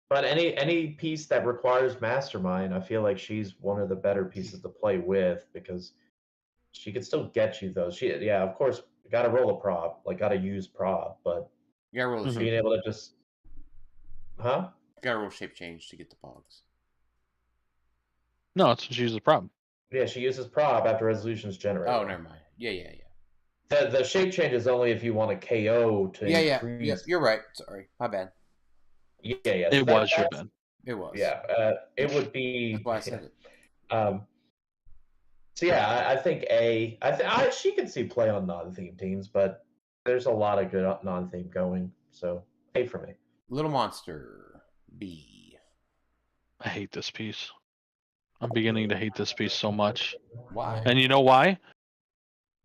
But any piece that requires Mastermind, I feel like she's one of the better pieces to play with, because she can still get you those. Of course, got to roll a prob, got to use prob, but you gotta roll being able to just, you gotta roll shape change to get the pogs. No, she uses prob. Yeah, she uses prob after resolutions generated. Oh, never mind. Yeah. The shape change is only if you want a KO to increase. Yeah, you're right. Sorry, my bad. Yeah. It was your bad. It was. Yeah, it would be. That's why I said it. So yeah, I think A. She can see play on non-theme teams, but there's a lot of good non-theme going. So A for me. Little Monster B. I hate this piece. I'm beginning to hate this piece so much. Why? And you know why?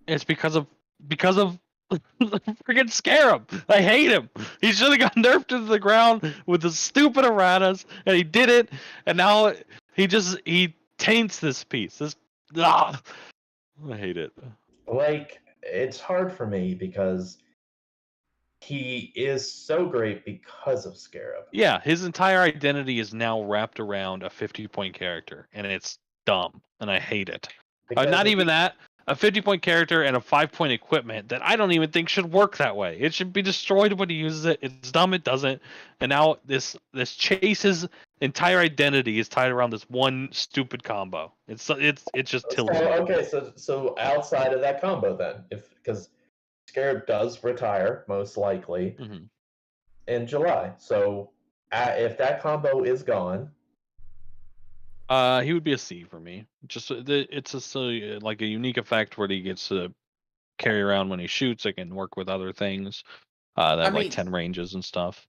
It's because of freaking Scarab. I hate him. He should have got nerfed into the ground with the stupid erratas, and he did it. And now he taints this piece. I hate it. It's hard for me because he is so great because of Scarab. Yeah, his entire identity is now wrapped around a 50-point character, and it's dumb, and I hate it. Not even that. A 50-point character and a 5-point equipment that I don't even think should work that way. It should be destroyed when he uses it. It's dumb it doesn't. And now this chase is entire identity is tied around this one stupid combo. It's just tilting. Okay, so outside of that combo then, because Scarab does retire most likely in July. So if that combo is gone, he would be a C for me. Just it's like a unique effect where he gets to carry around when he shoots. It can work with other things. That have like 10 ranges and stuff.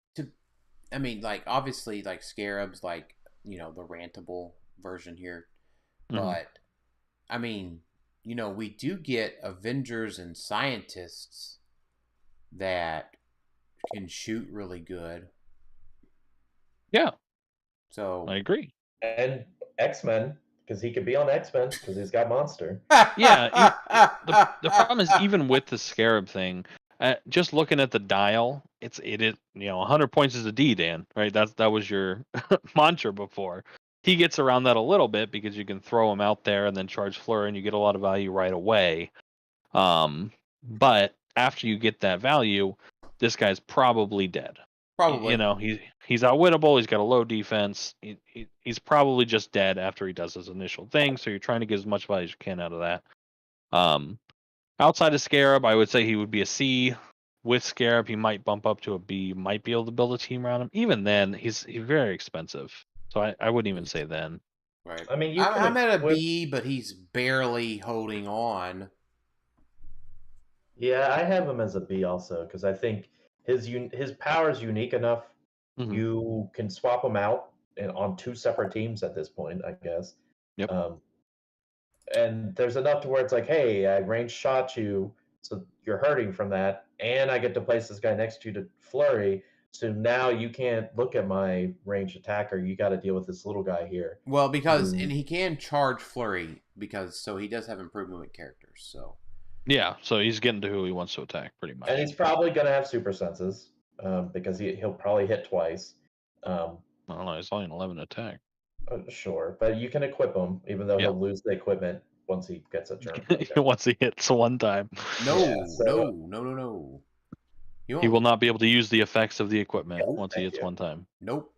Like obviously, like Scarab's like the rantable version here, but I mean, we do get Avengers and scientists that can shoot really good. Yeah. So I agree. And X-Men, because he could be on X-Men because he's got Monster. Yeah. The problem is, even with the Scarab thing, just looking at the dial, it is 100 points is a D, Dan, right? That was your mantra before. He gets around that a little bit because you can throw him out there and then charge Flurry, and you get a lot of value right away. But after you get that value, this guy's probably dead. Probably. He's outwittable. He's got a low defense. He's probably just dead after he does his initial thing. So you're trying to get as much value as you can out of that. Outside of Scarab, I would say he would be a C. With Scarab, he might bump up to a B. You might be able to build a team around him. Even then, he's very expensive. So I wouldn't even say then. Right. I mean, I'm at a B, but he's barely holding on. Yeah, I have him as a B also because I think his power is unique enough. You can swap him out on 2 separate teams at this point, I guess. Yep. And there's enough to where it's like, hey, I range shot you, so you're hurting from that, and I get to place this guy next to you to flurry. So now you can't look at my ranged attacker. You got to deal with this little guy here. Well, and he can charge flurry so he does have improvement with characters. So yeah, so he's getting to who he wants to attack pretty much. And he's probably going to have super senses because he'll probably hit twice. I don't know. He's only an 11 attack. Sure, but you can equip him, even though he'll lose the equipment once he gets a turn. Once he hits one time. No. He will not be able to use the effects of the equipment once he hits one time. Nope.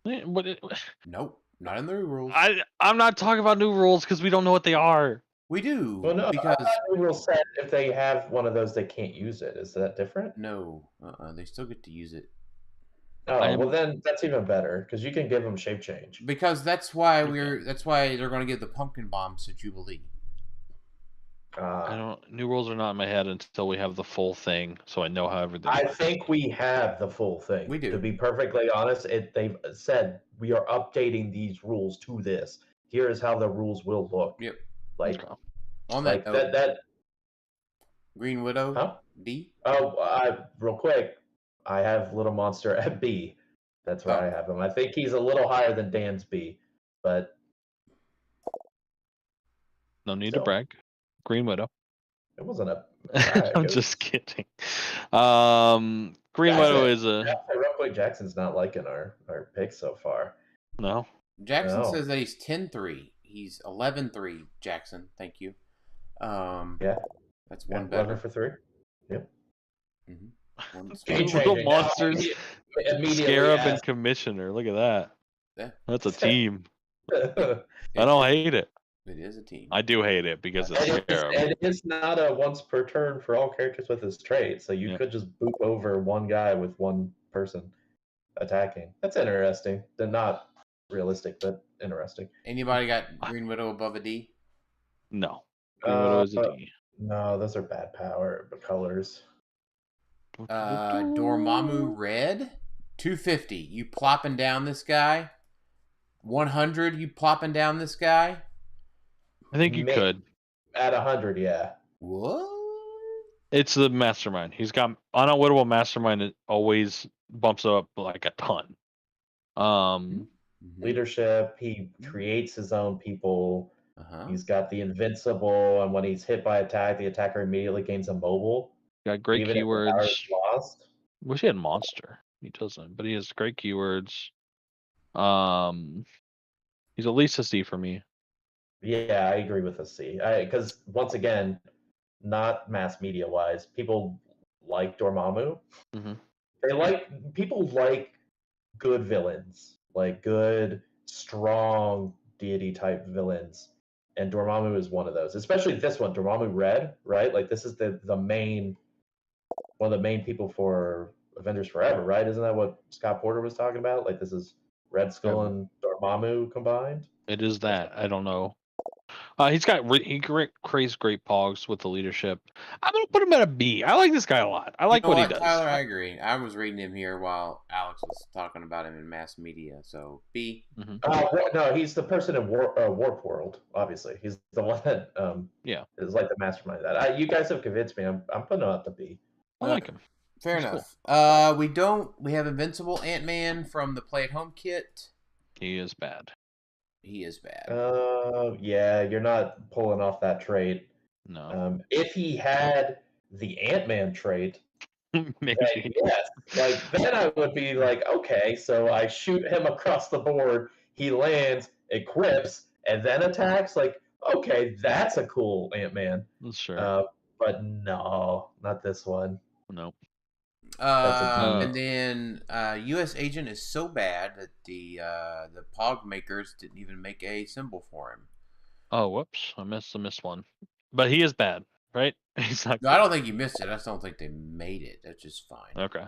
Nope. Not in the new rules. I'm not talking about new rules because we don't know what they are. We do. Well, no, because new rules said if they have one of those, they can't use it. Is that different? No. They still get to use it. Oh, well then that's even better because you can give them shape change. Because that's why they're going to give the pumpkin bombs to Jubilee. New rules are not in my head until we have the full thing, so I know how everything. I think we have the full thing. We do. To be perfectly honest, they've said we are updating these rules to this. Here is how the rules will look. Yep. Like on like that Green Widow. Huh? B. Oh, real quick, I have Little Monster at B. That's where I have him. I think he's a little higher than Dan's B, but no need to brag. Green Widow. It wasn't a brag. I'm just kidding. Green Widow is a. Real quick, Jackson's not liking our picks so far. No. Jackson says that he's 10-3. He's 11-3. Jackson, thank you. Yeah. That's one better. 11 for 3. Yep. Little monsters. Scarab and Commissioner. Look at that. Yeah. That's a team. I don't hate it. It is a team. I do hate it because it's Scarab. And it's not a once per turn for all characters with his trait, so you could just boop over one guy with one person attacking. That's interesting. They're not realistic, but interesting. Anybody got Green Widow above a D? No. Green Widow is a D. No, those are bad colors. Dormammu red, 250. You plopping down this guy? 100. You plopping down this guy? I think you could. At 100, yeah. What? It's the mastermind. He's got unoutwittable mastermind. It always bumps up like a ton. Leadership. He creates his own people. He's got the invincible, and when he's hit by attack, the attacker immediately gains a mobile. Got great even keywords. If the power is lost. Wish he had monster. He doesn't, but he has great keywords. He's at least a C for me. Yeah, I agree with a C. Because once again, not mass media wise, people like Dormammu. Mm-hmm. People like good villains. like good, strong deity type villains, and Dormammu is one of those. Especially this one, Dormammu Red, right? Like this is the main one of the main people for Avengers Forever, right? Isn't that what Scott Porter was talking about? Like this is Red Skull and Dormammu combined. It is that. I don't know. He creates great pogs with the leadership. I'm gonna put him at a B. I like this guy a lot. I like what he does. Tyler, I agree. I was reading him here while Alex was talking about him in mass media. So B. No, he's the person in Warp World. Obviously, he's the one that is like the mastermind of that. You guys have convinced me. I'm putting him up to B. I like him. Fair enough. Cool. We have Invincible Ant-Man from the Play at Home kit. He is bad. He is bad. Yeah, you're not pulling off that trait. No. If he had the Ant-Man trait, maybe then yes. Like then I would be like, okay, so I shoot him across the board, he lands, equips, and then attacks. Like, okay, that's a cool Ant-Man. Sure. But no, not this one. No. And then U.S. Agent is so bad that the Pog makers didn't even make a symbol for him. Oh, whoops! I missed one. But he is bad, right? He's not. No, I don't think you missed it. I just don't think they made it. That's just fine. Okay.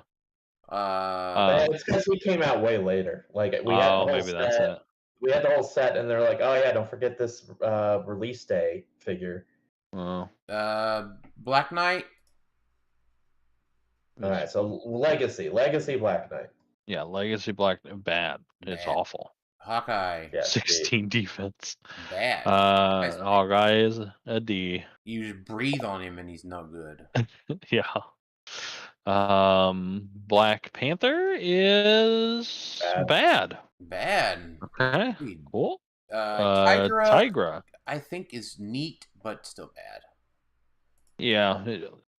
It's because we came out way later. Like we had the whole maybe set. That's it. We had the whole set, and they're like, "Oh yeah, don't forget this release day figure." Oh. Black Knight. All right, so Legacy Black Knight. Yeah, Legacy Black bad. It's awful. Hawkeye. Yeah, 16 defense. Bad. Hawkeye is a D. You just breathe on him and he's no good. Yeah. Black Panther is bad. Okay. Cool. Tigra, I think is neat, but still bad. Yeah.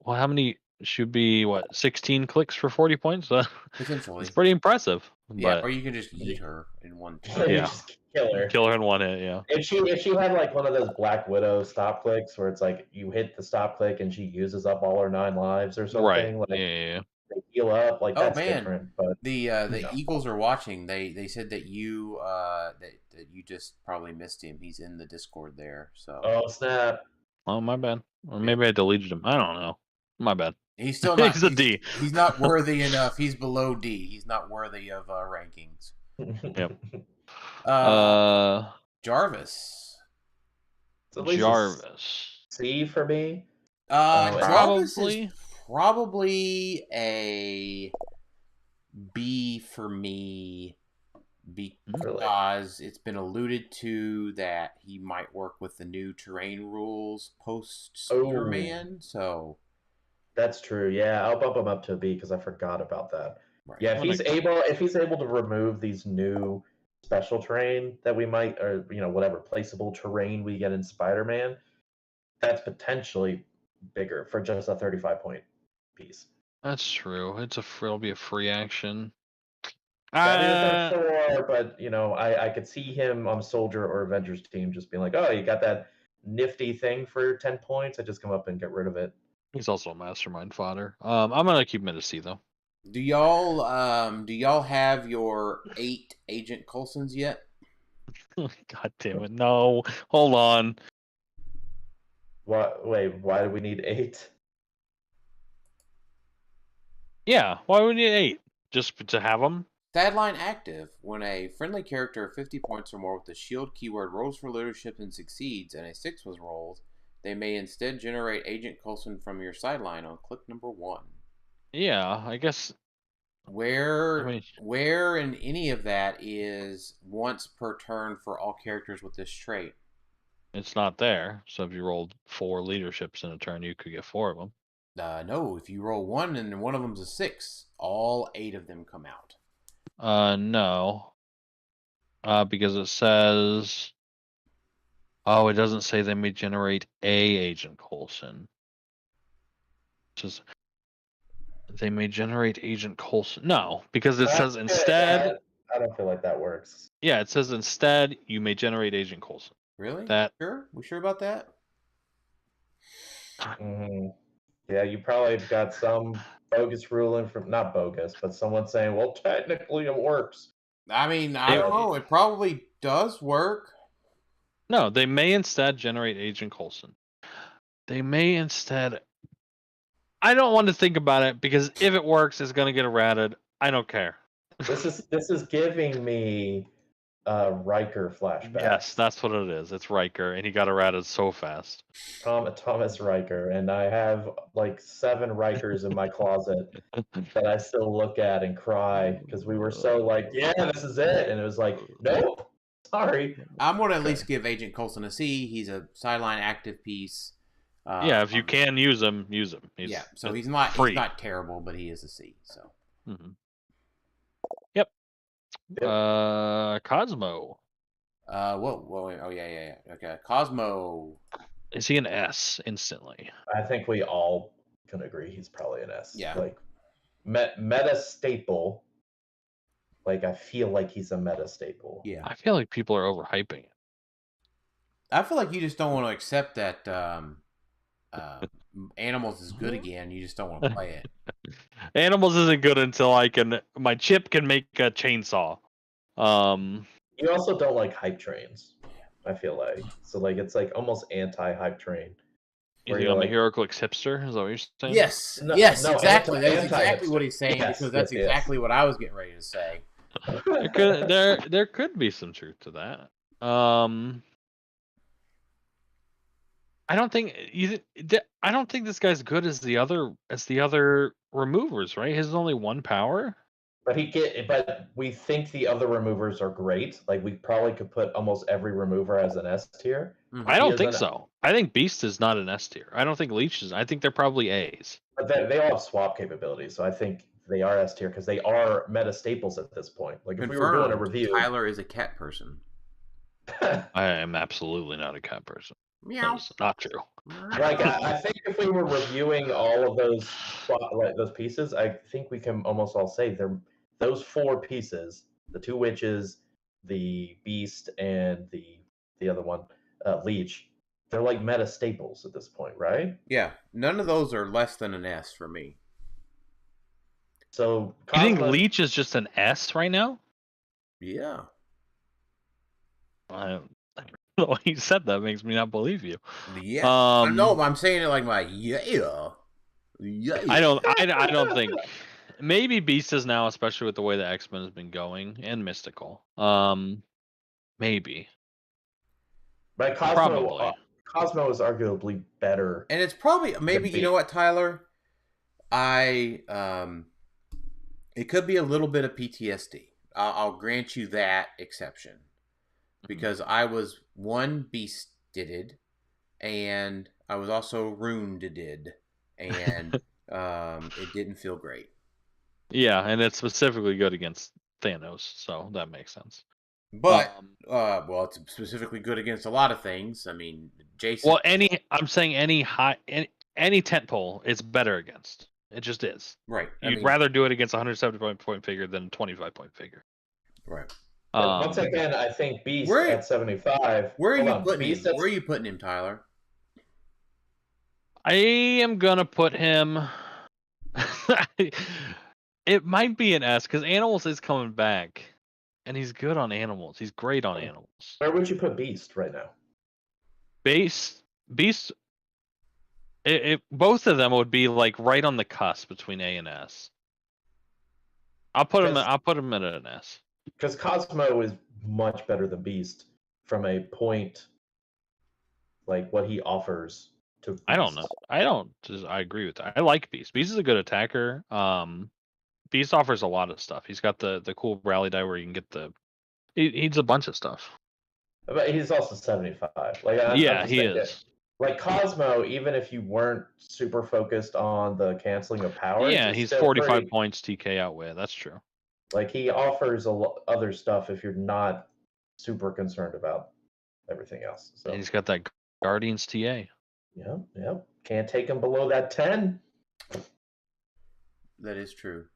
Well, how many should be 16 clicks for 40 points? Potentially. It's pretty impressive. Yeah, but... or you can just eat her in one. Yeah. Just kill her in one hit. Yeah. If she had like one of those Black Widow stop clicks where it's like you hit the stop click and she uses up all her 9 lives or something. Right. Like, yeah. They heal up. Like that's different. But the Eagles are watching. They said that you that you just probably missed him. He's in the Discord there. So. Oh snap! Oh my bad. Or maybe I deleted him. I don't know. My bad. He's still not. He's a D. He's not worthy enough. He's below D. He's not worthy of rankings. Yep. Jarvis. Jarvis. C for me. Jarvis is probably a B for me because it's been alluded to that he might work with the new terrain rules post Spider-Man. So that's true. Yeah, I'll bump him up to a B because I forgot about that. Right. Yeah, if he's able to remove these new special terrain that we might, or whatever placeable terrain we get in Spider-Man, that's potentially bigger for just a 35-point piece. That's true. It'll be a free action. That is a 4, but I could see him on Soldier or Avengers team just being like, oh, you got that nifty thing for 10 points. I just come up and get rid of it. He's also a mastermind fodder. I'm gonna keep him at a C though. Do y'all have your 8 Agent Coulsons yet? God damn it! No, hold on. What? Wait, why do we need 8? Yeah, why would we need 8? Just to have them? Sideline active. When a friendly character of 50 points or more with the shield keyword rolls for leadership and succeeds, and a 6 was rolled, they may instead generate Agent Coulson from your sideline on click number 1. Yeah, I guess. Where in any of that is once per turn for all characters with this trait? It's not there. So if you rolled 4 leaderships in a turn, you could get 4 of them. No, if you roll 1 and one of them's a 6, all 8 of them come out. No. Because it says... Oh, it doesn't say they may generate a Agent Coulson. Just... They may generate Agent Coulson. No, because it says instead... I don't feel like that works. Yeah, it says instead you may generate Agent Coulson. Really? Sure? We sure about that? Mm-hmm. Yeah, you probably got some bogus ruling from, not bogus, but someone saying, well, technically it works. I mean, I don't know. It probably does work. No, they may instead generate Agent Coulson. They may instead. I don't want to think about it because if it works, it's gonna get errated. I don't care. This is giving me Riker flashback. Yes, that's what it is. It's Riker, and he got errated so fast. Thomas Riker, and I have like 7 Rikers in my closet that I still look at and cry because we were so like, yeah, this is it, and it was like, nope, sorry. I'm gonna at least give Agent Coulson a C. He's a sideline active piece. Yeah, if you can use him, use him. Yeah, so he's not terrible, but he is a C. So. Mm-hmm. Yep. Cosmo. Whoa, oh yeah. Okay, Cosmo. Is he an S instantly? I think we all can agree he's probably an S. Yeah. Like meta staple. Like I feel like he's a meta staple. Yeah. I feel like people are overhyping it. I feel like you just don't want to accept that Animals is good again. You just don't want to play it. Animals isn't good until my chip can make a chainsaw. You also don't like hype trains. I feel like so like it's like almost anti-hype train. You think I'm a Heroclix hipster? Is that what you're saying? Yes, exactly. That's exactly what he's saying because that's exactly what I was getting ready to say. There could be some truth to that. I don't think this guy's good as the other removers, right? His is only 1 power. But we think the other removers are great. Like we probably could put almost every remover as an S tier. I don't think so. I think Beast is not an S tier. I don't think Leech is. I think they're probably A's. But they all have swap capabilities, so I think they are S tier because they are meta staples at this point. Like if we were doing a review, Tyler is a cat person. I am absolutely not a cat person. Meow. That's not true. Like I think if we were reviewing all of those pieces, I think we can almost all say they're those 4 pieces: the 2 witches, the beast, and the other one, Leech. They're like meta staples at this point, right? Yeah, none of those are less than an S for me. So you think Leech is just an S right now? Yeah. The way you said that makes me not believe you. Yeah. No, I'm saying it like my yeah. I don't think. Maybe Beast is now, especially with the way the X-Men has been going, and Mystical. Maybe. But Cosmo is arguably better. And it's probably maybe you know what, Tyler? It could be a little bit of PTSD. I'll grant you that exception. Because I was one beast-did, and I was also rune-did, and it didn't feel great. Yeah, and it's specifically good against Thanos, so that makes sense. But well, it's specifically good against a lot of things. I mean, Jason. Well, I'm saying any tentpole, it's better against. It just is. Right. You'd rather do it against a 170-point figure than a 25-point figure. Right. Once again, I think Beast at 75. Where are you putting him? Where are you putting him, Tyler? I am gonna put him. It might be an S because Animals is coming back, and he's good on Animals. He's great on Animals. Where would you put Beast right now? Beast. Both of them would be like right on the cusp between A and S. I'll put him at an S. Because Cosmo is much better than Beast from a point, like what he offers to Beast. I don't know. I agree with that. I like Beast. Beast is a good attacker. Beast offers a lot of stuff. He's got the cool rally die where you can get he's a bunch of stuff. But he's also 75. He is. Like Cosmo, even if you weren't super focused on the canceling of powers, he's 45 points TK outweigh. That's true. Like he offers other stuff if you're not super concerned about everything else. So and he's got that Guardians TA. Yeah. Can't take him below that 10. That is true.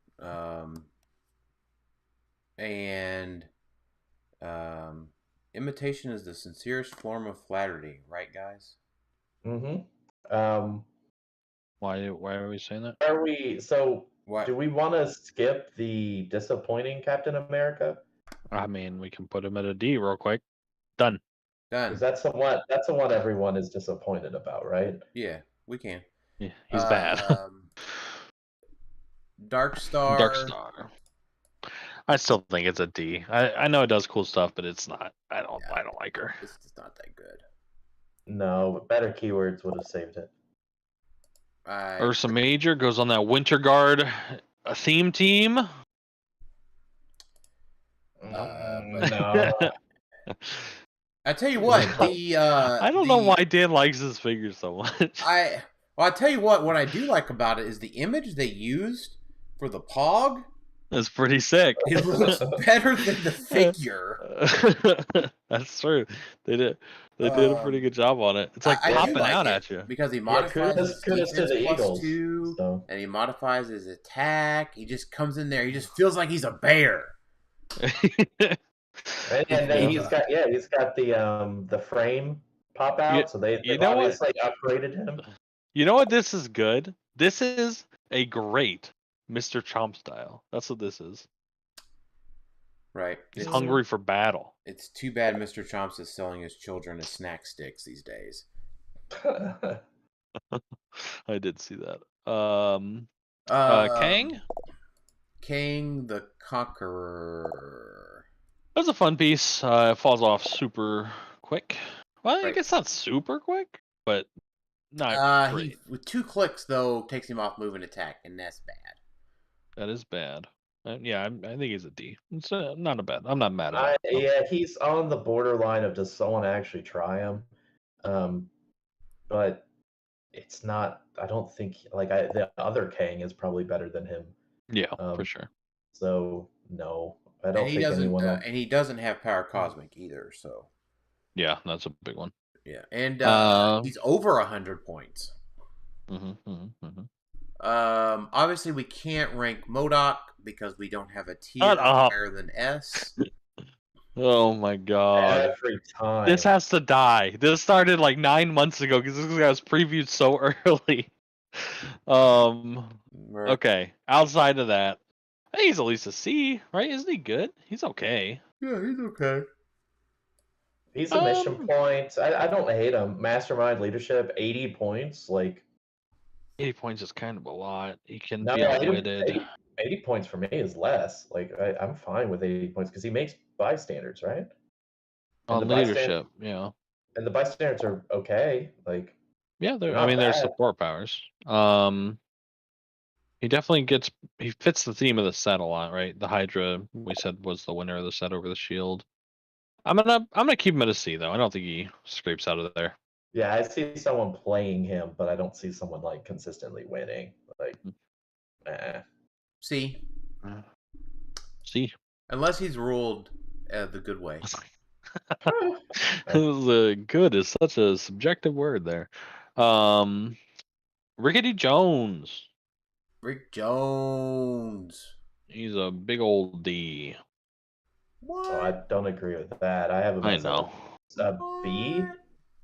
And imitation is the sincerest form of flattery, right, guys? Mm-hmm. Why are we saying that? Do we want to skip the disappointing Captain America? I mean, we can put him at a D real quick. Done. Because that's the one everyone is disappointed about, right? Yeah, we can. Yeah, he's bad. Dark Star. Dark Star. I still think it's a D. I know it does cool stuff, but it's not. I don't like her. It's just not that good. No, better keywords would have saved it. Ursa Major goes on that Winter Guard theme team. No. I tell you what, I don't know why Dan likes this figure so much. I tell you what I do like about it is the image they used for the Pog. It's pretty sick. It looks better than the figure. That's true. They did a pretty good job on it. It's like popping out at you. Because he modifies his defense to the Eagles, +2, so. and he modifies his attack. He just comes in there. He just feels like he's a bear. And then he's got the frame pop out, so they obviously upgraded him. You know what? This is good. This is a great Mr. Chomp style. That's what this is. Right. He's hungry for battle. It's too bad Mr. Chomps is selling his children as snack sticks these days. I did see that. Kang? Kang the Conqueror. That's a fun piece. It falls off super quick. Well, I guess not super quick, but not great. With 2 clicks, though, takes him off move and attack, and that's bad. That is bad. Yeah, I think he's a D. It's not a bad. I'm not mad at it. Yeah, he's on the borderline of does someone actually try him, but it's not. I don't think the other Kang is probably better than him. Yeah, for sure. So no, I don't think anyone. And he doesn't have Power Cosmic either. So yeah, that's a big one. Yeah, and he's over 100 points. Obviously, we can't rank MODOK because we don't have a tier higher than S. Oh my god. Every time. This has to die. This started like 9 months ago because this guy was previewed so early. Okay. Outside of that, I think he's at least a C, right? Isn't he good? He's okay. Yeah, he's okay. He's a mission point. I don't hate him. Mastermind leadership, 80 points. 80 points is kind of a lot. He can be outwitted. 80 points for me is less. I'm fine with 80 points because he makes bystanders, right? On leadership, yeah. And the bystanders are okay. Yeah, they're support powers. He definitely he fits the theme of the set a lot, right? The Hydra we said was the winner of the set over the Shield. I'm gonna keep him at a C though. I don't think he scrapes out of there. Yeah, I see someone playing him, but I don't see someone consistently winning. C. C. Unless he's ruled the good way. Good is such a subjective word there. Rickety Jones. Rick Jones. He's a big old D. What? Oh, I don't agree with that. I have him as a B.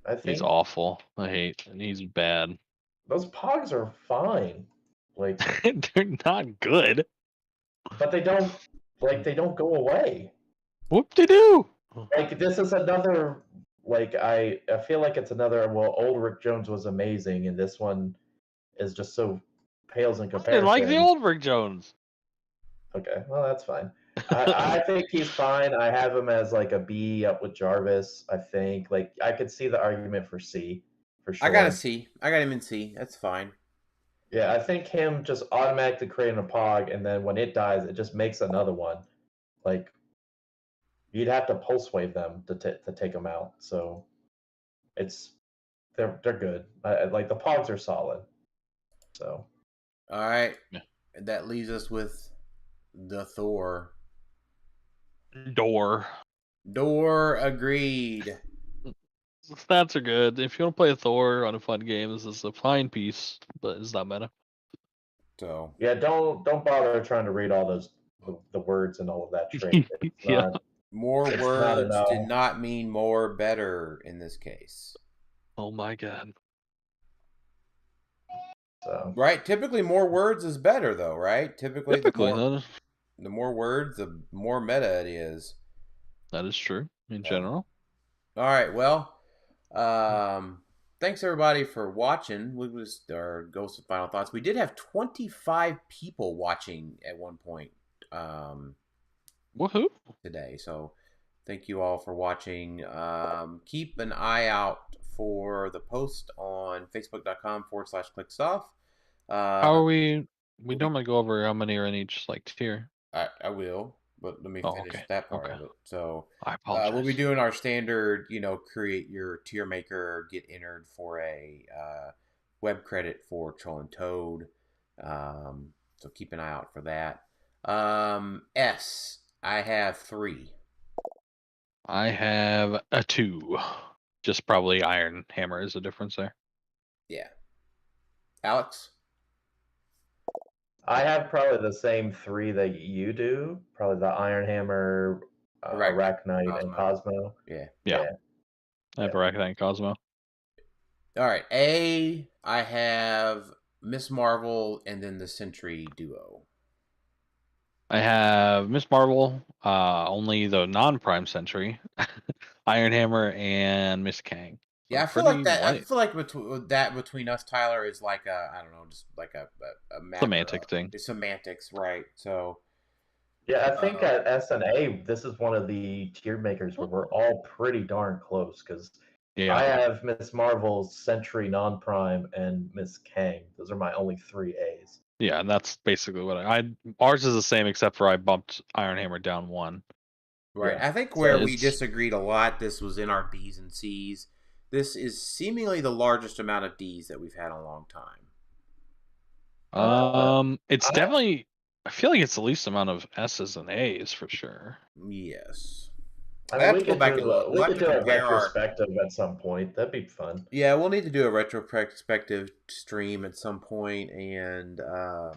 I think he's awful. He's bad. Those Pogs are fine. They're not good. But they don't go away. Whoop de doo. This is another I feel like it's another old Rick Jones was amazing and this one is just so pales in comparison. I like the old Rick Jones. Okay, well that's fine. I think he's fine. I have him as a B up with Jarvis. I think I could see the argument for C for sure. I got a C. I got him in C. That's fine. Yeah, I think him just automatically creating a Pog, and then when it dies, it just makes another one. You'd have to pulse wave them to take them out. So they're good. The Pogs are solid. So all right, that leaves us with the Thor. Door Stats are good. If you want to play a Thor on a fun game, this is a fine piece, but it's not meta. So yeah, don't bother trying to read all the words and all of that trick. More words did not mean more better in this case. Oh my god. So right, typically more words is better though, right? Typically the more words, the more meta it is. That is true in general. All right. Well, thanks everybody for watching. We was our Ghost of Final Thoughts. We did have 25 people watching at one point. Woohoo! Today. So thank you all for watching. Keep an eye out for the post on facebook.com/clickstuff. How are we? We normally go over how many are in each tier. I will, but let me finish that part of it. So I apologize. we'll be doing our standard, create your tier maker, get entered for a web credit for Troll and Toad. So keep an eye out for that. S, I have 3. I have a 2. Just probably Iron Hammer is the difference there. Yeah. Alex? I have probably the same 3 that you do. Probably the Iron Hammer, Arachnite, and Cosmo. Yeah. I have Arachnite and Cosmo. All right. A, I have Miss Marvel and then the Sentry duo. I have Miss Marvel, only the non-prime Sentry, Iron Hammer, and Miss Kang. So yeah, I feel like that. I feel like between us, Tyler, is like I don't know, just like a semantic thing. It's semantics, right? So. Yeah, I think at S and A, this is one of the tier makers where we're all pretty darn close because I have Miss Marvel, Sentry, non-prime, and Miss Kang. Those are my only 3 A's. Yeah, and that's basically what ours is the same except for I bumped Iron Hammer down 1. Right. Yeah. I think where we disagreed a lot, this was in our B's and C's. This is seemingly the largest amount of D's that we've had in a long time. It's definitely, I feel like it's the least amount of S's and A's for sure. Yes. I mean, we could do a retrospective at some point. That'd be fun. Yeah, we'll need to do a retrospective stream at some point, and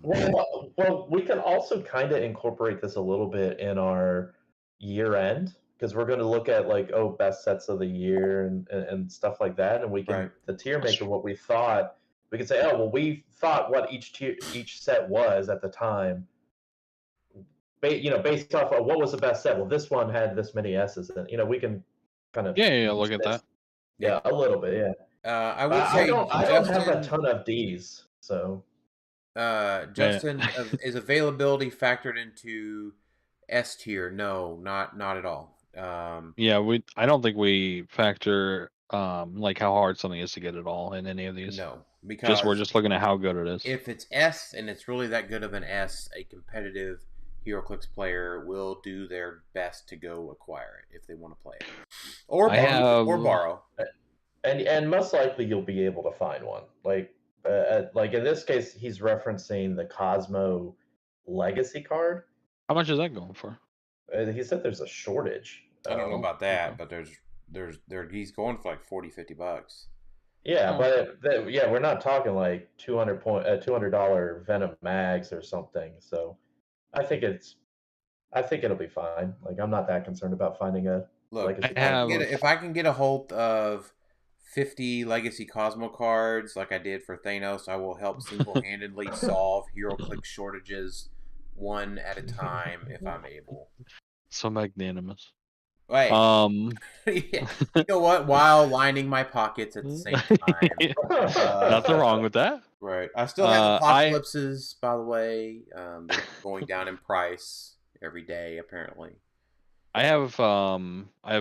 well, we can also kind of incorporate this a little bit in our year end because we're going to look at best sets of the year and stuff like that, and we can the tier maker what we thought. We could say, oh well, we thought what each set was at the time. Based off of what was the best set. Well, this one had this many S's, and we can kind of look at that. Yeah, a little bit. Yeah, I would say I don't have a ton of D's, so. Justin, is availability factored into S tier? No, not at all. I don't think we factor how hard something is to get it all in any of these. No, because we're just looking at how good it is. If it's S and it's really that good of an S, a competitive Heroclix player will do their best to go acquire it if they want to play it, or borrow. And most likely you'll be able to find one. Like in this case, he's referencing the Cosmo Legacy card. How much is that going for? He said there's a shortage. I don't know about that, but he's going for like $40-$50. Yeah, but we're not talking like $200 Venom mags or something. So I think it'll be fine. Like I'm not that concerned about finding a legacy. If I can get a hold of 50 Legacy Cosmo cards like I did for Thanos, I will help single-handedly solve Heroclix shortages one at a time if I'm able. So magnanimous. Right. Yeah. You know what? While lining my pockets at the same time. Nothing wrong with that. Right. I still have apocalypses, by the way. They're going down in price every day, apparently. I have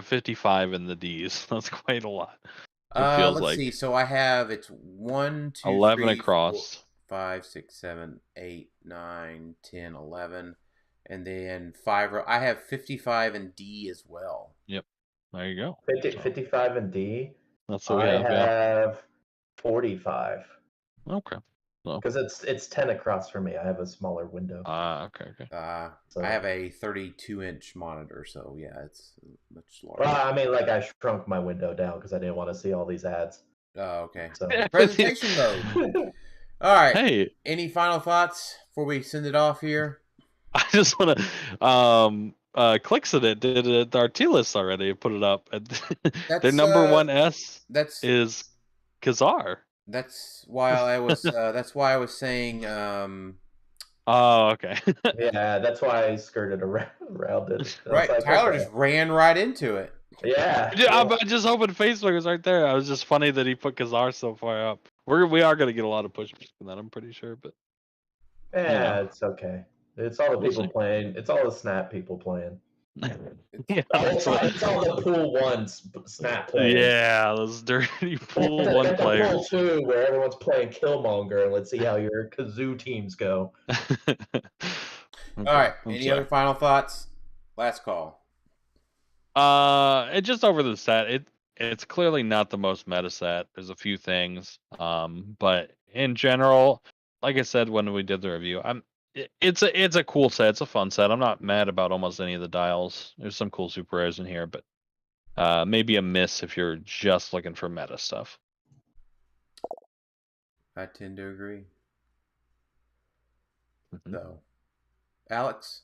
55 in the D's. That's quite a lot. Let's see. So I have 1, 2, 11 3, across. 4, 5, 6, 7, 8, 9, 10, 11. And then 5. I have 55 in D as well. Yep. There you go. 55 in D. That's what we have. I have 45. Okay. Because it's 10 across for me. I have a smaller window. Okay. So I have a 32-inch monitor, so yeah, it's much larger. Well, I mean, I shrunk my window down because I didn't want to see all these ads. Oh, okay. So presentation mode. All right. Hey, any final thoughts before we send it off here? I just want to Clicks in it did our T list already. Put it up. Their number 1 S is Khazar. That's why I was. That's why I was saying. Oh, okay. Yeah, that's why I skirted around it. Right, Like, Tyler okay. just ran right into it. Yeah. I just opened Facebook. It was right there. It was just funny that he put Kazar so far up. We are gonna get a lot of pushback from that. I'm pretty sure, but Yeah, it's okay. It's all the We'll people see. playing. It's all the snap people playing. Yeah, It's all the pool one snap playing. yeah, those dirty pool one Get the players. pool two where everyone's playing Killmonger, and let's see how your kazoo teams go. All right. Any other final thoughts? Last call. It just over the set. It's clearly not the most meta set. There's a few things. But in general, like I said when we did the review, it's a cool set. It's a fun set. I'm not mad about almost any of the dials. There's some cool super rares in here, but maybe a miss if you're just looking for meta stuff. I tend to agree. So, Alex?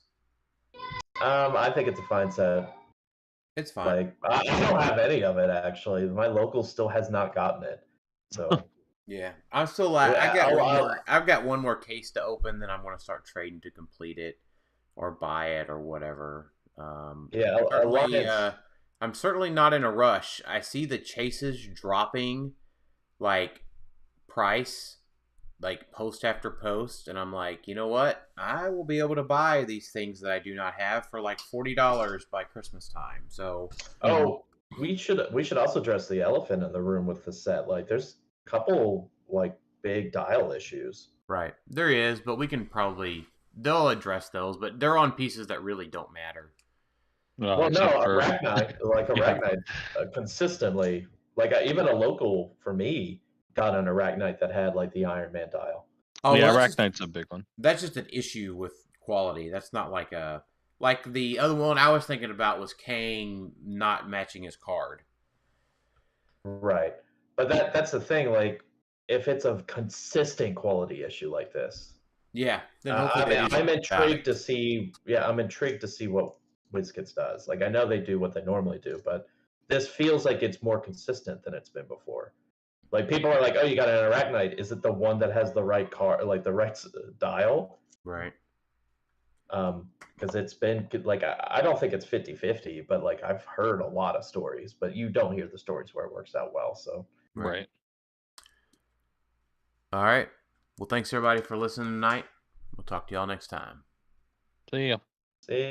I think it's a fine set. It's fine. Like I don't have any of it actually. My local still has not gotten it. So yeah, I'm still like I've got one more case to open. Then I'm going to start trading to complete it, or buy it, or whatever. I'm certainly not in a rush. I see the chases dropping, like price, like post after post, and I'm like, you know what? I will be able to buy these things that I do not have for like $40 by Christmas time. So, we should also address the elephant in the room with the set. Like, there's a couple like big dial issues. Right, there is, but we can they'll address those, but they're on pieces that really don't matter. Arachnite, consistently, like even a local for me got an Arachnite that had like the Iron Man dial. Oh, yeah, Arachnite's a big one. That's just an issue with quality. That's not like the other one I was thinking about was Kang not matching his card. Right, but that's the thing. Like, if it's a consistent quality issue like this, yeah, then I'm intrigued to see. Yeah, I'm intrigued to see what WizKids does. Like, I know they do what they normally do, but this feels like it's more consistent than it's been before. Like, people are like, "Oh, you got an Arachnite. Is it the one that has the right card, like the right dial?" Right. Because it's been like I don't think it's 50-50, but like I've heard a lot of stories, but you don't hear the stories where it works out well. So right. All right. Well, thanks everybody for listening tonight. We'll talk to y'all next time. See ya. See.